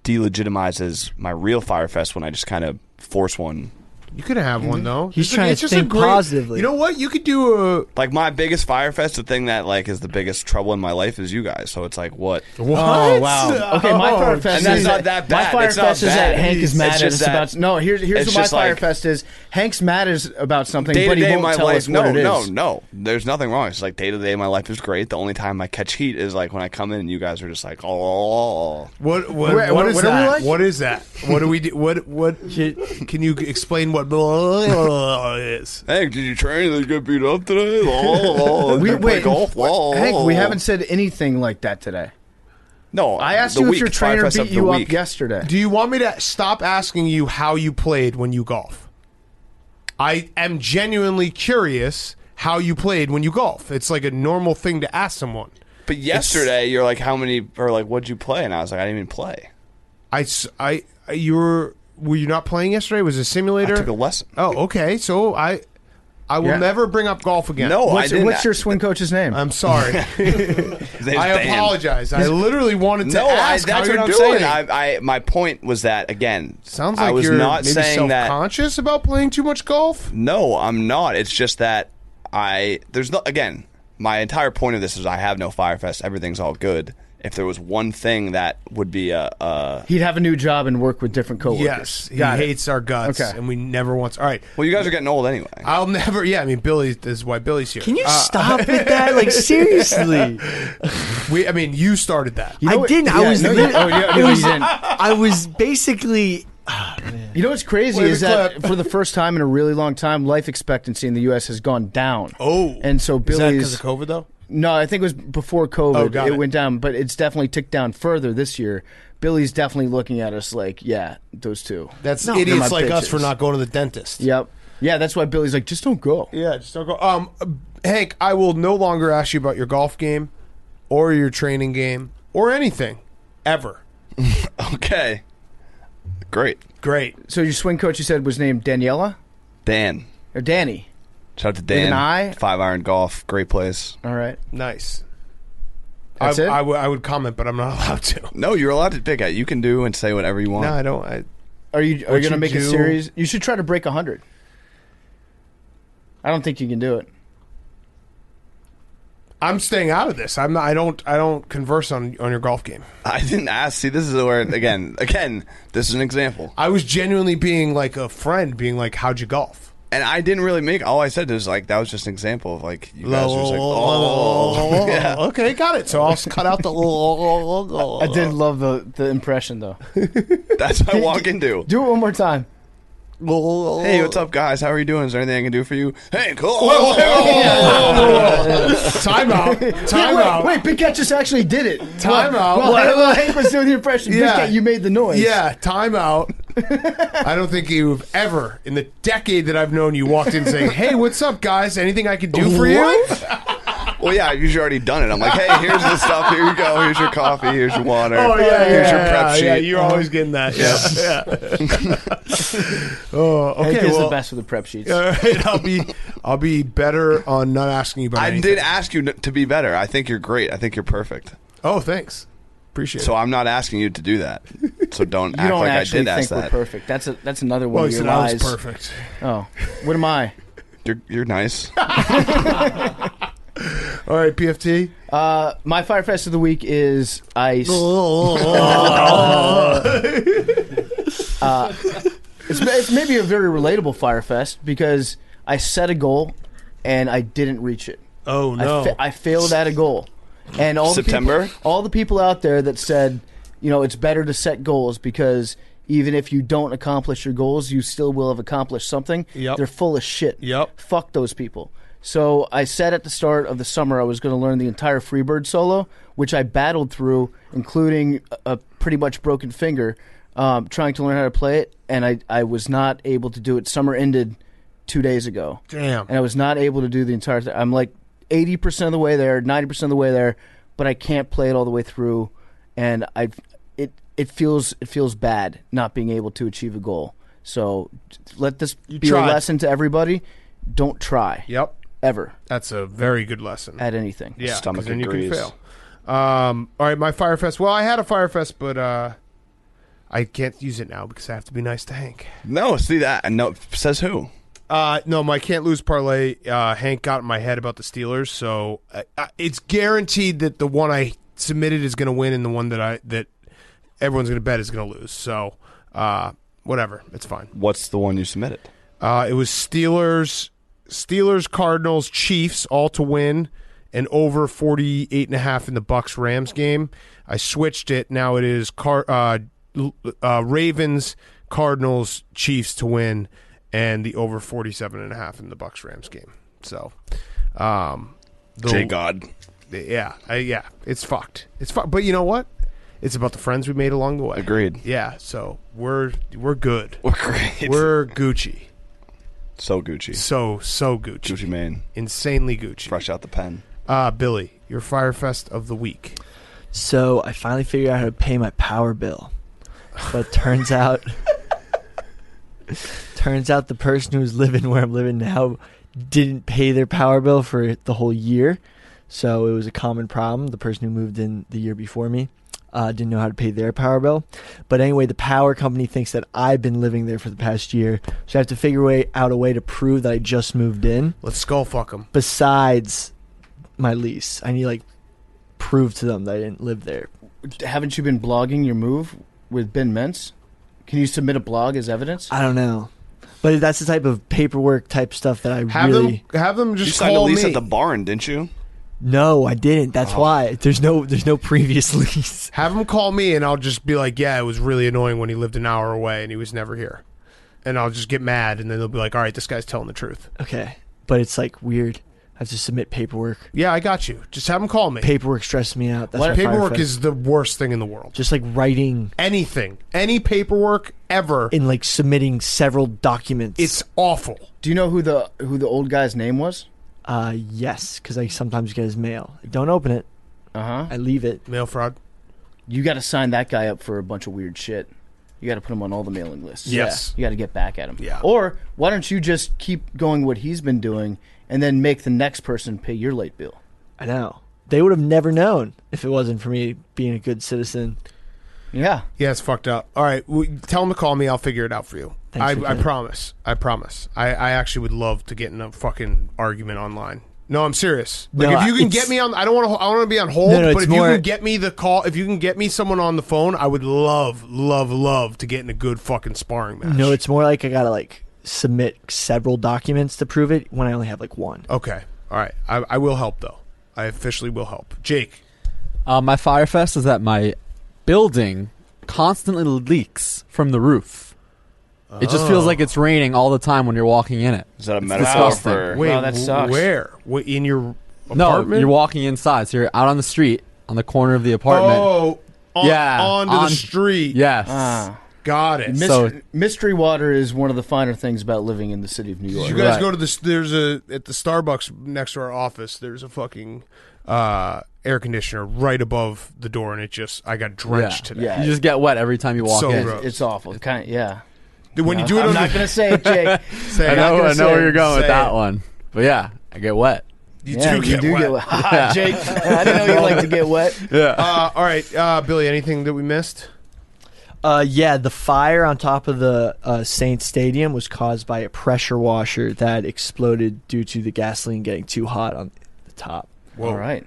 delegitimizes my real Fyre Fest when I just kind of force one. You could have one, though. He's trying to think positively. You know what? You could do a... Like, my biggest Fyre Fest, the thing that, like, is the biggest trouble in my life is you guys. So it's like, what? What? Oh, wow. Okay, my Fyre Fest is not that bad. My Fyre Fest is that Hank is mad at us that, about... No, here's what my Fyre Fest is. Hank's mad about something, but he won't tell us what it is. No. There's nothing wrong. It's like day-to-day, my life is great. The only time I catch heat is, like, when I come in and you guys are just like, oh. What is that? Like? What is that? What do we do? What? Can you explain what... is. Hey, did you train? Did you get beat up today? Wait, golf? Hank, we haven't said anything like that today. No, I asked you if your trainer beat you up yesterday. Do you want me to stop asking you how you played when you golf? I am genuinely curious how you played when you golf. It's like a normal thing to ask someone. But yesterday, you're like, how many, or like, what'd you play? And I was like, I didn't even play. Were you not playing yesterday? Was it a simulator? I took a lesson. Oh, okay. So I will never bring up golf again. No, What's your swing coach's name? I'm sorry. I apologize. I literally wanted to ask that's how what you're I'm doing. saying. My point was that, again, sounds like I was you're not maybe saying self-conscious about playing too much golf? No, I'm not. It's just that my entire point of this is I have no Fyre Fest. Everything's all good. if there was one thing that would be he'd have a new job and work with different coworkers. Yes, he hates our guts, and we never want. All right. Well, you guys are getting old anyway. I'll never. Yeah, I mean, Billy. This is why Billy's here. Can you stop with that? Like, seriously. I mean, you started that. You know I didn't. Yeah, I was. no, I was basically. Oh, you know what's crazy is that for the first time in a really long time, life expectancy in the U.S. has gone down. Oh, and so Billy's. Is that because of COVID though? No, I think it was before COVID. It went down, but it's definitely ticked down further this year. Billy's definitely looking at us like, yeah, those two. That's idiots like us for not going to the dentist. Yep. Yeah, that's why Billy's like, just don't go. Yeah, just don't go. Hank, I will no longer ask you about your golf game or your training game or anything ever. Okay. Great. So your swing coach, you said, was named Daniela? Dan. Or Danny? Shout out to Dan. With an I? 5-iron golf. Great place. All right. Nice. That's it? I would comment, but I'm not allowed to. No, you're allowed to pick it. You can do and say whatever you want. No, I don't. Are you going to make a series? You should try to break 100. I don't think you can do it. I'm staying out of this. I don't converse on your golf game. I didn't ask. See, this is where again, this is an example. I was genuinely being like a friend, being like, "How'd you golf?" And I didn't really make. All I said was like that was just an example of like you guys were just like, oh, yeah. Okay, got it. So I'll cut out the. I did love the impression though. That's what I walk into. Do it one more time. Hey, what's up, guys? How are you doing? Is there anything I can do for you? Hey, cool. Time out. Wait, Big Cat just actually did it. Time out. Well, Hank was doing the impression. Yeah. Big Cat, you made the noise. Yeah, time out. I don't think you've ever, in the decade that I've known you, walked in saying, "Hey, what's up, guys? Anything I can do for you?" Well, yeah, I've usually already done it. I'm like, hey, here's the stuff. Here you go. Here's your coffee. Here's your water. Oh, yeah, here's your prep sheet. Yeah, you're always getting that. Yeah. Oh, okay. Hank is the best with the prep sheets. All right, I'll be better on not asking you about anything. I did ask you to be better. I think you're great. I think you're perfect. Oh, thanks. Appreciate it. So I'm not asking you to do that. So don't act like I did ask that. We're perfect. That's another one of your I lies. was perfect. Oh, what am I? You're nice. All right, PFT. My Fyre Fest of the week is ice. It's maybe a very relatable Fyre Fest because I set a goal and I didn't reach it. Oh no! I failed at a goal, and all the people out there that said, it's better to set goals because even if you don't accomplish your goals, you still will have accomplished something. Yep. They're full of shit. Yep. Fuck those people. So I said at the start of the summer I was going to learn the entire Freebird solo, which I battled through, including a pretty much broken finger, trying to learn how to play it, and I was not able to do it. Summer ended 2 days ago. Damn. And I was not able to do the entire thing. I'm like 80% of the way there, 90% of the way there, but I can't play it all the way through, and it feels bad not being able to achieve a goal. So let this be a lesson to everybody. Don't try. Yep. Ever. That's a very good lesson. At anything. Yeah, Stomach then agrees. You can fail. All right, my Fyre Fest. Well, I had a Fyre Fest, but I can't use it now because I have to be nice to Hank. No, see that. No, says who? No, my can't lose parlay. Hank got in my head about the Steelers, so it's guaranteed that the one I submitted is going to win, and the one that everyone's going to bet is going to lose. So, whatever, it's fine. What's the one you submitted? It was Steelers, Cardinals, Chiefs, all to win, and over 48.5 in the Bucs Rams game. I switched it. Now it is Ravens, Cardinals, Chiefs to win, and the over 47.5 in the Bucs Rams game. So, J God. Yeah, it's fucked. It's fucked. But you know what? It's about the friends we made along the way. Agreed. Yeah, so we're good. We're great. We're Gucci. So Gucci. So Gucci. Gucci Mane. Insanely Gucci. Fresh out the pen. Billy, your Fyre Fest of the week. So I finally figured out how to pay my power bill. But turns out the person who's living where I'm living now didn't pay their power bill for the whole year. So it was a common problem. The person who moved in the year before me didn't know how to pay their power bill. But anyway, the power company thinks that I've been living there for the past year. So I have to figure out a way to prove that I just moved in. Let's skull fuck them. Besides my lease. I need to prove to them that I didn't live there haven't you been blogging your move with Ben Mentz? Can you submit a blog as evidence? I don't know. But that's the type of paperwork type stuff that I have really... Have them You just signed a call lease me. at the barn, didn't you? No, I didn't. That's why. There's no previous lease. Have him call me, and I'll just be like, yeah, it was really annoying when he lived an hour away, and he was never here. And I'll just get mad, and then they'll be like, all right, this guy's telling the truth. Okay. But it's like weird. I have to submit paperwork. Yeah, I got you. Just have him call me. Paperwork stresses me out. That's What? my Paperwork Fyre Fest. is the worst thing in the world. Just like writing. Anything. Any paperwork ever. In like submitting several documents. It's awful. Do you know who the old guy's name was? Yes, because I sometimes get his mail. I don't open it. I leave it. Mail fraud. You got to sign that guy up for a bunch of weird shit. You got to put him on all the mailing lists. Yes. You got to get back at him. Yeah. Or why don't you just keep going what he's been doing and then make the next person pay your late bill? I know. They would have never known if it wasn't for me being a good citizen. Yeah. Yeah, it's fucked up. All right, tell him to call me. I'll figure it out for you. I Thanks, promise. I promise. I actually would love to get in a fucking argument online. No, I'm serious. Like, No, if you can it's- get me on, I want to be on hold. No, but it's if more- you can get me the call, if you can get me someone on the phone, I would love to get in a good fucking sparring match. No, it's more like I gotta like submit several documents to prove it when I only have like one. Okay. All right. I will help though. I officially will help. Jake. My Fyre Fest is that my building constantly leaks from the roof. It just feels like it's raining all the time when you're walking in it. Is that a It's metaphor disgusting. for? Wait, Wow, that sucks. where? In your No, apartment? you're walking inside. So you're out on the street, on the corner of the apartment. Oh, onto the street. Yes. Got it. Mystery water is one of the finer things about living in the city of New York. Did you guys go to this? There's at the Starbucks next to our office. There's a fucking air conditioner right above the door, and I got drenched today. Yeah. You just get wet every time you walk So in. gross. It's awful. Kind of, yeah. When you do it, I'm on not the, going to say it, Jake. say I it. know where you're going with Say that it. one. But yeah, I get wet. You Yeah, do get wet. Ha, Jake, I didn't know you like to get wet. Yeah. All right, Billy. Anything that we missed? Yeah, the fire on top of the Saints Stadium was caused by a pressure washer that exploded due to the gasoline getting too hot on the top. Whoa. All right.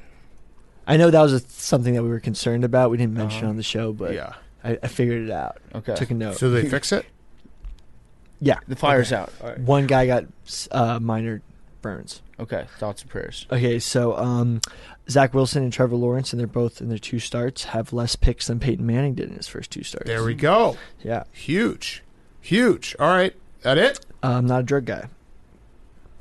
I know that was something that we were concerned about. We didn't mention it on the show, but Yeah. I figured it out. Okay. Took a note. So they fix it? Yeah. The fire's out. One guy got minor burns. Okay. Thoughts and prayers. Okay, so Zach Wilson and Trevor Lawrence, and they're both in their two starts, have less picks than Peyton Manning did in his first two starts. There we go. Yeah. Huge. All right. That it? I'm not a drug guy.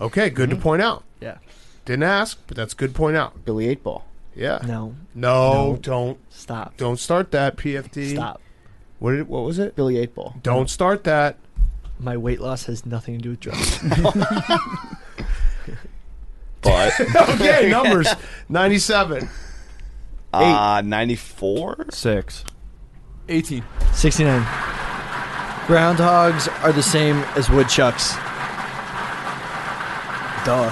Okay. Good to point out. Yeah. Didn't ask, but that's good to point out. Billy 8-Ball. Yeah. No. No. Don't Stop. start that. PFT. Stop. What was it? Billy 8-Ball. Don't start that. My weight loss has nothing to do with drugs. But Okay. Numbers. 97. 94. 6. 18. 69. Groundhogs are the same as woodchucks. Duh.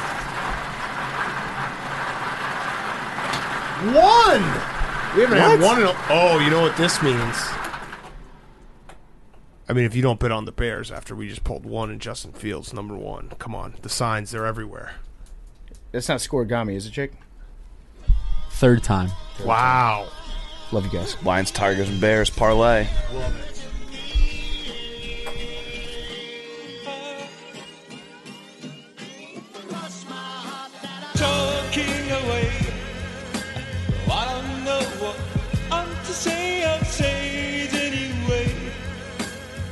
1. We haven't had one. Oh, you know what this means? I mean, if you don't bet on the Bears after we just pulled one in Justin Fields, number 1. Come on. The signs, they're everywhere. That's not scoregami, is it, Jake? Third time. Wow. Love you guys. Lions, Tigers, and Bears parlay. Talking away. I don't know what I'm to say. I'll say it anyway.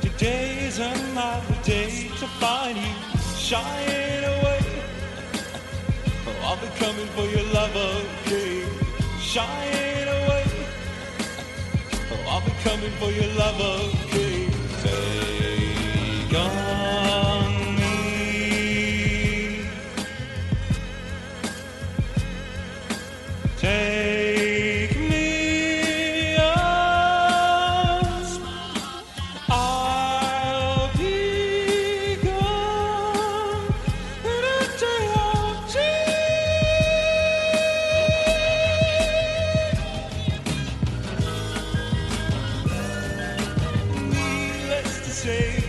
Today is another day to find you shying away. Oh, I'll be coming for your love, okay? Shying away. Oh, I'll be coming for your love, okay? Take on me. Take me on. I'll be gone in a day or two. Needless to say,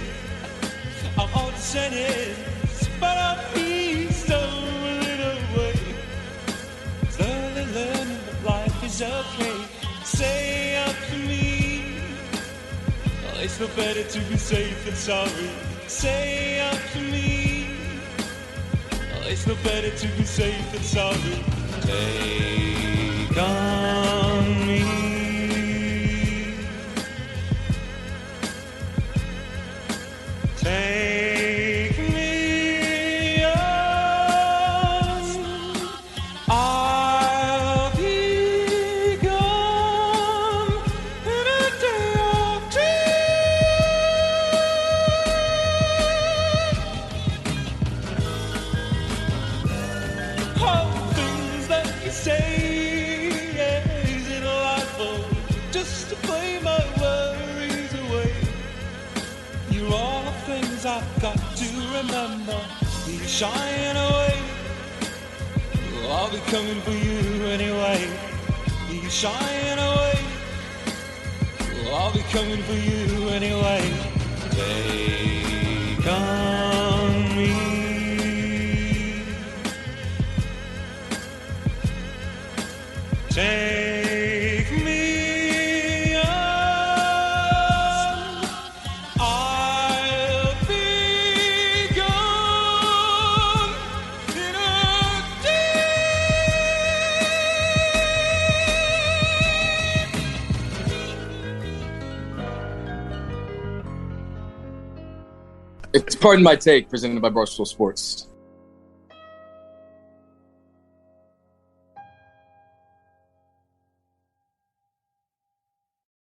I'm all the sentence, but I'll be stolen away. Slowly learning that life is okay. Say It's no better to be safe than sorry. Say up to me. It's no better to be safe than sorry. Take on me. Take me on. I'll be gone in a day or two. All things that you say is it delightful just to play my worries away. You're all the things I've got to remember. You shine away. I'll be coming for you anyway. You shine away. I'll be coming for you anyway. Take on me. Take me on. I'll be gone in a It's Pardon My Take, presented by Barstool Sports.